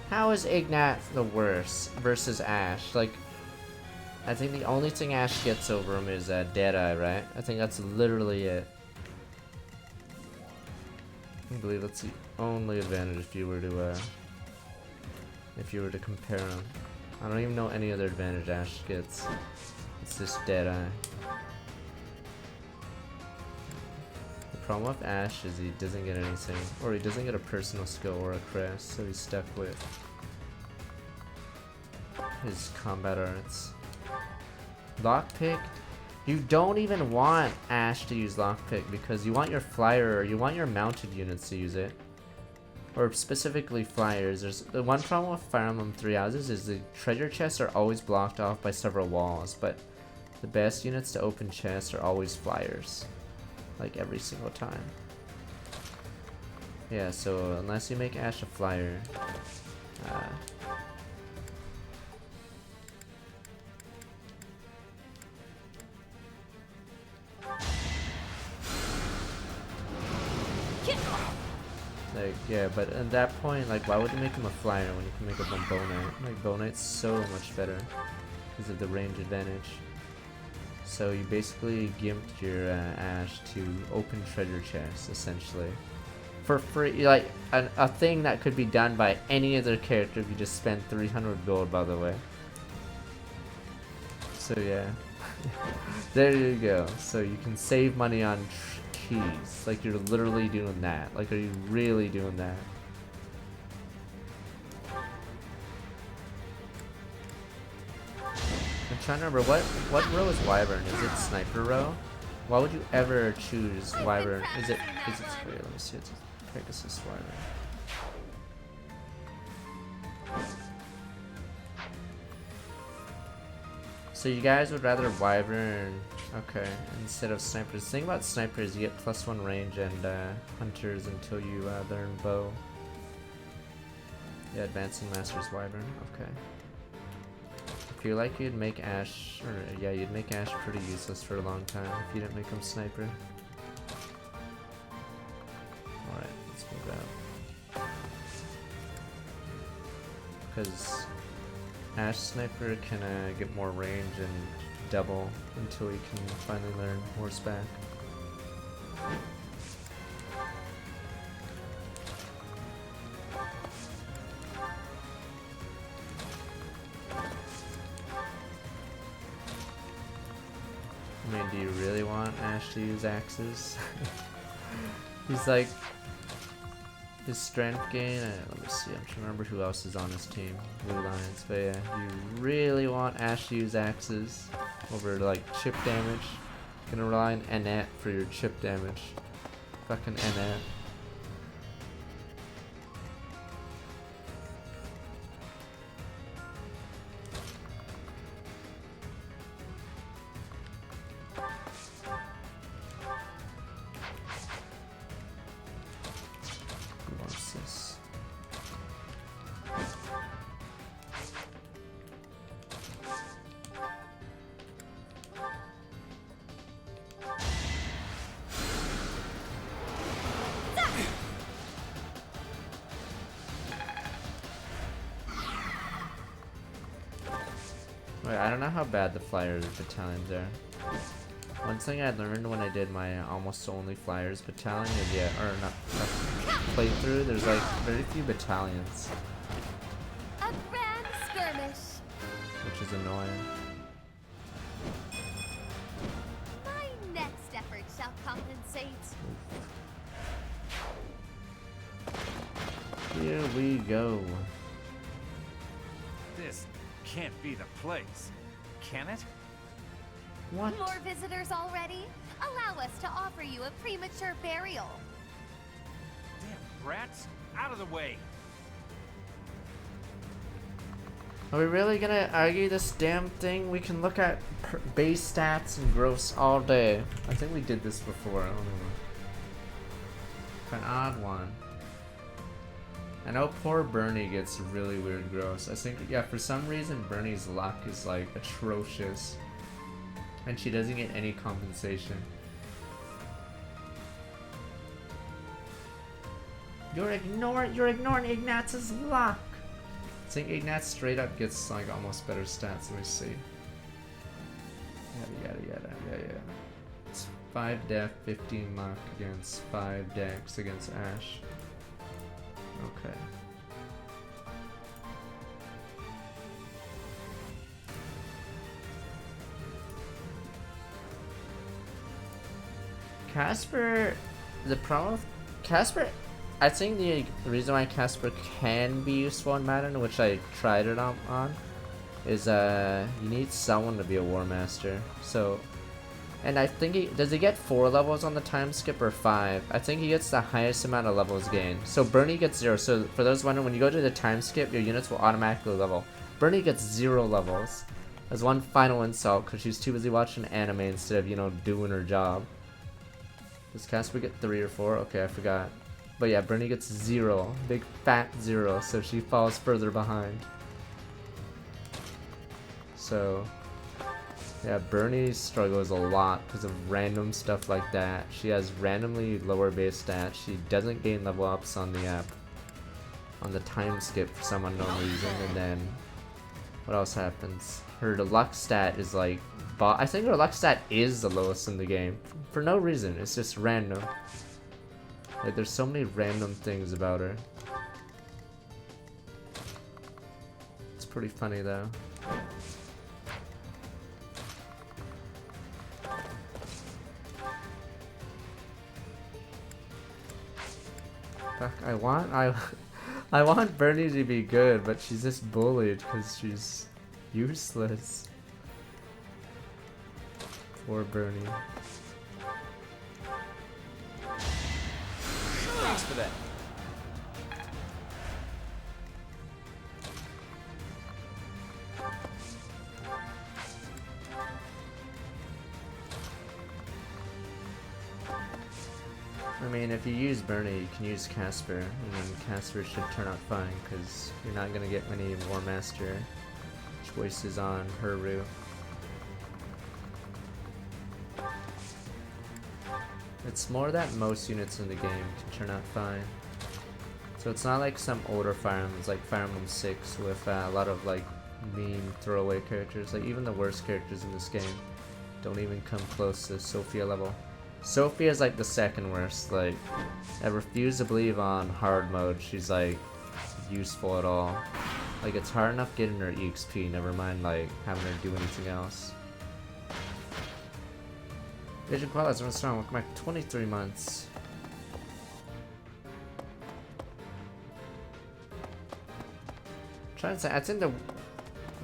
How is Ignatz the worst versus Ash? Like, I think the only thing Ash gets over him is Deadeye, right? I think that's literally it. I believe that's the only advantage if you were to compare them. I don't even know any other advantage Ash gets. It's just Deadeye. The problem with Ash is he doesn't get anything, or he doesn't get a personal skill or a crest, so he's stuck with his combat arts. Lockpick? You don't even want Ash to use lockpick because you want your flyer or you want your mounted units to use it. Or specifically flyers. There's the one problem with Fire Emblem Three Houses is the treasure chests are always blocked off by several walls, but the best units to open chests are always flyers. like every single time. Yeah, so unless you make Ash a flyer, like, yeah, but at that point, like, why would you make him a flyer when you can make him a bow knight? Like, bow knight's so much better because of the range advantage. So you basically gimped your Ash to open treasure chests, essentially. For free, like, a thing that could be done by any other character if you just spend 300 gold, by the way. So yeah, there you go. So you can save money on keys. Like, you're literally doing that. Like, are you really doing that? I'm trying to remember, what row is Wyvern? Is it Sniper row? Why would you ever choose Wyvern? Is it wait, let me see, it's Pegasus Wyvern. So you guys would rather Wyvern, okay, instead of Snipers. The thing about Snipers, you get +1 range and Hunters until you learn Bow. Yeah, Advancing Masters Wyvern, okay. I feel like you'd make Ash, or yeah, you'd make Ash pretty useless for a long time if you didn't make him Sniper. Alright, let's move out. Because Ash Sniper can get more range and double until he can finally learn Horseback. I mean, do you really want Ash to use axes? He's like, his strength gain, let me see, I'm trying to remember who else is on his team, Blue Lions, but yeah, you really want Ash to use axes over like chip damage. You're gonna rely on Annette for your chip damage. Fucking Annette. Wait, I don't know how bad the Flyers battalions are. One thing I learned when I did my almost only Flyers battalion is, yeah, or not playthrough, there's like very few battalions. A grand skirmish. Which is annoying. My next effort shall compensate. Here we go. This can't be the place, can it? What? More visitors already? Allow us to offer you a premature burial. Damn rats, out of the way. Are we really gonna argue this damn thing? We can look at base stats and gross all day. I think we did this before, I don't know. An odd one. I know poor Bernie gets really weird gross. I think, yeah, for some reason Bernie's luck is like atrocious. And she doesn't get any compensation. You're ignoring Ignaz's luck! I think Ignaz straight up gets like almost better stats, let me see. Yada yada yada, yeah. It's 5 def, 15 luck against 5 dex against Ash. Okay. Casper, the problem with Casper, I think the reason why Casper can be useful in Madden, which I tried it on, is you need someone to be a War Master. So, and I think does he get 4 levels on the time skip or 5? I think he gets the highest amount of levels gained. So Bernie gets 0. So for those wondering, when you go to the time skip, your units will automatically level. Bernie gets 0 levels. As one final insult, because she's too busy watching anime instead of, you know, doing her job. Does Casper get 3 or 4? Okay, I forgot. But yeah, Bernie gets 0. Big fat 0, so she falls further behind. So, yeah, Bernie struggles a lot because of random stuff like that. She has randomly lower base stats. She doesn't gain level ups on the on the time skip for some unknown reason. And then, what else happens? Her deluxe stat is like, I think her deluxe stat is the lowest in the game. For no reason, it's just random. Like, there's so many random things about her. It's pretty funny though. Fuck, I want Bernie to be good, but she's just bullied because she's useless. Poor Bernie. Thanks for that. I mean, if you use Bernie, you can use Casper, and then Casper should turn out fine, because you're not going to get many War Master choices on her route. It's more that most units in the game can turn out fine. So it's not like some older Fire Emblems, like Fire Emblem 6, with a lot of like meme throwaway characters. Like even the worst characters in this game don't even come close to Sophia level. Sophia is like the second worst. Like, I refuse to believe on hard mode she's like useful at all. Like, it's hard enough getting her EXP, never mind like having her do anything else. Agent Qualities, I'm strong. Welcome back. 23 months. Trying to say, I think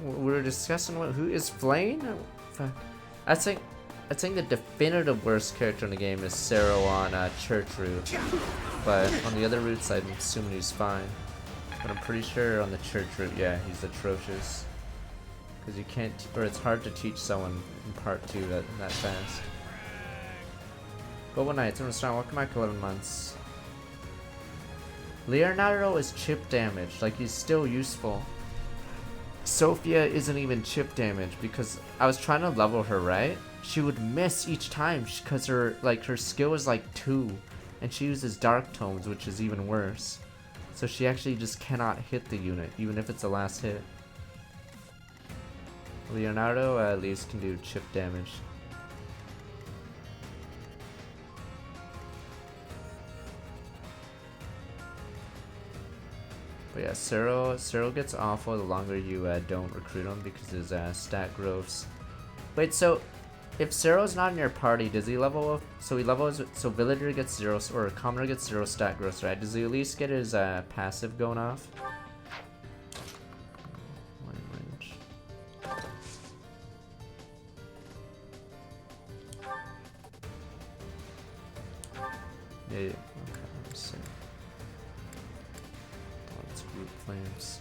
we were discussing who is Flame. I think the definitive worst character in the game is Cero on Church route, but on the other routes I'm assuming he's fine. But I'm pretty sure on the Church route, yeah, he's atrocious. Because you can't, or it's hard to teach someone in part 2 that fast. But one night, I'm strong. Welcome back 11 months. Leonardo is chip damaged, like he's still useful. Sophia isn't even chip damaged because I was trying to level her, right? She would miss each time because her skill is like 2 and she uses dark tomes, which is even worse. So she actually just cannot hit the unit even if it's the last hit. Leonardo at least can do chip damage. But yeah, Cero gets awful the longer you don't recruit him because his stat growths. Wait, so if Cero's not in your party, does he level up? So he levels. So Villager gets 0, or Commoner gets 0 stat growth, right? Does he at least get his passive going off? Yeah. Okay. Let's see. Let's group flames.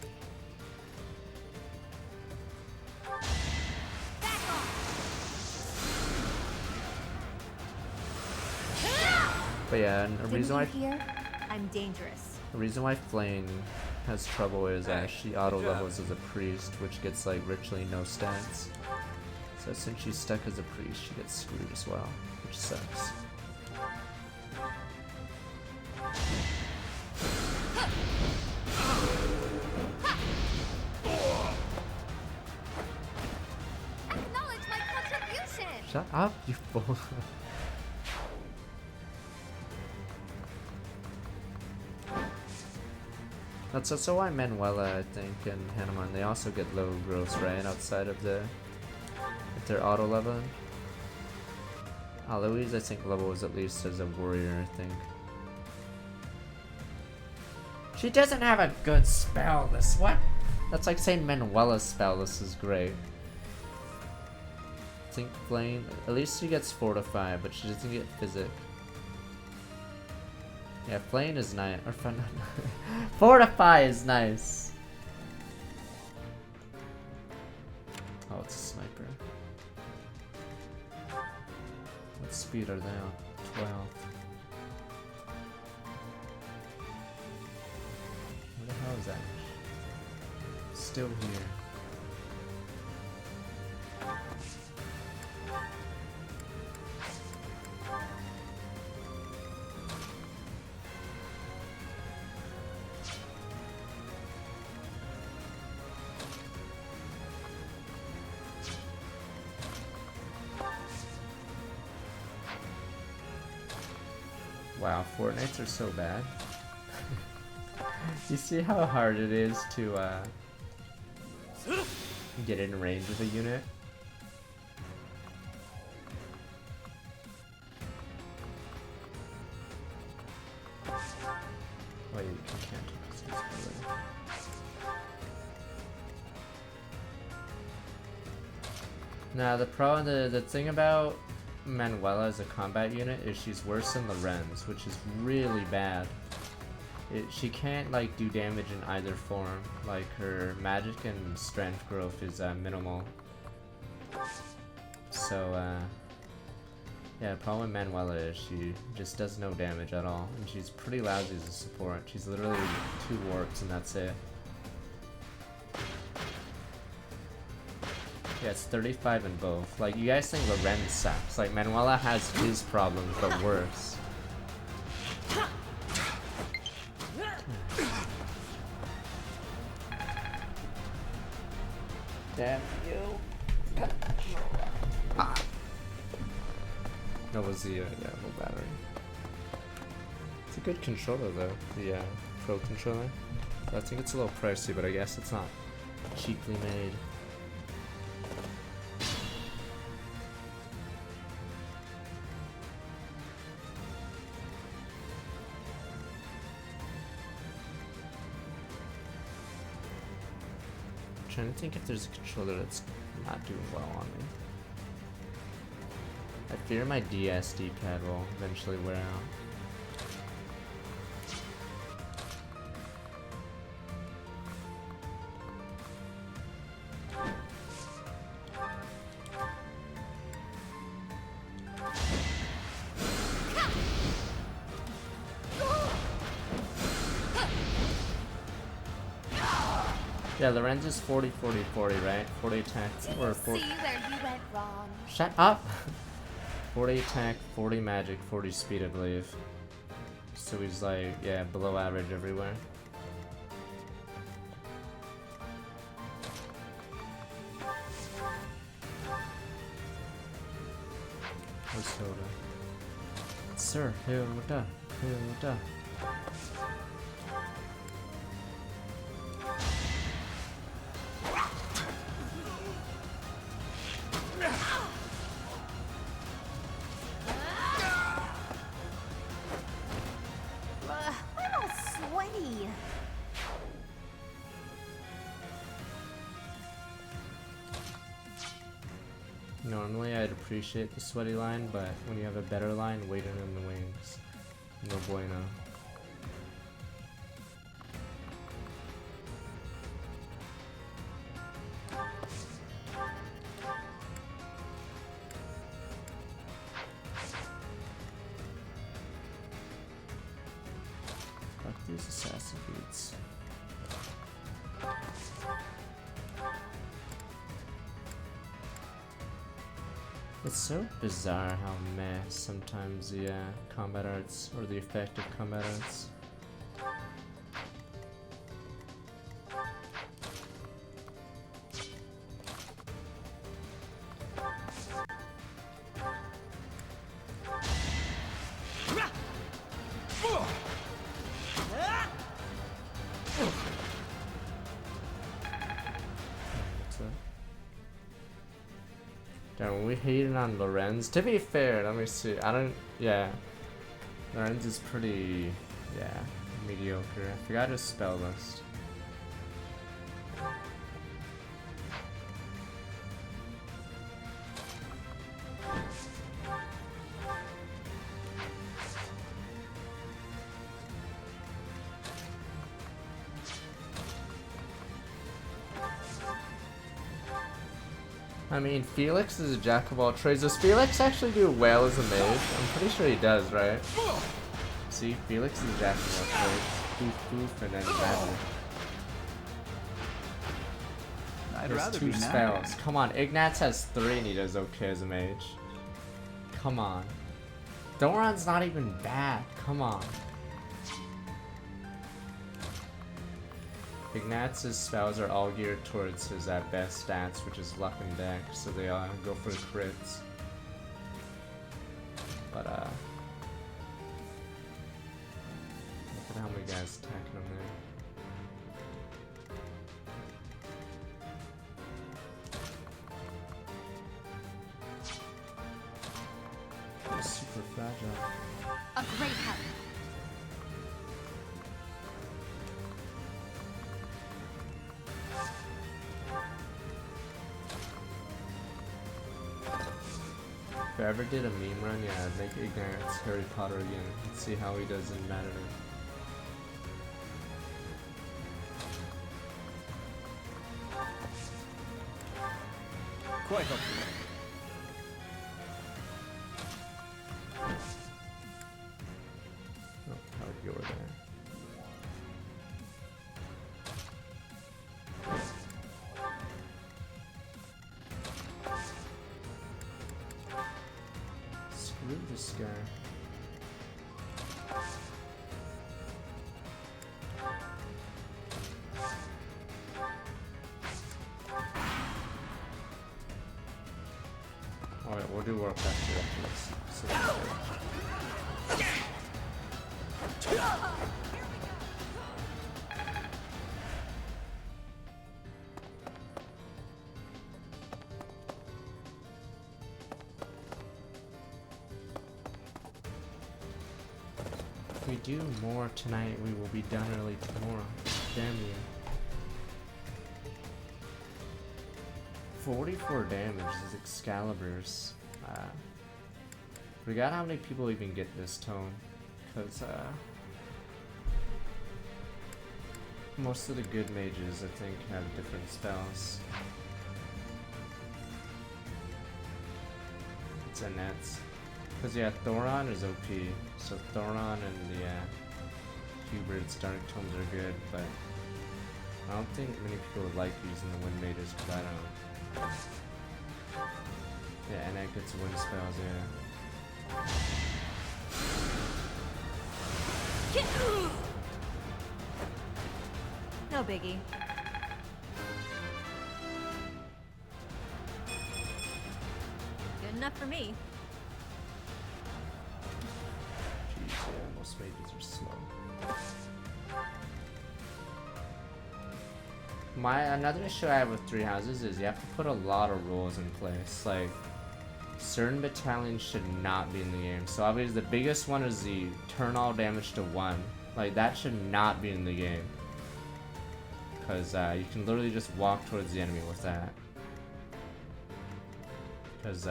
But yeah, and the reason why I'm dangerous. The reason why Flame has trouble is she auto levels as a priest, which gets like virtually no stats. So since she's stuck as a priest, she gets screwed as well, which sucks. Acknowledge my contribution. Shut up, you fool. That's also why Manuela, I think, and Hanuman, they also get low growth, right? Outside of if they're auto leveling. Aloise, I think, levels at least as a warrior, I think. She doesn't have a good spell list. What? That's like saying Manuela's spell list is great. I think Flame, at least she gets Fortify, but she doesn't get Physic. Yeah, Flame is nice. Or fun. Fortify is nice. Oh, it's a sniper. What speed are they on? 12. is that? Still here. Wow, Fortnites are so bad. You see how hard it is to get in range of a unit? Wait, you can't use this really. Nah, the thing about Manuela as a combat unit is she's worse than Lorenz, which is really bad. She can't like do damage in either form. Like her magic and strength growth is minimal. So yeah, the problem with Manuela is she just does no damage at all, and she's pretty lousy as a support. She's literally 2 warps and that's it. Yeah, it's 35 in both. Like, you guys think Lorenz sucks. Like, Manuela has his problems, but worse. Damn you. Ah. That was the, yeah, whole battery. It's a good controller, though. The, Pro controller. I think it's a little pricey, but I guess it's not cheaply made. Trying to think if there's a controller that's not doing well on me. I fear my DS D-pad will eventually wear out. Yeah, Lorenz is 40, 40, 40, right? 40 attack, or 40... See where you went wrong. Shut up! 40 attack, 40 magic, 40 speed, I believe. So he's like, yeah, below average everywhere. Where's Hilda? Sir, Hilda, Hilda. I'm all sweaty. Normally I'd appreciate the sweaty line, but when you have a better line, waiting in the wings. No bueno. Fuck these assassin boots. It's so bizarre how meh sometimes the combat arts, or the effect of combat arts. Damn, we hated on Lorenz. To be fair, let me see. I don't. Yeah. Lorenz is pretty. Yeah. Mediocre. I forgot his spell list. I mean, Felix is a jack of all trades. Does Felix actually do well as a mage? I'm pretty sure he does, right? See, Felix is a jack of all trades. Poof, poof, and then magic. I'd There's rather 2 be spells. mad. Come on, Ignatz has 3 and he does okay as a mage. Come on. Thoron's not even bad. Come on. Ignatz's spells are all geared towards his best stats, which is luck and dex, so they go for the crits. But look at how many guys attacking him there. He's super fragile. A great help. If I ever did a meme run, yeah, I'd make Ignatz Harry Potter again. Let's see how he does in Madden. Quite helpful. Oh, how'd you go over there? Screw this guy. Alright, we'll do work after this. If we do more tonight, we will be done early tomorrow. Damn you. 44 damage is Excalibur's. Forgot how many people even get this tone, because most of the good mages, I think, have different spells. It's a nets. Because yeah, Thoron is OP, so Thoron and the Hubert's Dark Tomes are good, but I don't think many people would like using the wind mages, because I don't. Yeah, and that gets wind spells, yeah. No biggie. Good enough for me. Jeez, yeah, most mages are slow. Another issue I have with 3 houses is you have to put a lot of rules in place. Like, certain battalions should not be in the game. So obviously the biggest one is the turn all damage to 1. Like, that should not be in the game. Because you can literally just walk towards the enemy with that. Because,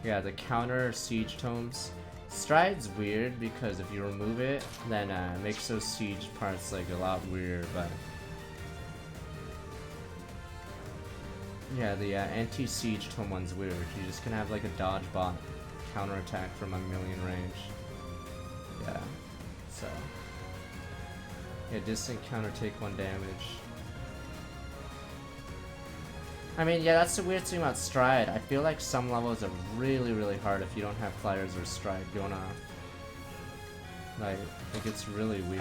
yeah, the counter siege tomes. Stride's weird because if you remove it, then it makes those siege parts like a lot weirder, but yeah, the anti-siege tome one's weird. You just can have like a dodge bot counterattack from a million range. Yeah, so yeah, distant counter take 1 damage. I mean, yeah, that's the weird thing about Stride. I feel like some levels are really, really hard if you don't have Flyers or Stride going off. Like, it gets really weird.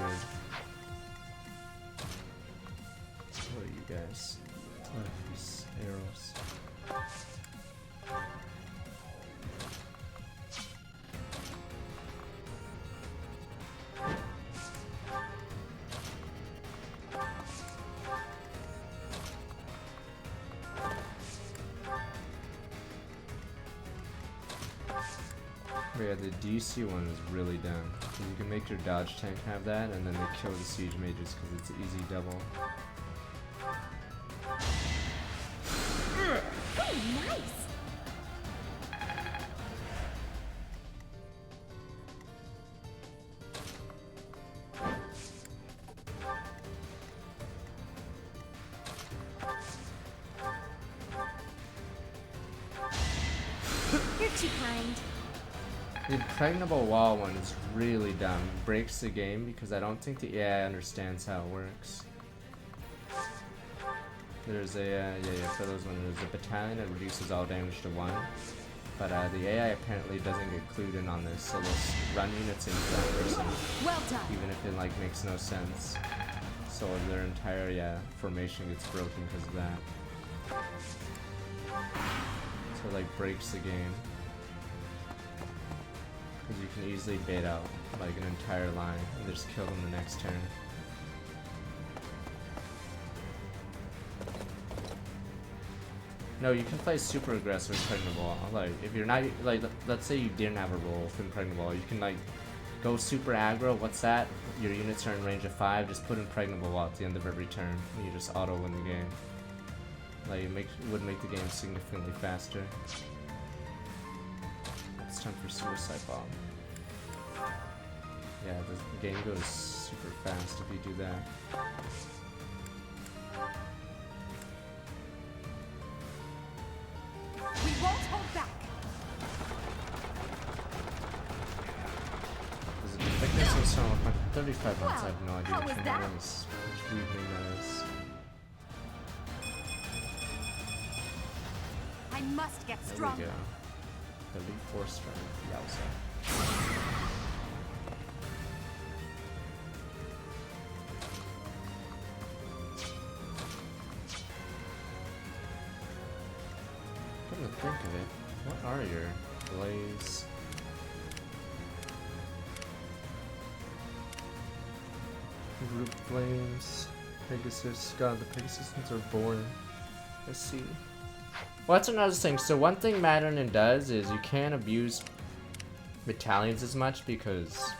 What are you guys? Oh, these arrows. But yeah, the DC one is really dumb. You can make your dodge tank have that, and then they kill the siege mages because it's an easy double. Oh, nice. You're too kind. The impregnable wall one is really dumb. Breaks the game because I don't think the AI understands how it works. There's a, yeah, for those ones, there's a battalion that reduces all damage to 1. But the AI apparently doesn't get clued in on this, so they'll run units into that person. Well done. Even if it, like, makes no sense. So their entire, formation gets broken because of that. So it, like, breaks the game. Because you can easily bait out, like, an entire line and just kill them the next turn. No, you can play super aggressive Impregnable. Like, if you're not, like, let's say you didn't have a roll with Impregnable, you can, like, go super aggro. What's that? Your units are in range of 5, just put Impregnable at the end of every turn, and you just auto win the game. Like, it would make the game significantly faster. It's time for Suicide Bomb. Yeah, the game goes super fast if you do that. We won't hold back. Is it the thickness of stone with my 35 months? I have no idea how which was one that? that is. Which weird name that is. I must get There we stronger. go. 34 strength. Yowza. Come to think of it, what are your blaze? Group flames, Pegasus. God, the Pegasus ones are boring. Let's see. Well, that's another thing. So one thing Madden does is you can't abuse battalions as much because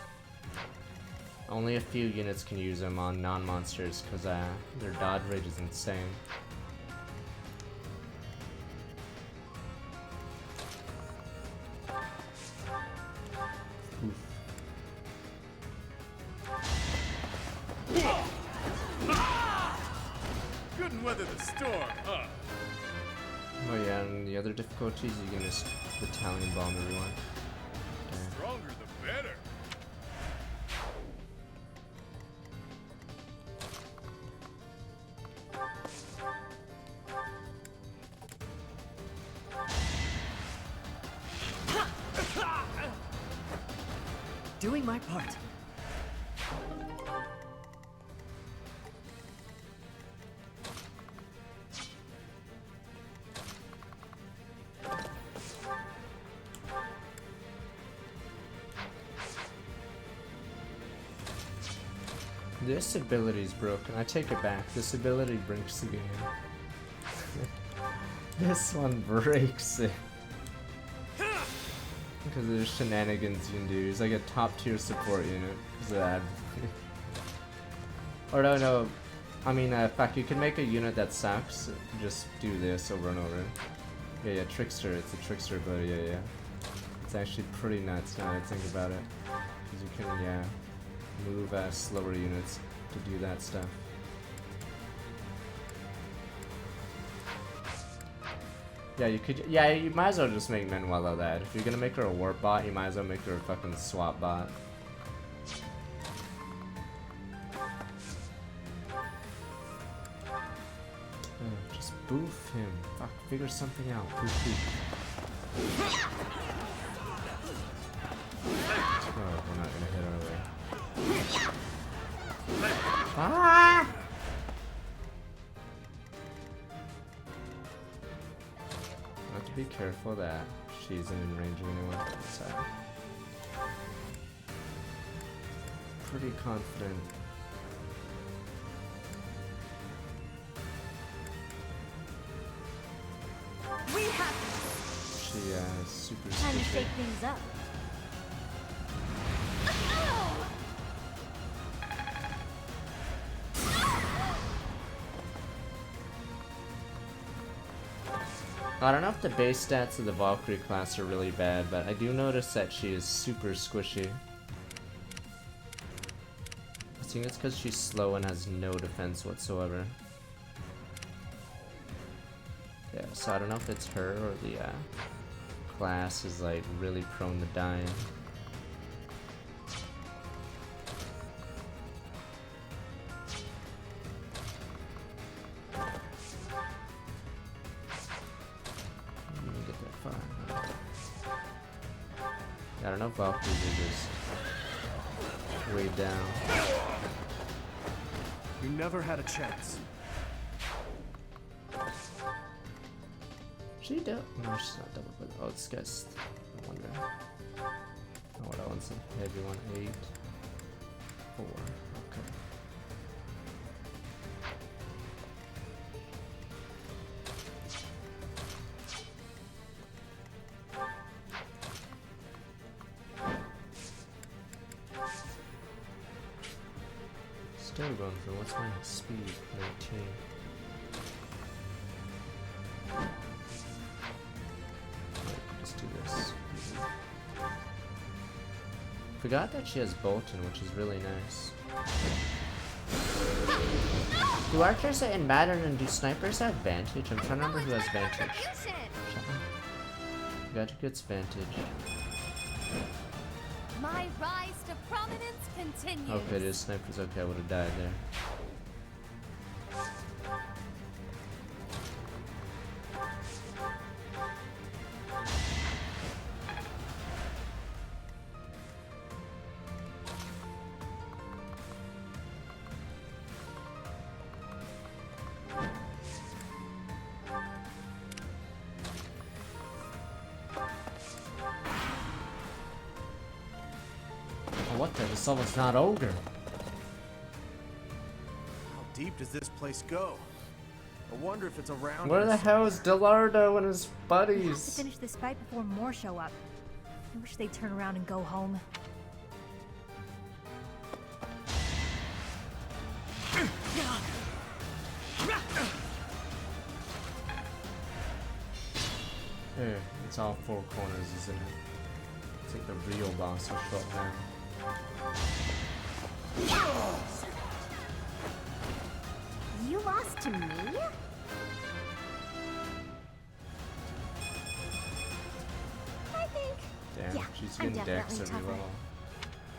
only a few units can use them on non-monsters because their dodge rate is insane. Oof. Couldn't weather the storm, huh? Oh yeah, and the other difficulties, you can just battalion bomb everyone. Okay. Stronger the better. Doing my part. This ability is broken. I take it back. This ability breaks the game. This one breaks it. Because there's shenanigans you can do. It's like a top tier support unit. Because of that. Or no. I mean, fuck, you can make a unit that sucks. Just do this over and over. Yeah, Trickster. It's a Trickster ability, yeah. It's actually pretty nuts now that I think about it. Because you can, move slower units to do that stuff. Yeah, you could. Yeah, you might as well just make Manuela that. If you're gonna make her a warp bot, you might as well make her a fucking swap bot. Just boof him. Fuck, figure something out. Boof, boof. Oh, we're not gonna hit our way. Ah! Have to be careful that she isn't in range of anyone. So, pretty confident. We have She super Time to squishy. shake things up. I don't know if the base stats of the Valkyrie class are really bad, but I do notice that she is super squishy. I think it's because she's slow and has no defense whatsoever. Yeah, so I don't know if it's her or the class is like really prone to dying. don't know if Valkyries are just way down. You never had a chance. She do? No, she's not double, but oh, this guy's. I wonder. Oh, what else? A heavy one, 8, 4. Okay. Still going for what's my speed? 19. Let's do this. Forgot that she has Bolton, which is really nice. Do archers in Madden and do snipers have Vantage? I'm trying to remember who has Vantage. Gadget gets Vantage. My rise to prominence continues. Okay, it is snipers. Okay, I would have died there. What the? This almost not ogre. How deep does this place go? I wonder if it's around. Where the hell is Delardo and his We have to buddies? finish this fight before more show up. I wish they'd turn around and go home. Here, it's all 4 corners, isn't it? It's like the real boss will show up now. You lost to me? I think. Damn, Yeah, she's I'm getting decks definitely every tougher. level.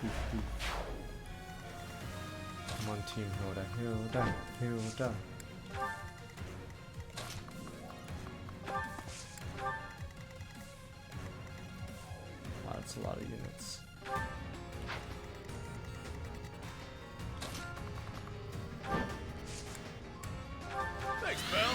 Poof, poof. Come on, team Hilda, Hilda, Hilda. Wow, that's a lot of units. Thanks, pal.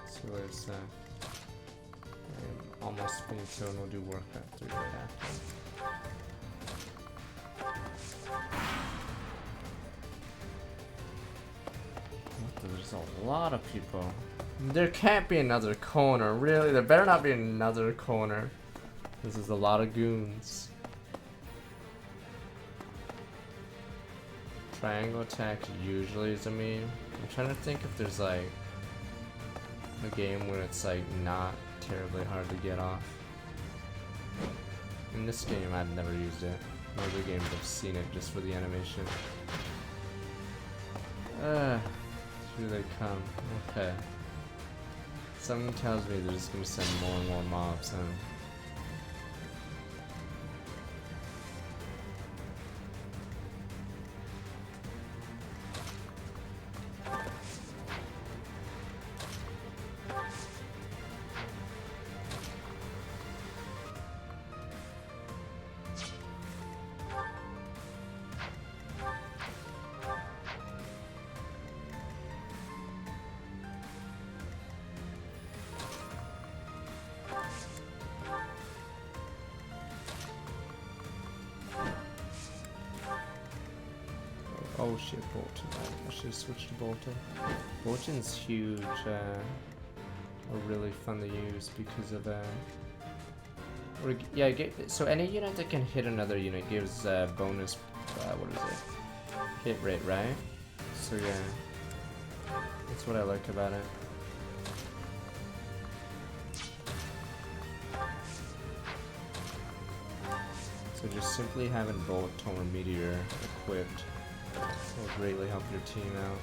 So where's that? I'm almost finished, so we'll do Warcraft 3 right after. There's a lot of people. There can't be another corner, really. There better not be another corner. This is a lot of goons. Triangle attack usually is a meme. I'm trying to think if there's like a game where it's like not terribly hard to get off. In this game, I've never used it. In other games, I've seen it just for the animation. Here they come. Okay. Something tells me they're just gonna send more and more mobs, huh? Oh shit, Bolton. I should have switched to Bolton. Bolton's huge, or really fun to use because of, yeah, so any unit that can hit another unit gives bonus, what is it? Hit rate, right? So yeah, that's what I like about it. So just simply having Bolt or Meteor equipped will greatly help your team out.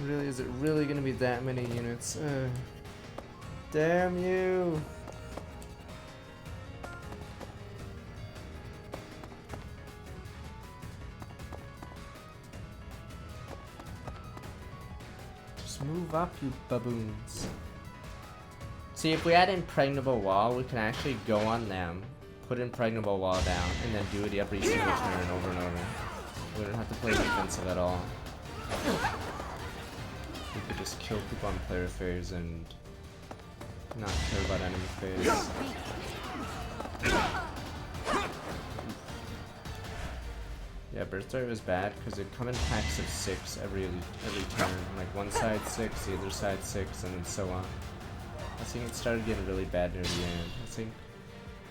Really, is it really gonna be that many units? Damn you! Just move up, you baboons. See, if we had impregnable wall, we can actually go on them, put impregnable wall down, and then do it every single turn over and over. We don't have to play defensive at all. We could just kill people on player phase and not care about enemy phase. Yeah, birth rate was bad because it'd come in packs of 6 every turn. Like one side 6, the other side 6, and then so on. I think it started getting really bad near the end.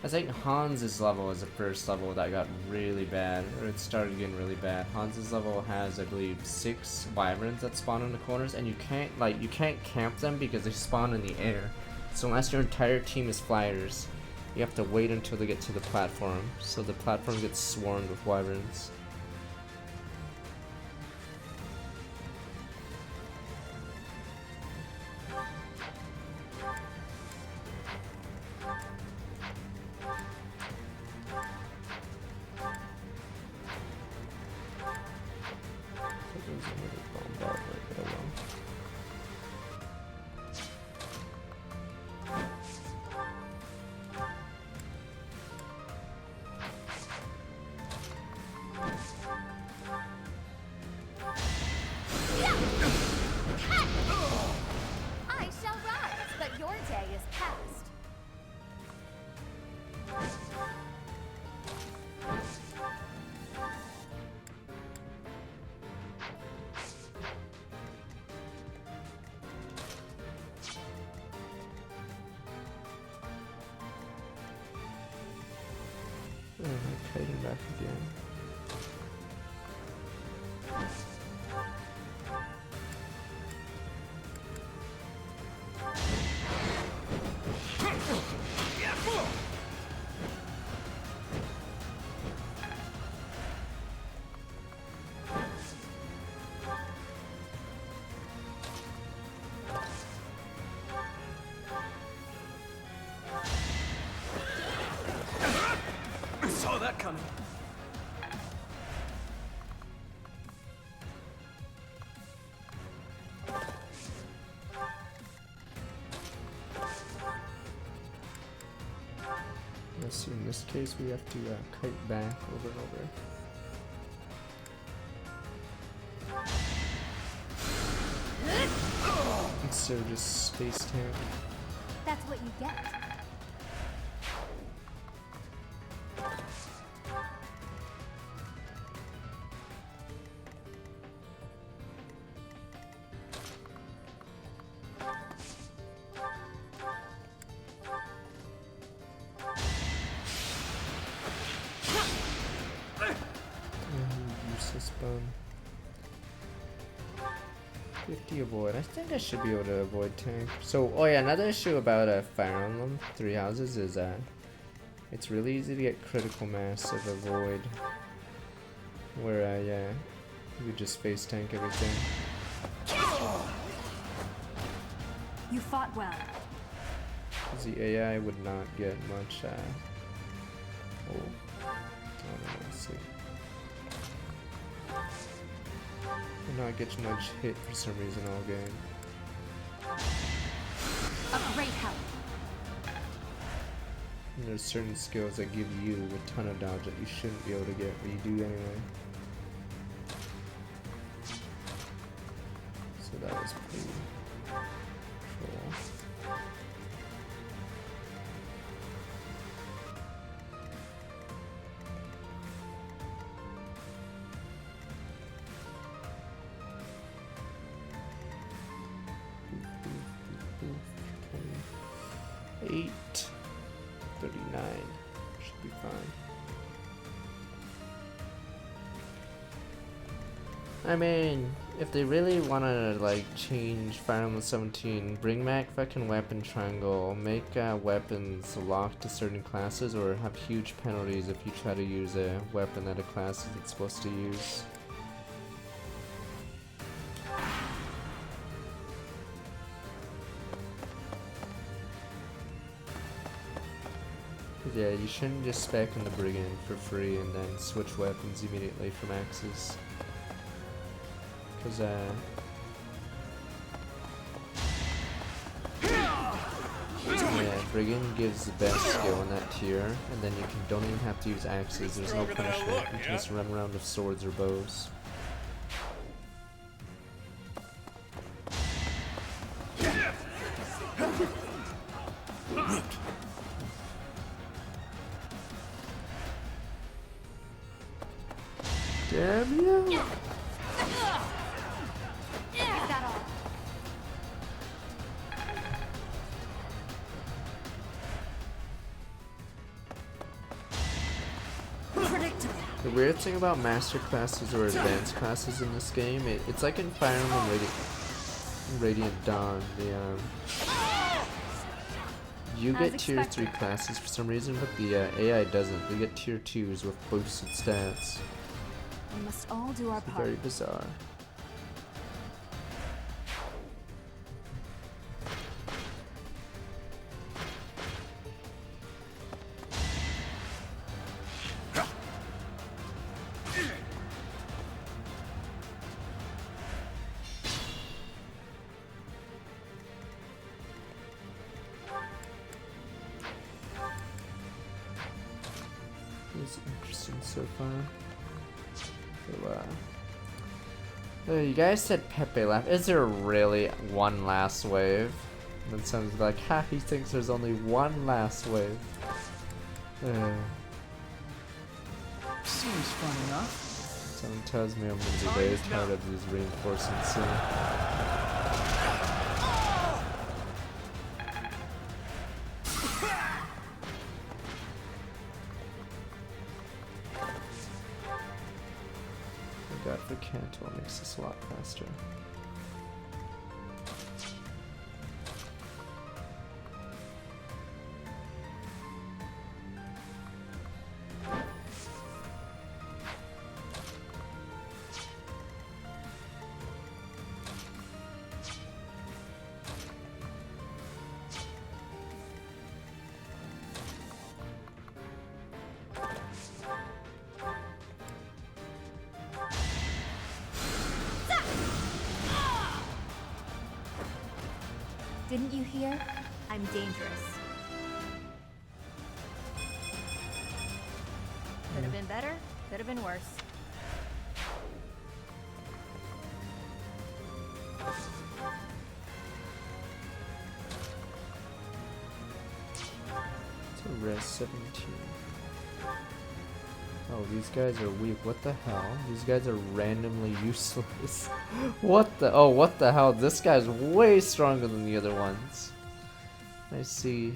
I think Hans's level was the first level that got really bad, or it started getting really bad. Hans's level has, I believe, 6 wyverns that spawn in the corners, and you can't camp them because they spawn in the air. So unless your entire team is flyers, you have to wait until they get to the platform. So the platform gets swarmed with wyverns. I shall rise, but your day is past. Oh, I'm kiting back again. Saw that coming. Let's see, in this case we have to kite back over and over. Instead of just space tank. That's what you get. Useless bum. 50 avoid. I think I should be able to avoid tank. So, oh yeah, another issue about Fire Emblem 3 Houses is it's really easy to get critical mass of avoid. Where yeah, you just face tank everything. You fought well. 'Cause the AI would not get much oh, I don't know, let's see. Would not get much hit for some reason all game. A great help. And there's certain skills that give you a ton of dodge that you shouldn't be able to get, but you do anyway. So that was pretty cool. $8.39 should be fine. I mean, if they really want to like change Fire Emblem 17, bring back fucking weapon triangle, make weapons locked to certain classes, or have huge penalties if you try to use a weapon that a class isn't supposed to use. Yeah, you shouldn't just spec in the Brigand for free and then switch weapons immediately from axes. Cause yeah, Brigand gives the best skill in that tier, and then you don't even have to use axes. There's no punishment. You can just run around with swords or bows. Damn you! The weird thing about master classes or advanced classes in this game, it's like in Fire Emblem Radiant Dawn. You get tier 3 classes for some reason, but the AI doesn't. They get tier 2s with boosted stats. We must all do our part. Very bizarre. It's interesting so far. So, you guys said Pepe laugh. Is there really one last wave? And then someone's like, ha, he thinks there's only one last wave. Seems fun enough. Someone tells me I'm gonna be very tired of these reinforcements soon. The Cantor makes this a lot faster. Didn't you hear? I'm dangerous. Could have been better, could have been worse. It's a res 17. Oh, these guys are weak. What the hell? These guys are randomly useless. What the? Oh, what the hell? This guy's way stronger than the other ones. I see.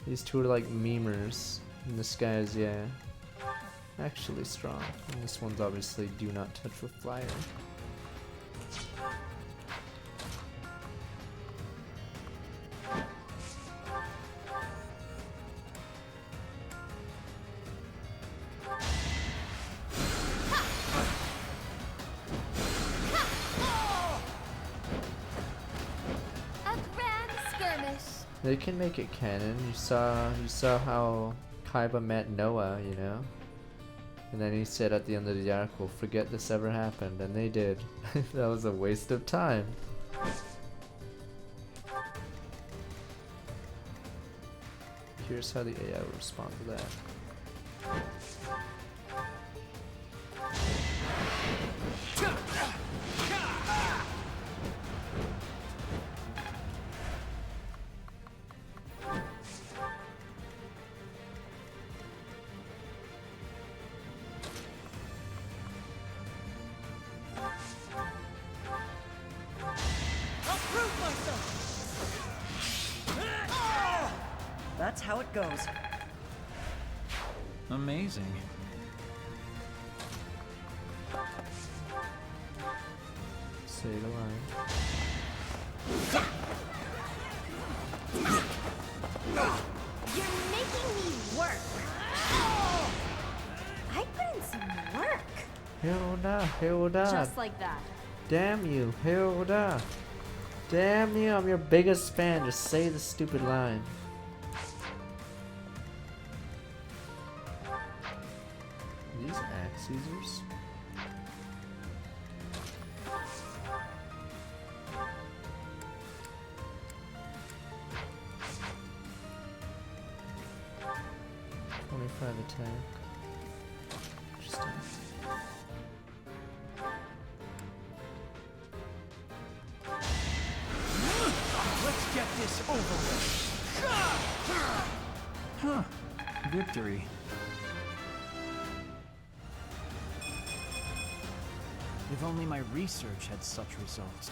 These two are like memers. And this guy's, yeah, actually strong. And this one's obviously do not touch with fire. They can make it canon. You saw how Kaiba met Noah, you know? And then he said at the end of the article, forget this ever happened, and they did. That was a waste of time. Here's how the AI will respond to that. That's how it goes. Amazing. Say the line. You're making me work. I put in some work. Hilda. Just like that. Damn you, Hilda. Damn you, I'm your biggest fan. Just say the stupid line. Caesars. Attack. Interesting. Let's get this over with. Huh. Victory. If only my research had such results.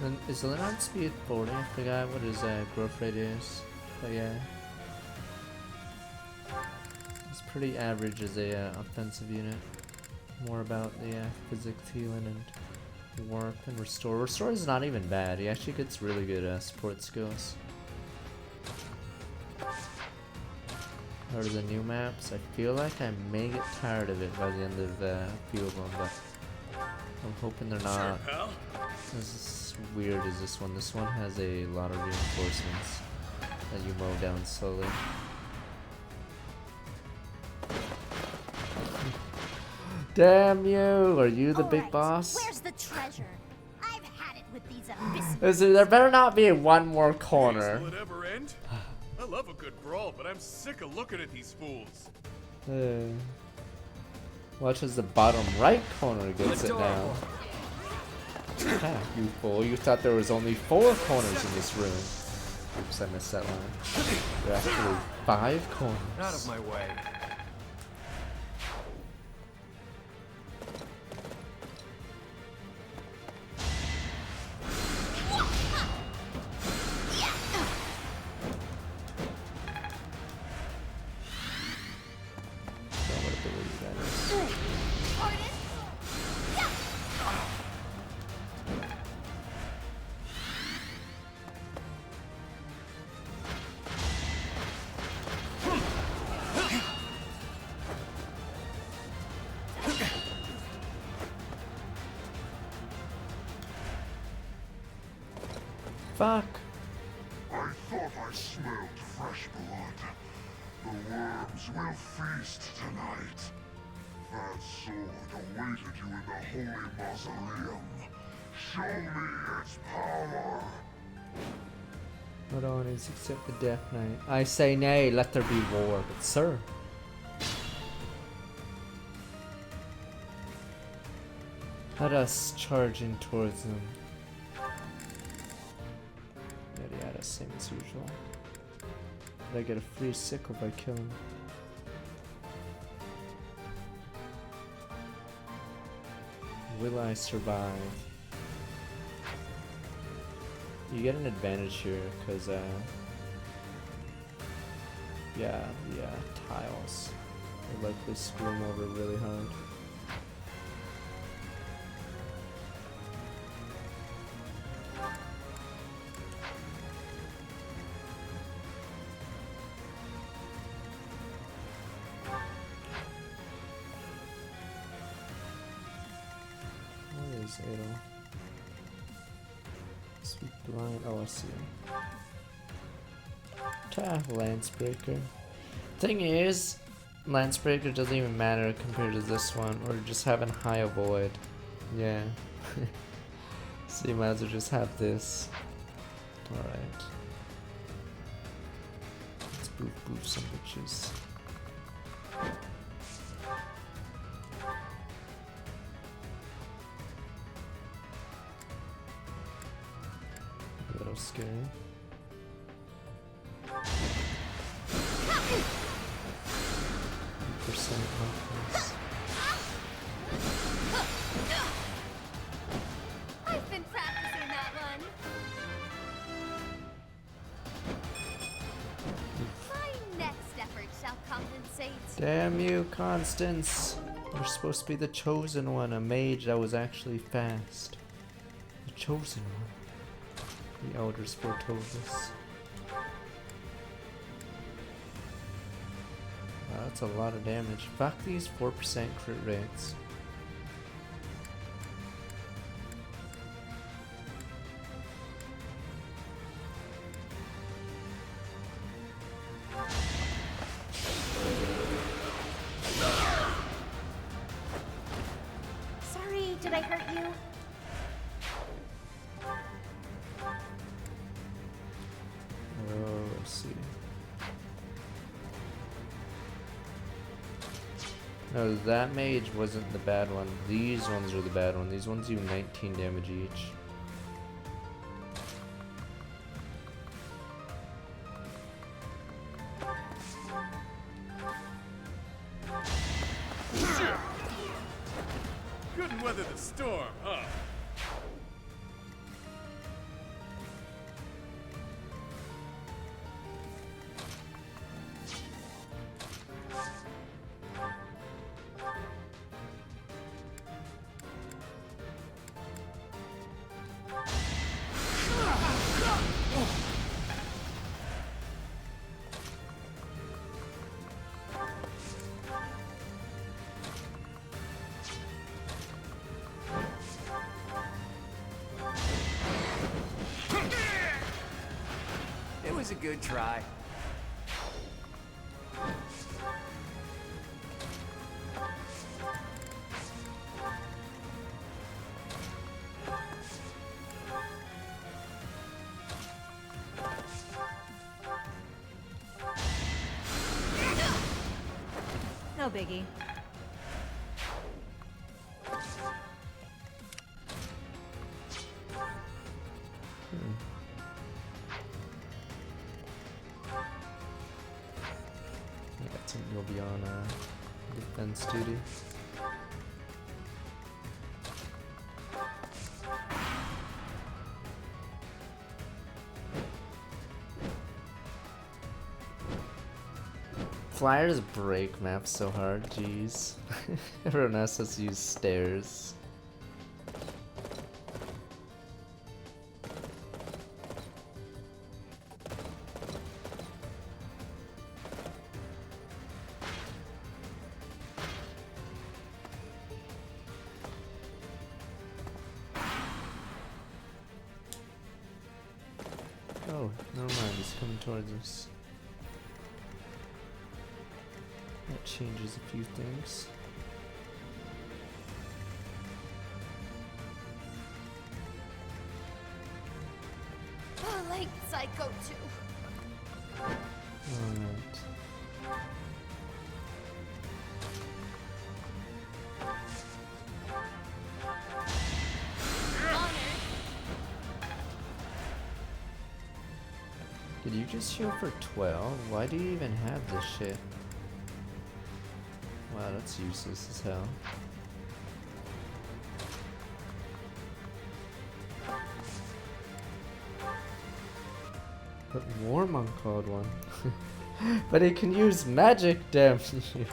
And is Leonard speed 40? I forgot what his growth rate is. But yeah. It's pretty average as a offensive unit. More about the physics healing and warp and restore. Restore is not even bad. He actually gets really good support skills. Or the new maps. I feel like I may get tired of it by the end of a few of them, but I'm hoping they're not as weird as this one. This one has a lot of reinforcements that you mow down slowly. Damn you! Are you the big boss? Where's the treasure? I've had it with these abysses. There better not be one more corner. Will it ever end? I love a good brawl, but I'm sick of looking at these fools. Watch as the bottom right corner gets it now. Ah, you fool. You thought there was only 4 corners in this room. Oops, I missed that line. There are actually 5 corners. Out of my way. Fuck. I thought I smelled fresh blood. The worms will feast tonight. That sword awaited you in the holy mausoleum. Show me its power. What on is except the Death Knight? I say nay, let there be war, but sir. Let us charge in towards them. Yada, same as usual. But I get a free sickle by killing. Will I survive? You get an advantage here because yeah, the tiles will likely screw them over really hard. Where is Adel? Sweet blind. Oh, I see him. Lancebreaker. Thing is, Lancebreaker doesn't even matter compared to this one, or just having high avoid. Yeah. So you might as well just have this. Alright. Let's boof some bitches. A little scary. Percent confidence. I've been practicing that one. My next effort shall compensate. Damn you, Constance. You're supposed to be the chosen one, a mage that was actually fast. The chosen one. The elders foretold this. That's a lot of damage. Fuck these 4% crit rates. Sorry, did I hurt you? Oh, let's see. No, that mage wasn't the bad one. These ones are the bad one. These ones do 19 damage each. Couldn't weather the storm, huh? It was a good try. No biggie. Yeah, I think you'll be on defense duty. Flyers break maps so hard, jeez. Everyone else has to use stairs. Oh, never mind, he's coming towards us. That changes a few things. The lengths I go to. Alright. Did you just heal for 12? Why do you even have this shit? Wow, that's useless as hell. But Warmonk called one. But it can use magic, damn you.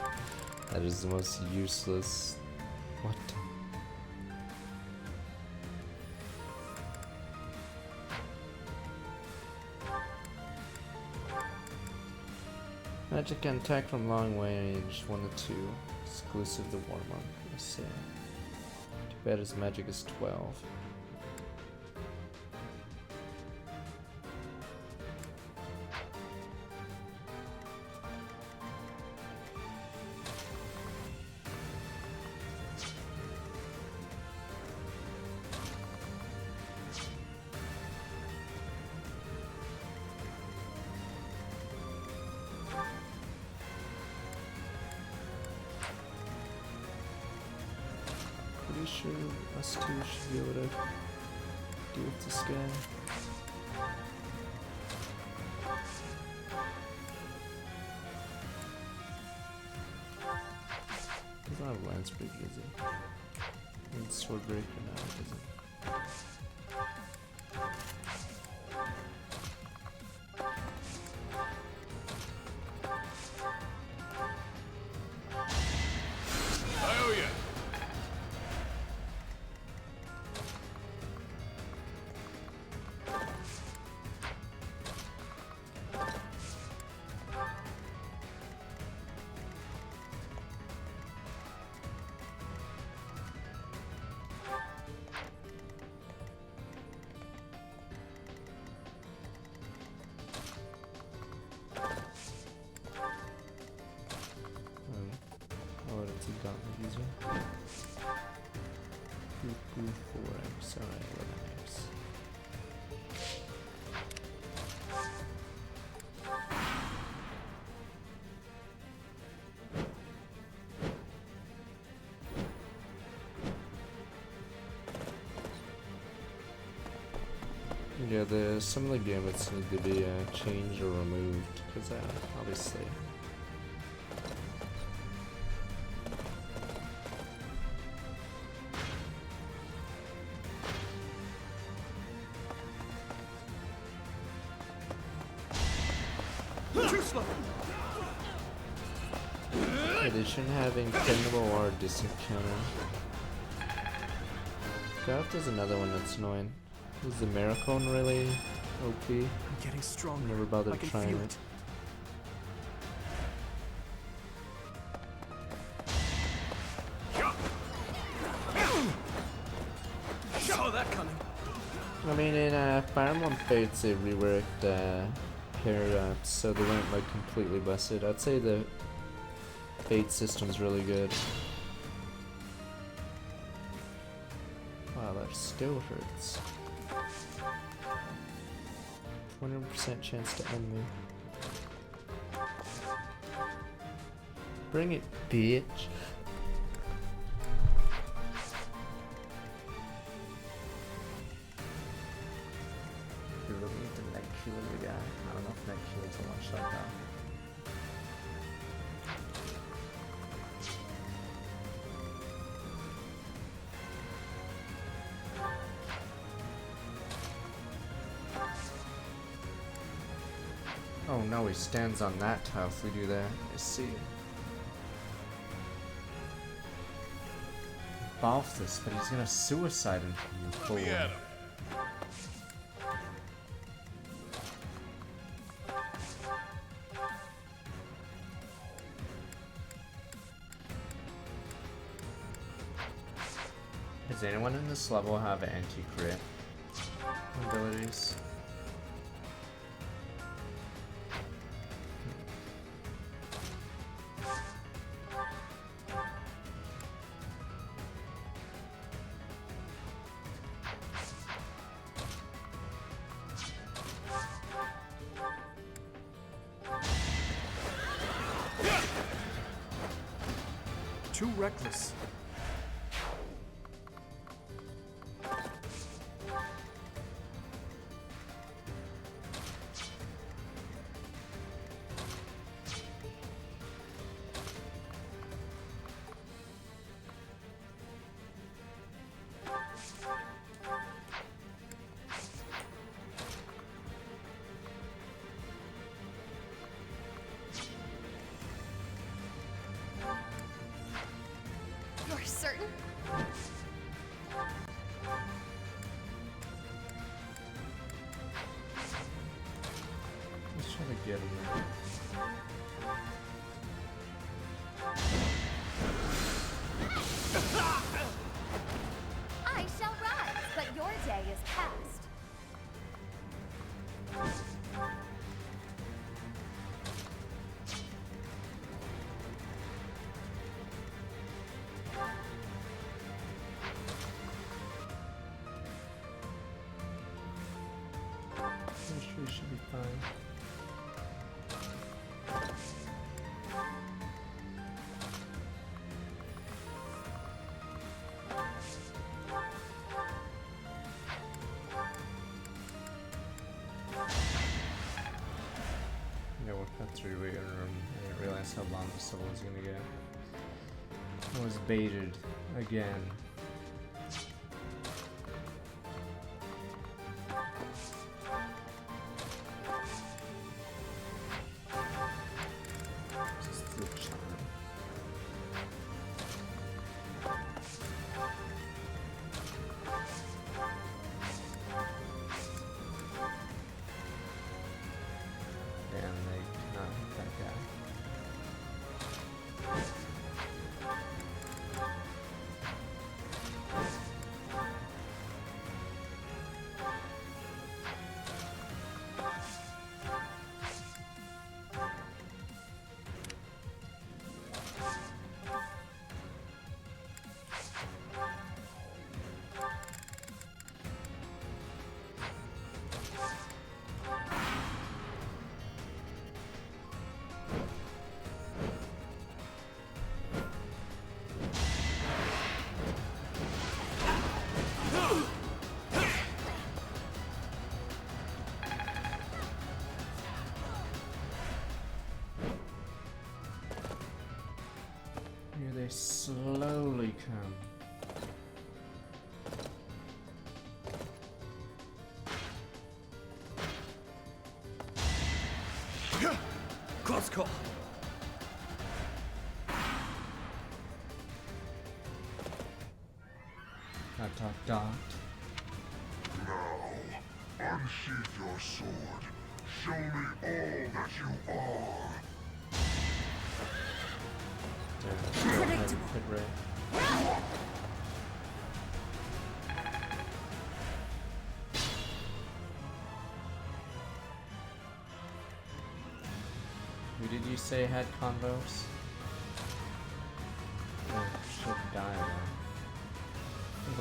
That is the most useless. What? Magic can attack from long range, 1 to 2. Exclusive to Warmonk, I say. Too bad his magic is 12. Pretty sure us two should be able to deal with this guy. He's not a lance breaker, is he? And sword breaker now, is it? I owe ya. 4 eggs. Alright, 11 eggs. Yeah, some of the gambits need to be changed or removed because obviously. Too slow. Yeah, they shouldn't have incredible or disencounter. God, there's another one that's annoying. Is the Miracone really OP? I'm getting stronger. Never I bothered can trying feel it. Saw that coming. I mean, in Fire Emblem Fates, they reworked pair-ups, so they weren't like completely busted. I'd say the Fate system's really good. Wow, that still hurts. 100% chance to end me. Bring it, bitch. You really need the neck shield guy. I don't know if neck shields are much like that. Oh no, he stands on that tile if we do that. I see. Balthus, but he's gonna suicide into you. Fool. Does anyone in this level have anti-crit abilities? Too reckless. You're certain? Let's try to get him there. I shall rise, but your day is past. I'm sure he should be fine. Yeah, we'll cut through waiting room. I didn't realize how long this level was gonna get. I was baited again. Just the charm. Damn, they cannot hit that guy. Close call. Dot dot dot. Now, unsheath your sword. Show me all that you are. Predictable. Hit rate. Who did you say had convos? Oh, should die now.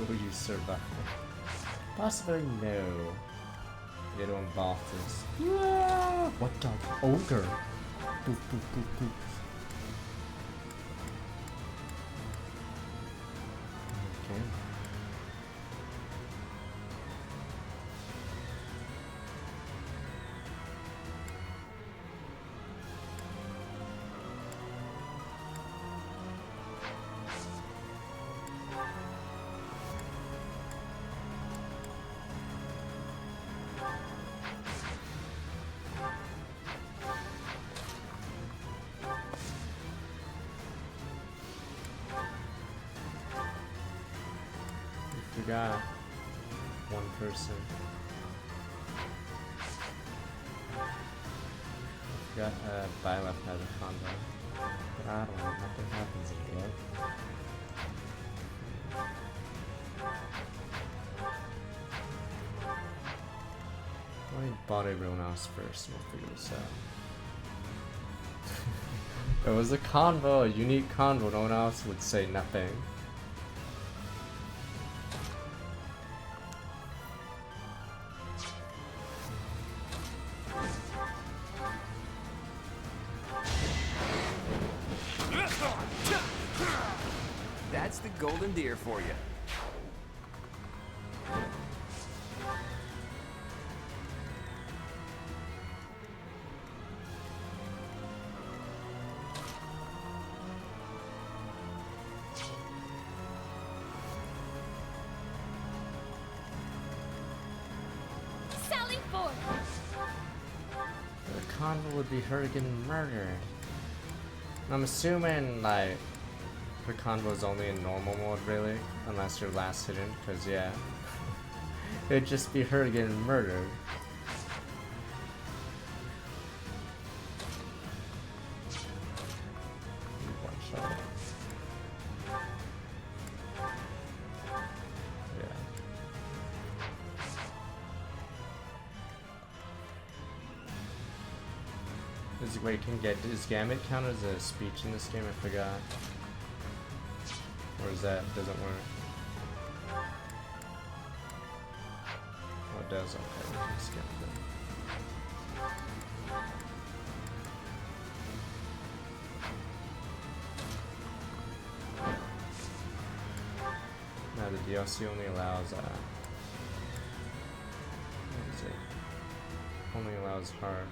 Will you survive? Possibly no. You don't involve this. Yeah. What the ogre? Boop boop boop boop. Okay. We got one person. We got Byleth has a combo. But I don't know, nothing happens in the end. Let me bot everyone else first and we'll figure this out. It was a convo, a unique convo, no one else would say nothing. That's the golden deer for you. Sally forth! The convo would be her getting murdered. I'm assuming, like, her convo is only in normal mode, really, unless you're last hidden, because, yeah. It'd just be her getting murdered. One shot. Wait, does Gambit count as a speech in this game? I forgot. Or is that doesn't work? Oh, it does. Okay, we can skip it. Now the DLC only allows what is it? Only allows hard.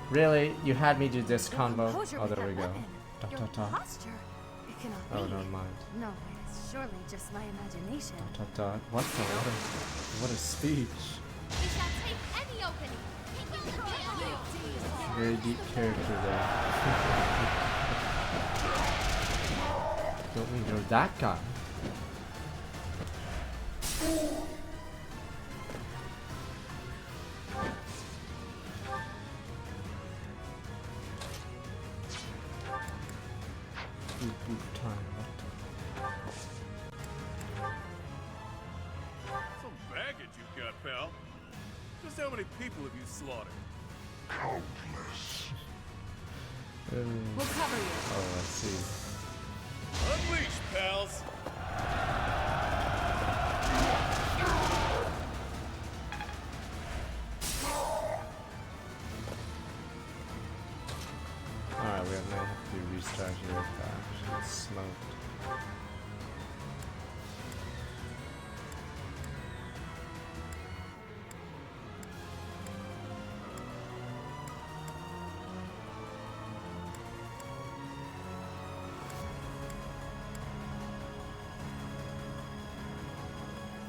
Really? You had me do this combo? Oh, there we go. Dot, dot, dot. Posture. It cannot Oh, be. never mind. No, it's surely just my imagination. Dot, dot, dot. What the? What a speech. We shall take any opening. Very deep character there. Don't mean you're that guy. Some baggage you've got, pal. Just how many people have you slaughtered? Countless. We'll cover you. Oh, I see. Unleash, pals! Alright, we might have to restart here with that. She's smoked.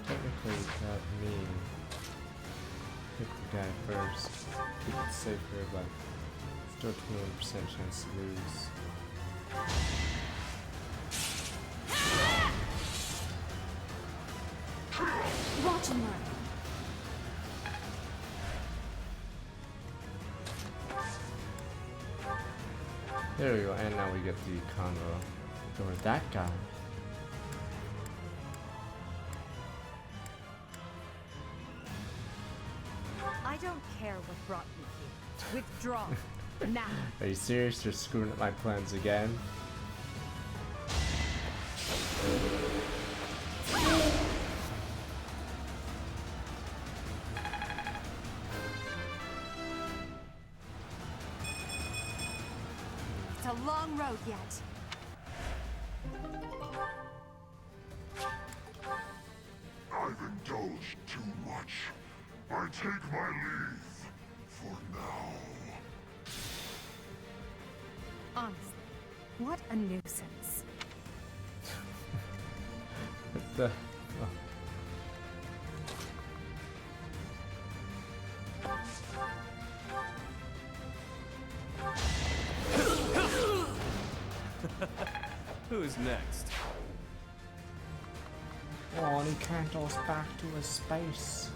Technically, that me. Pick the guy first. Keep it safer, but still 21% chance to lose. Watch and learn. There we go, and now we get the convo. Or that guy. I don't care what brought you here. Withdraw. Now. Are you serious? You're screwing up my plans again? It's a long road yet. I've indulged too much. I take my leave for now. Honestly, what a nuisance. What the? Oh. Who's next? Oh, and he cantles back to his space.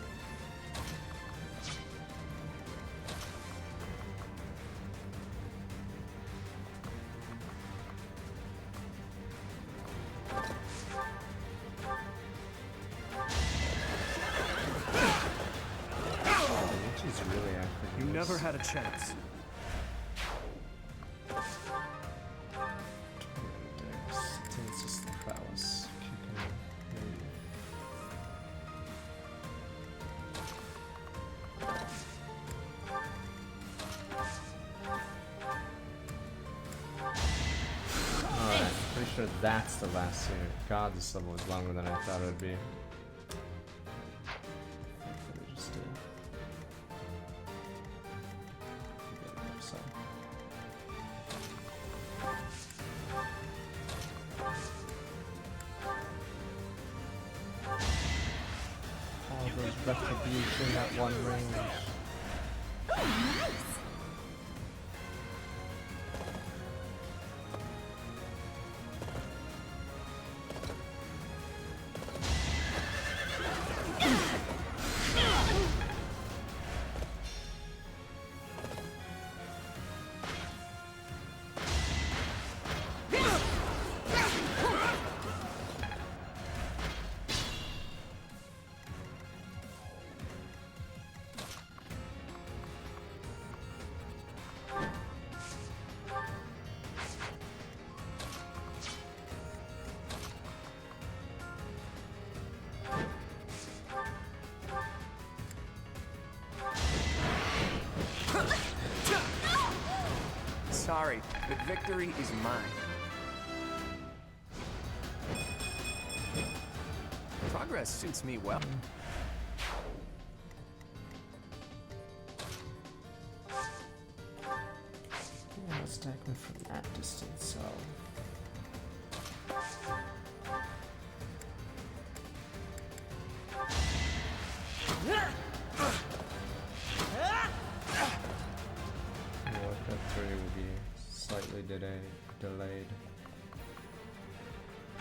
She's really accurate. You never had a chance. Sure, that's the last scene. God, this level was longer than I thought it would be. All those retribution at one range. Sorry, but victory is mine. Progress suits me well. Yeah, let's attack me from that distance, so... will be slightly delayed.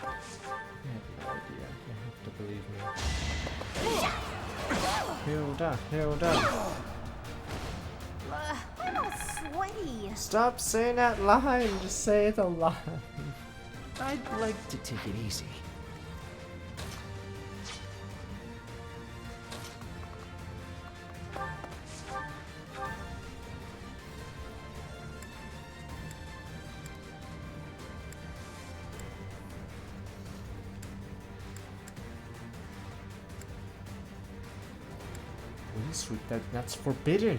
I have no idea. You have to believe me. Hilda. I'm all sweaty. Stop saying that line. Just say the line. I'd like to take it easy. Sweet, that's forbidden.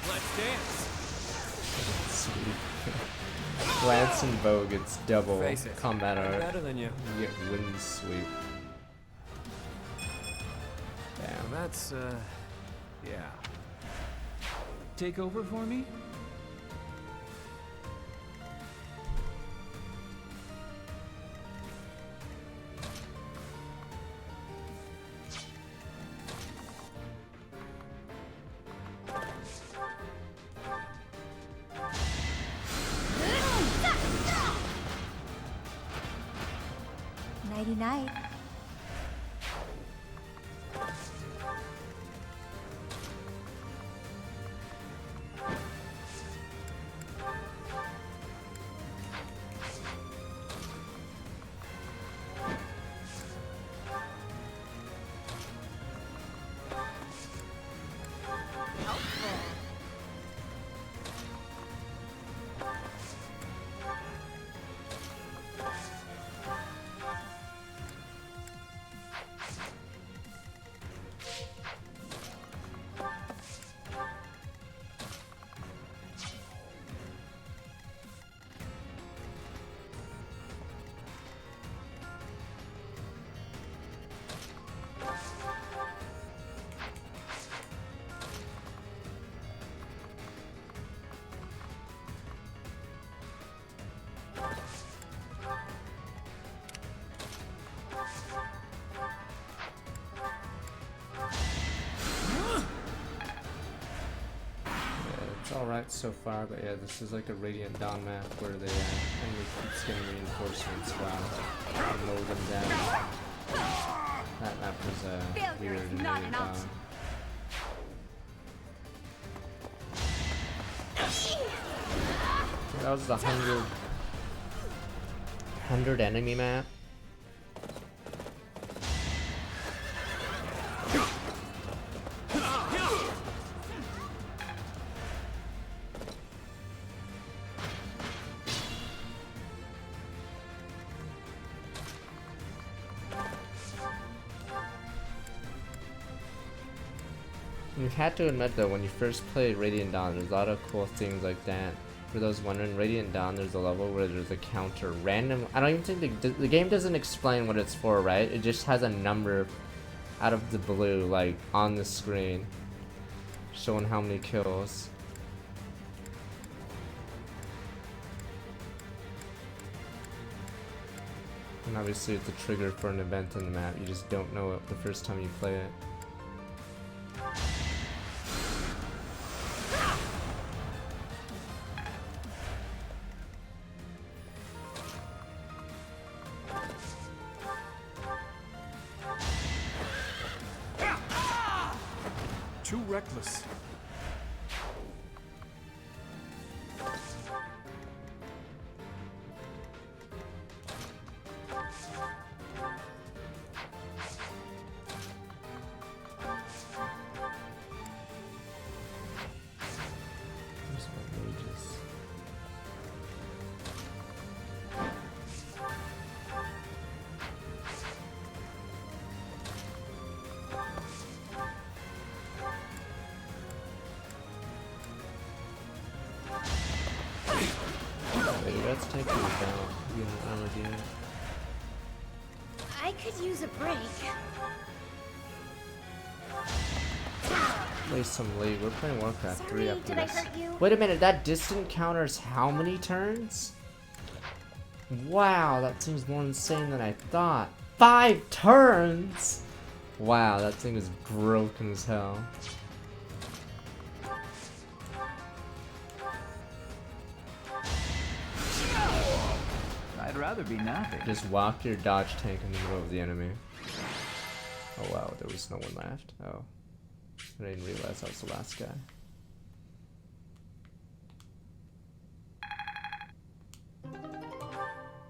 Let's dance. Sweet. Lance and Vogue, it's double Face it, combat I'm art. better than you. You get wind sweep. Damn. That's yeah. Take over for me? Nighty night. It's alright so far, but yeah, this is like a Radiant Dawn map where the enemy keeps getting reinforcements while you mow them down. That map was weird and Radiant Dawn. That was the 100 enemy map. You had to admit though, when you first played Radiant Dawn, there's a lot of cool things like that. For those wondering, Radiant Dawn, there's a level where there's a counter random. I don't even think the game doesn't explain what it's for, right? It just has a number out of the blue, like on the screen, showing how many kills. And obviously, it's a trigger for an event in the map. You just don't know it the first time you play it. Too reckless. Let's take these down. You know, armor unit. I could use a break. Play some League. We're playing Warcraft 3 Sorry, after did I this. hurt you? Wait a minute, that distant counters how many turns? Wow, that seems more insane than I thought. 5 turns! Wow, that thing is broken as hell. I'd rather be napping. Just walk your dodge tank in the middle of the enemy. Oh wow, there was no one left. Oh. I didn't realize I was the last guy.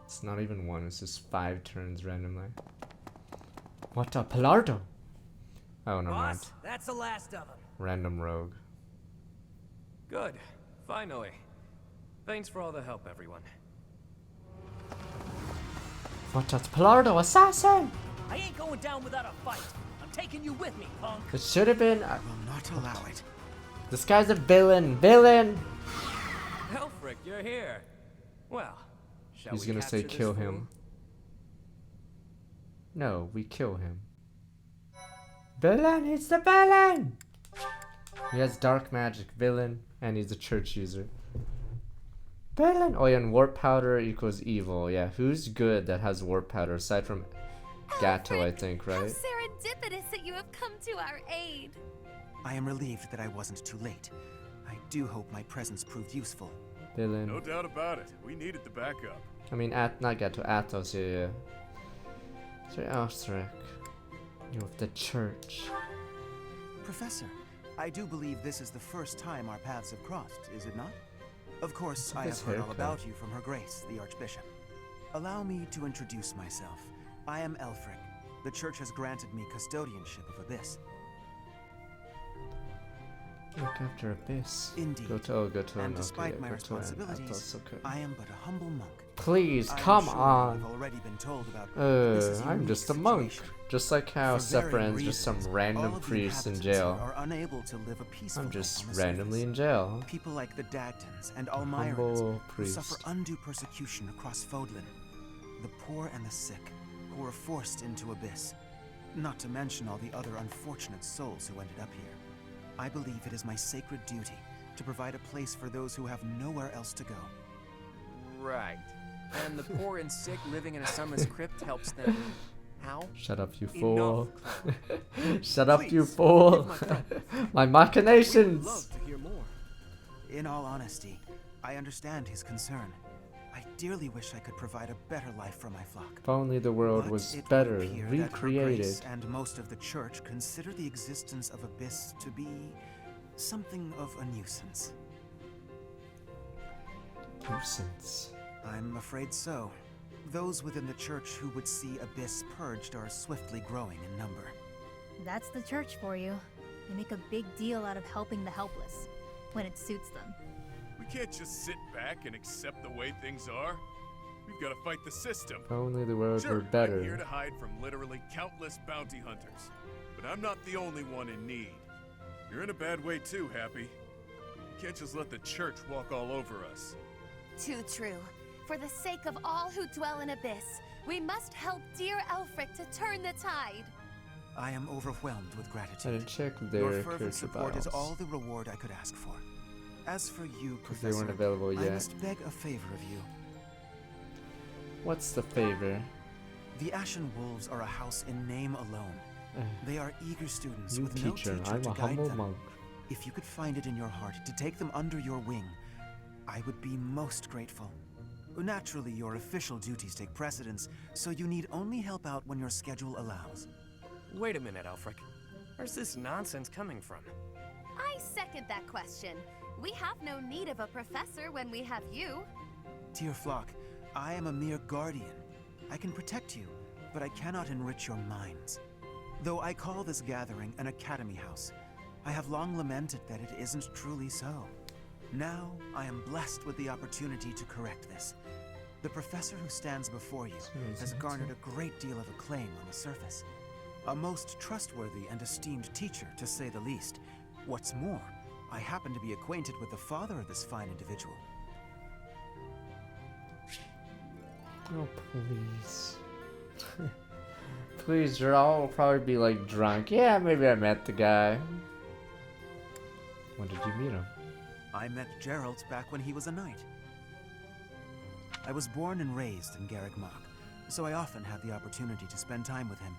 It's not even one, it's just 5 turns randomly. What a Pilardo! Oh, no mind. That's the last of them. Random rogue. Good. Finally. Thanks for all the help, everyone. What a Pilardo assassin! I ain't going down without a fight. I'm taking you with me, punk. It should have been. I will not allow it. This guy's a villain! Villain! Helfric, you're here. Well, shall He's we gonna say capture kill this him. No, we kill him. Villain! It's the villain! He has dark magic, villain, and he's a church user. Villain! Oh yeah, and warp powder equals evil. Yeah, who's good that has warp powder aside from Gato, I think, How right? serendipitous that you have come to our aid. I am relieved that I wasn't too late. I do hope my presence proved useful. Villain. No doubt about it. We needed the backup. I mean, not Gato, Athos, yeah, yeah. Dr. Alsric, you're with the church. Professor, I do believe this is the first time our paths have crossed, is it not? Of course, I have heard all about you from Her Grace, the Archbishop. Allow me to introduce myself. I am Elfric. The church has granted me custodianship of Abyss. Look after Abyss. Indeed. Go to And despite okay, my go responsibilities, okay. I am but a humble monk. Please, I am come sure on. you've already been told about Abyss's I'm unique just a monk. situation. Just like how For varying Sephiroth's just some reasons, all random of the priest in inhabitants jail. here are unable to live a peaceful I'm life just on the randomly surface. in jail. People like the Dagtons and Humble Almirans who priest. suffer undue persecution across Fodlan. The poor and the sick who are forced into Abyss. Not to mention all the other unfortunate souls who ended up here. I believe it is my sacred duty to provide a place for those who have nowhere else to go. Right. And the poor and sick living in a sunless crypt helps them. How? Shut up, you Enough, fool. Clover. Shut up, you Please, fool. forgive my My machinations. Love to hear more. In all honesty, I understand his concern. I dearly wish I could provide a better life for my flock. If only the world But was it would better, appear that Her recreated. Grace and most of the church consider the existence of Abyss to be something of a nuisance. Nuisance. I'm afraid so. Those within the church who would see Abyss purged are swiftly growing in number. That's the church for you. They make a big deal out of helping the helpless, when it suits them. We can't just sit back and accept the way things are. We've got to fight the system. If only the world Sure, were better. I'm here to hide from literally countless bounty hunters. But I'm not the only one in need. You're in a bad way too, Happy. You can't just let the church walk all over us. Too true. For the sake of all who dwell in Abyss, we must help dear Elfric to turn the tide. I am overwhelmed with gratitude. I didn't check Your their fervent character support is bios. all the reward I could ask for. As for you, Because they Professor, weren't available I yet. must beg a favor of you. What's the favor? The Ashen Wolves are a house in name alone. They are eager students You with teacher, no teacher I'm to a guide humble them. monk. If you could find it in your heart to take them under your wing, I would be most grateful. Naturally, your official duties take precedence, so you need only help out when your schedule allows. Wait a minute, Elfric. Where's this nonsense coming from? I second that question. We have no need of a professor when we have you. Dear flock, I am a mere guardian. I can protect you, but I cannot enrich your minds. Though I call this gathering an academy house, I have long lamented that it isn't truly so. Now, I am blessed with the opportunity to correct this. The professor who stands before you has garnered a great deal of acclaim on the surface. A most trustworthy and esteemed teacher, to say the least. What's more, I happen to be acquainted with the father of this fine individual. Oh, please. Please, you're all probably be like drunk. Yeah, maybe I met the guy. When did you meet him? I met Gerald back when he was a knight. I was born and raised in Garreg Mach, so I often had the opportunity to spend time with him.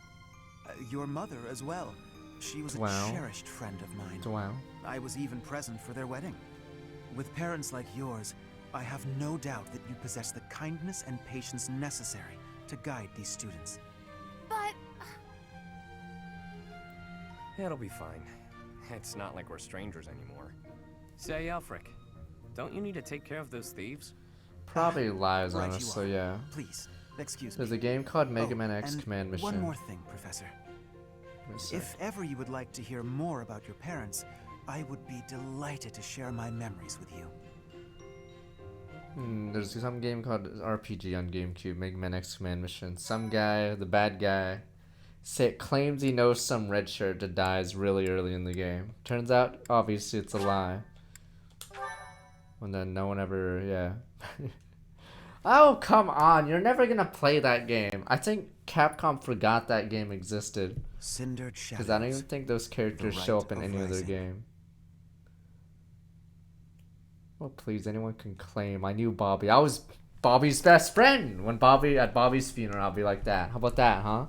Your mother as well. She was a Wow. cherished friend of mine. Wow. I was even present for their wedding. With parents like yours, I have no doubt that you possess the kindness and patience necessary to guide these students. But It'll be fine. It's not like we're strangers anymore. Say, Elfric, don't you need to take care of those thieves? Probably lies Right on you us, so are. yeah. Please, excuse There's me. a game called Mega Man X and Command Mission. one more thing, Professor. What's If ever you would like to hear more about your parents, I would be delighted to share my memories with you. There's some game called RPG on GameCube, Mega Man X Command Mission. Some guy, the bad guy, claims he knows some red shirt that dies really early in the game. Turns out, obviously, it's a lie. And then no one ever, yeah. Oh, come on. You're never gonna play that game. I think Capcom forgot that game existed. Cindered Because I don't even think those characters the show rite up in of any other rising. game. Well, please, anyone can claim. I knew Bobby. I was Bobby's best friend. When at Bobby's funeral, I'll be like that. How about that, huh?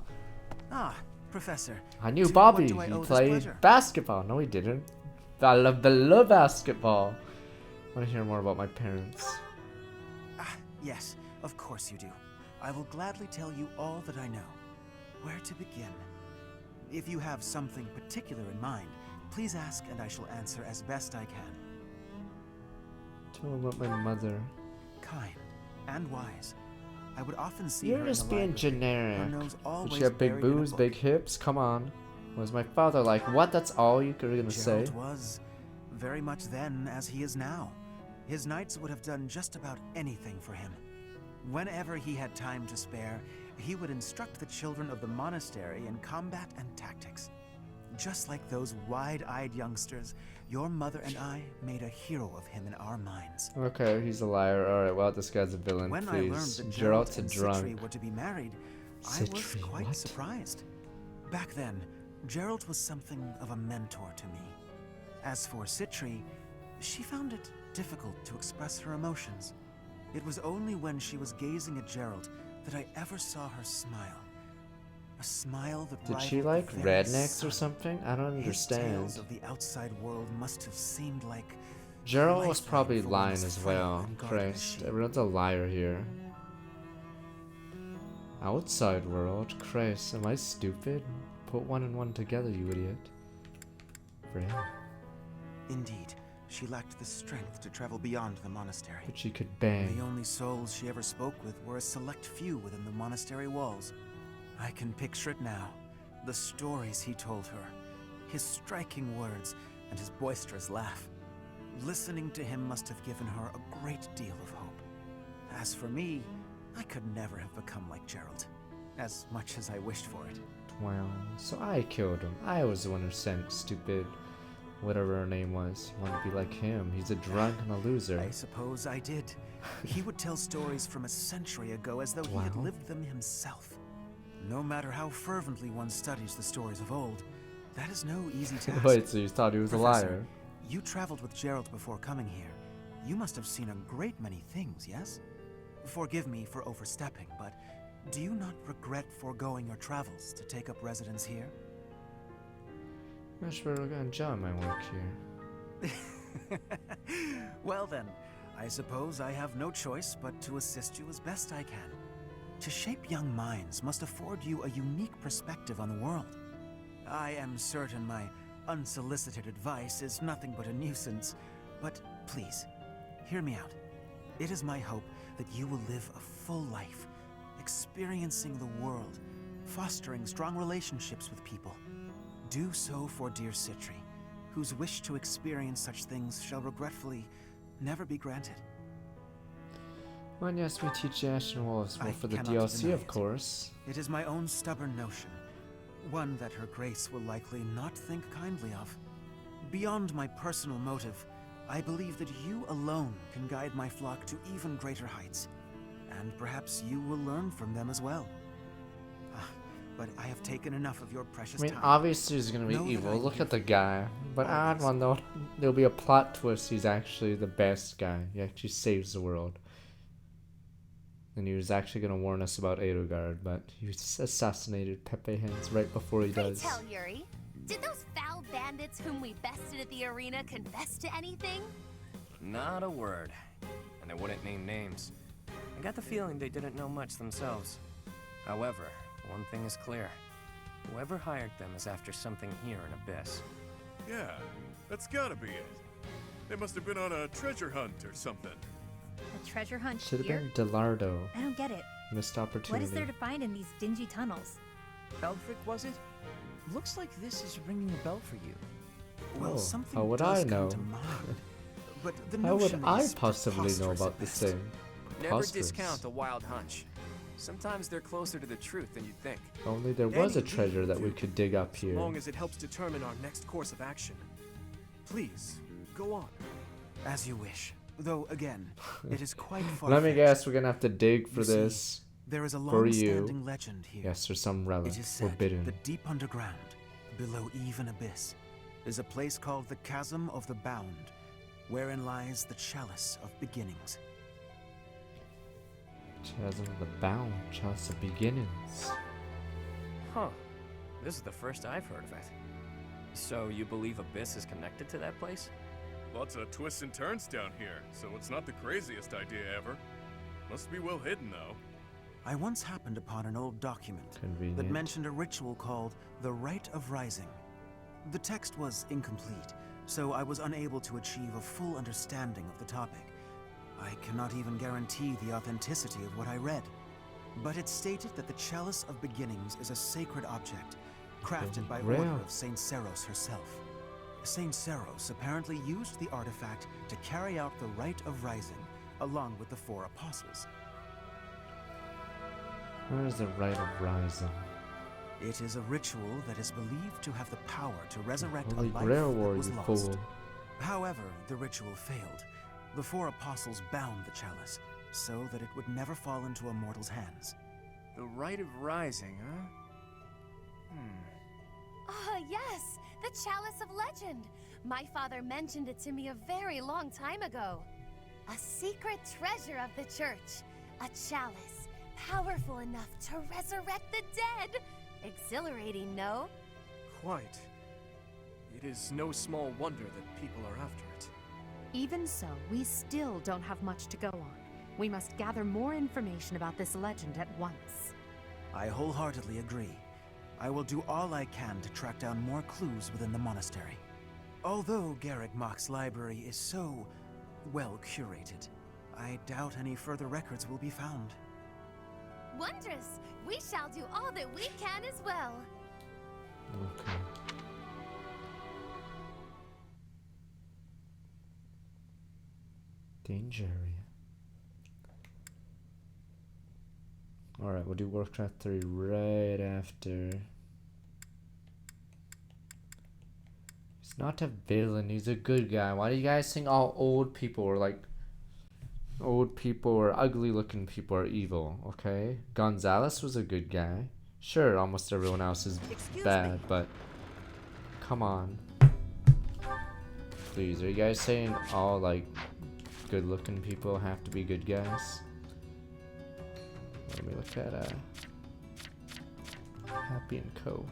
Ah, Professor. I knew to Bobby. what do I He owe this played pleasure? basketball. No, he didn't. I love basketball. I want to hear more about my parents. Ah, yes, of course you do. I will gladly tell you all that I know. where to begin? If you have something particular in mind, please ask and I shall answer as best I can. Tell me about my mother. Kind and wise. I would often see You're her just in the being library, generic. her nose Did always she have big buried in a boobs, book. big hips? Come on. Was my father like, what? That's all you were gonna say? Gerald was very much then as he is now. His knights would have done just about anything for him. Whenever he had time to spare, he would instruct the children of the monastery in combat and tactics. Just like those wide-eyed youngsters, your mother and I made a hero of him in our minds. Okay, he's a liar. Alright, well, this guy's a villain, When I learned please. that Gerald's a and drunk. Citri were to be married, I was quite surprised. Back then, Gerald was something of a mentor to me. As for Citri, she found it difficult to express her emotions. It was only when she was gazing at Gerald that I ever saw her smile. A smile that Did she rivaled like the very rednecks sun. or something? I don't His understand. tales of the outside world must have seemed like Gerald was lifeline probably for one lying as as frail well. and guarded as Christ, she. everyone's a liar here. Outside world? Christ, am I stupid? Put one and one together, you idiot. Friend. Indeed, she lacked the strength to travel beyond the monastery. But she could bang. The only souls she ever spoke with were a select few within the monastery walls. I can picture it now. The stories he told her, his striking words, and his boisterous laugh. Listening to him must have given her a great deal of hope. As for me, I could never have become like Gerald, as much as I wished for it. Well, so I killed him. I was the one who sent stupid, whatever her name was. You want to be like him. He's a drunk and a loser. I suppose I did. He would tell stories from a century ago as though he had Wow. lived them himself. No matter how fervently one studies the stories of old, that is no easy task. Wait, so you thought he was Professor, a liar? You traveled with Gerald before coming here. You must have seen a great many things, yes? Forgive me for overstepping, but do you not regret foregoing your travels to take up residence here? I should really go enjoy my work here. Well then, I suppose I have no choice but to assist you as best I can. To shape young minds must afford you a unique perspective on the world. I am certain my unsolicited advice is nothing but a nuisance, but please, hear me out. It is my hope that you will live a full life, experiencing the world, fostering strong relationships with people. Do so for dear Citri, whose wish to experience such things shall regretfully never be granted. Well, yes, we teach Ash and Wolves. Well, I for the cannot DLC, deny of it. course. It is my own stubborn notion, one that her grace will likely not think kindly of. Beyond my personal motive, I believe that you alone can guide my flock to even greater heights, and perhaps you will learn from them as well. But I have taken enough of your precious I mean, time. obviously he's gonna be Know that evil. I Look live at the guy. But I don't know. There'll be a plot twist. He's actually the best guy. He actually saves the world. And he was actually gonna warn us about Edelgard, but he assassinated Pepe Hands right before he Pray does. tell, Yuri, did those foul bandits whom we bested at the arena confess to anything? Not a word. And they wouldn't name names. I got the feeling they didn't know much themselves. However, one thing is clear. Whoever hired them is after something here in Abyss. Yeah, that's gotta be it. They must have been on a treasure hunt or something. A treasure hunt Should have here? been Delardo. I don't get it. Missed What opportunity. is there to find in these dingy tunnels? Belfric, was it? Looks like this is ringing a bell for you. Well, Oh, something how would does I come know? to mind. But the How would notion I is possibly know preposterous about at this best. thing? Never Preposterous. discount a wild hunch. Sometimes they're closer to the truth than you think. If only there was a Any treasure that we lead could dig up As here. long as it helps determine our next course of action. Please, go on. As you wish. Though again, it is quite far. Let me guess, we're gonna have to dig for You see, this. there is a for you. long-standing legend here. Yes, there's some relic. It is said Forbidden. that deep underground, below even abyss, is a place called the Chasm of the Bound, wherein lies the chalice of beginnings. Chasm of the Bound, Chalice of Beginnings. Huh. This is the first I've heard of it. So you believe Abyss is connected to that place? Lots of twists and turns down here, so it's not the craziest idea ever. Must be well hidden, though. I once happened upon an old document that Convenient. mentioned a ritual called the Rite of Rising. The text was incomplete, so I was unable to achieve a full understanding of the topic. I cannot even guarantee the authenticity of what I read. But it stated that the Chalice of Beginnings is a sacred object, crafted by Grail. order of Saint Seros herself. Saint Seros apparently used the artifact to carry out the Rite of Rising, along with the 4 apostles. Where is the Rite of Rising? It is a ritual that is believed to have the power to resurrect Holy a life Grail that War, was you lost. fool. However, the ritual failed. The 4 apostles bound the chalice, so that it would never fall into a mortal's hands. The Rite of Rising, huh? Ah, yes, the Chalice of Legend. My father mentioned it to me a very long time ago. A secret treasure of the church. A chalice, powerful enough to resurrect the dead. Exhilarating, no? Quite. It is no small wonder that people are after it. Even so, we still don't have much to go on. We must gather more information about this legend at once. I wholeheartedly agree. I will do all I can to track down more clues within the monastery. Although Garrick Mach's library is so well curated, I doubt any further records will be found. Wondrous! We shall do all that we can as well. Okay. Danger area. Alright, we'll do Warcraft 3 right after. He's not a villain, he's a good guy. Why do you guys think all old people are like... Old people or ugly looking people are evil, okay? Gonzalez was a good guy. Sure, almost everyone else is bad, but... Come on. Please, are you guys saying all like good looking people have to be good guys? Let me look at Happy and Co.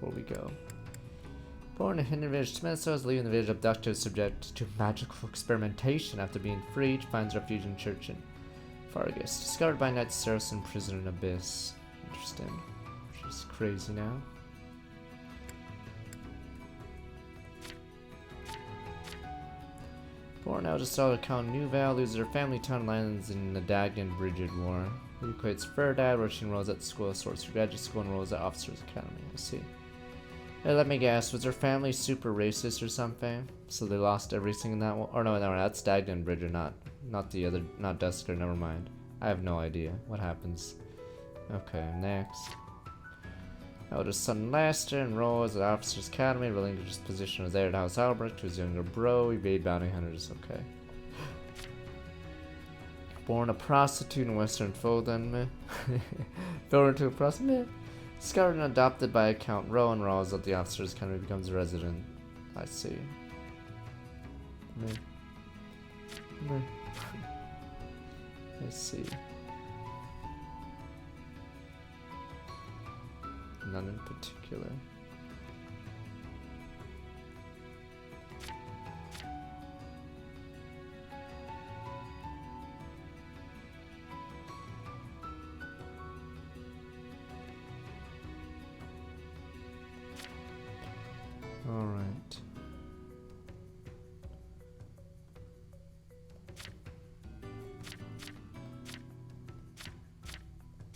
before we go. Born in Hidden Village, Smithso is leaving the village abducted, subject to magical experimentation after being freed, finds refuge in church in Fargus. Discovered by Knight Saros in prison in Abyss. Interesting. She's crazy now. Born out of Star Count New Val loses her family town lands in the Dagon Bridget War. Who equates Ferdad, where she enrolls at the School of Sorcery Graduate School and enrolls at Officers Academy. I see. Hey, let me guess, was her family super racist or something? So they lost everything in that one? Or no, that's Dagon Bridger, not the other, not Dusker, never mind. I have no idea what happens. Okay, next. Eldest son Lester enrolls at Officers Academy, relinquishes position as heir to House Albrecht to his younger bro, evade bounty hunters, okay. Born a prostitute in Western Folden, fell into a prostitute, discovered and adopted by Count Rowan Rawls at the Officers Academy, becomes a resident. I see. Let's see. None in particular. All right.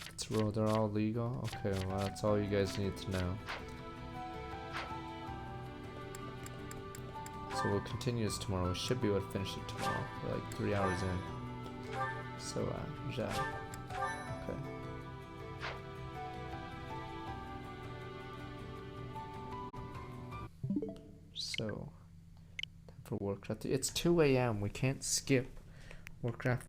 Let's roll. They're all legal. Okay, well that's all you guys need to know. So we'll continue this tomorrow. We should be able to finish it tomorrow. We're like 3 hours in. So ja. Okay. So, time for Warcraft. It's 2 a.m. We can't skip Warcraft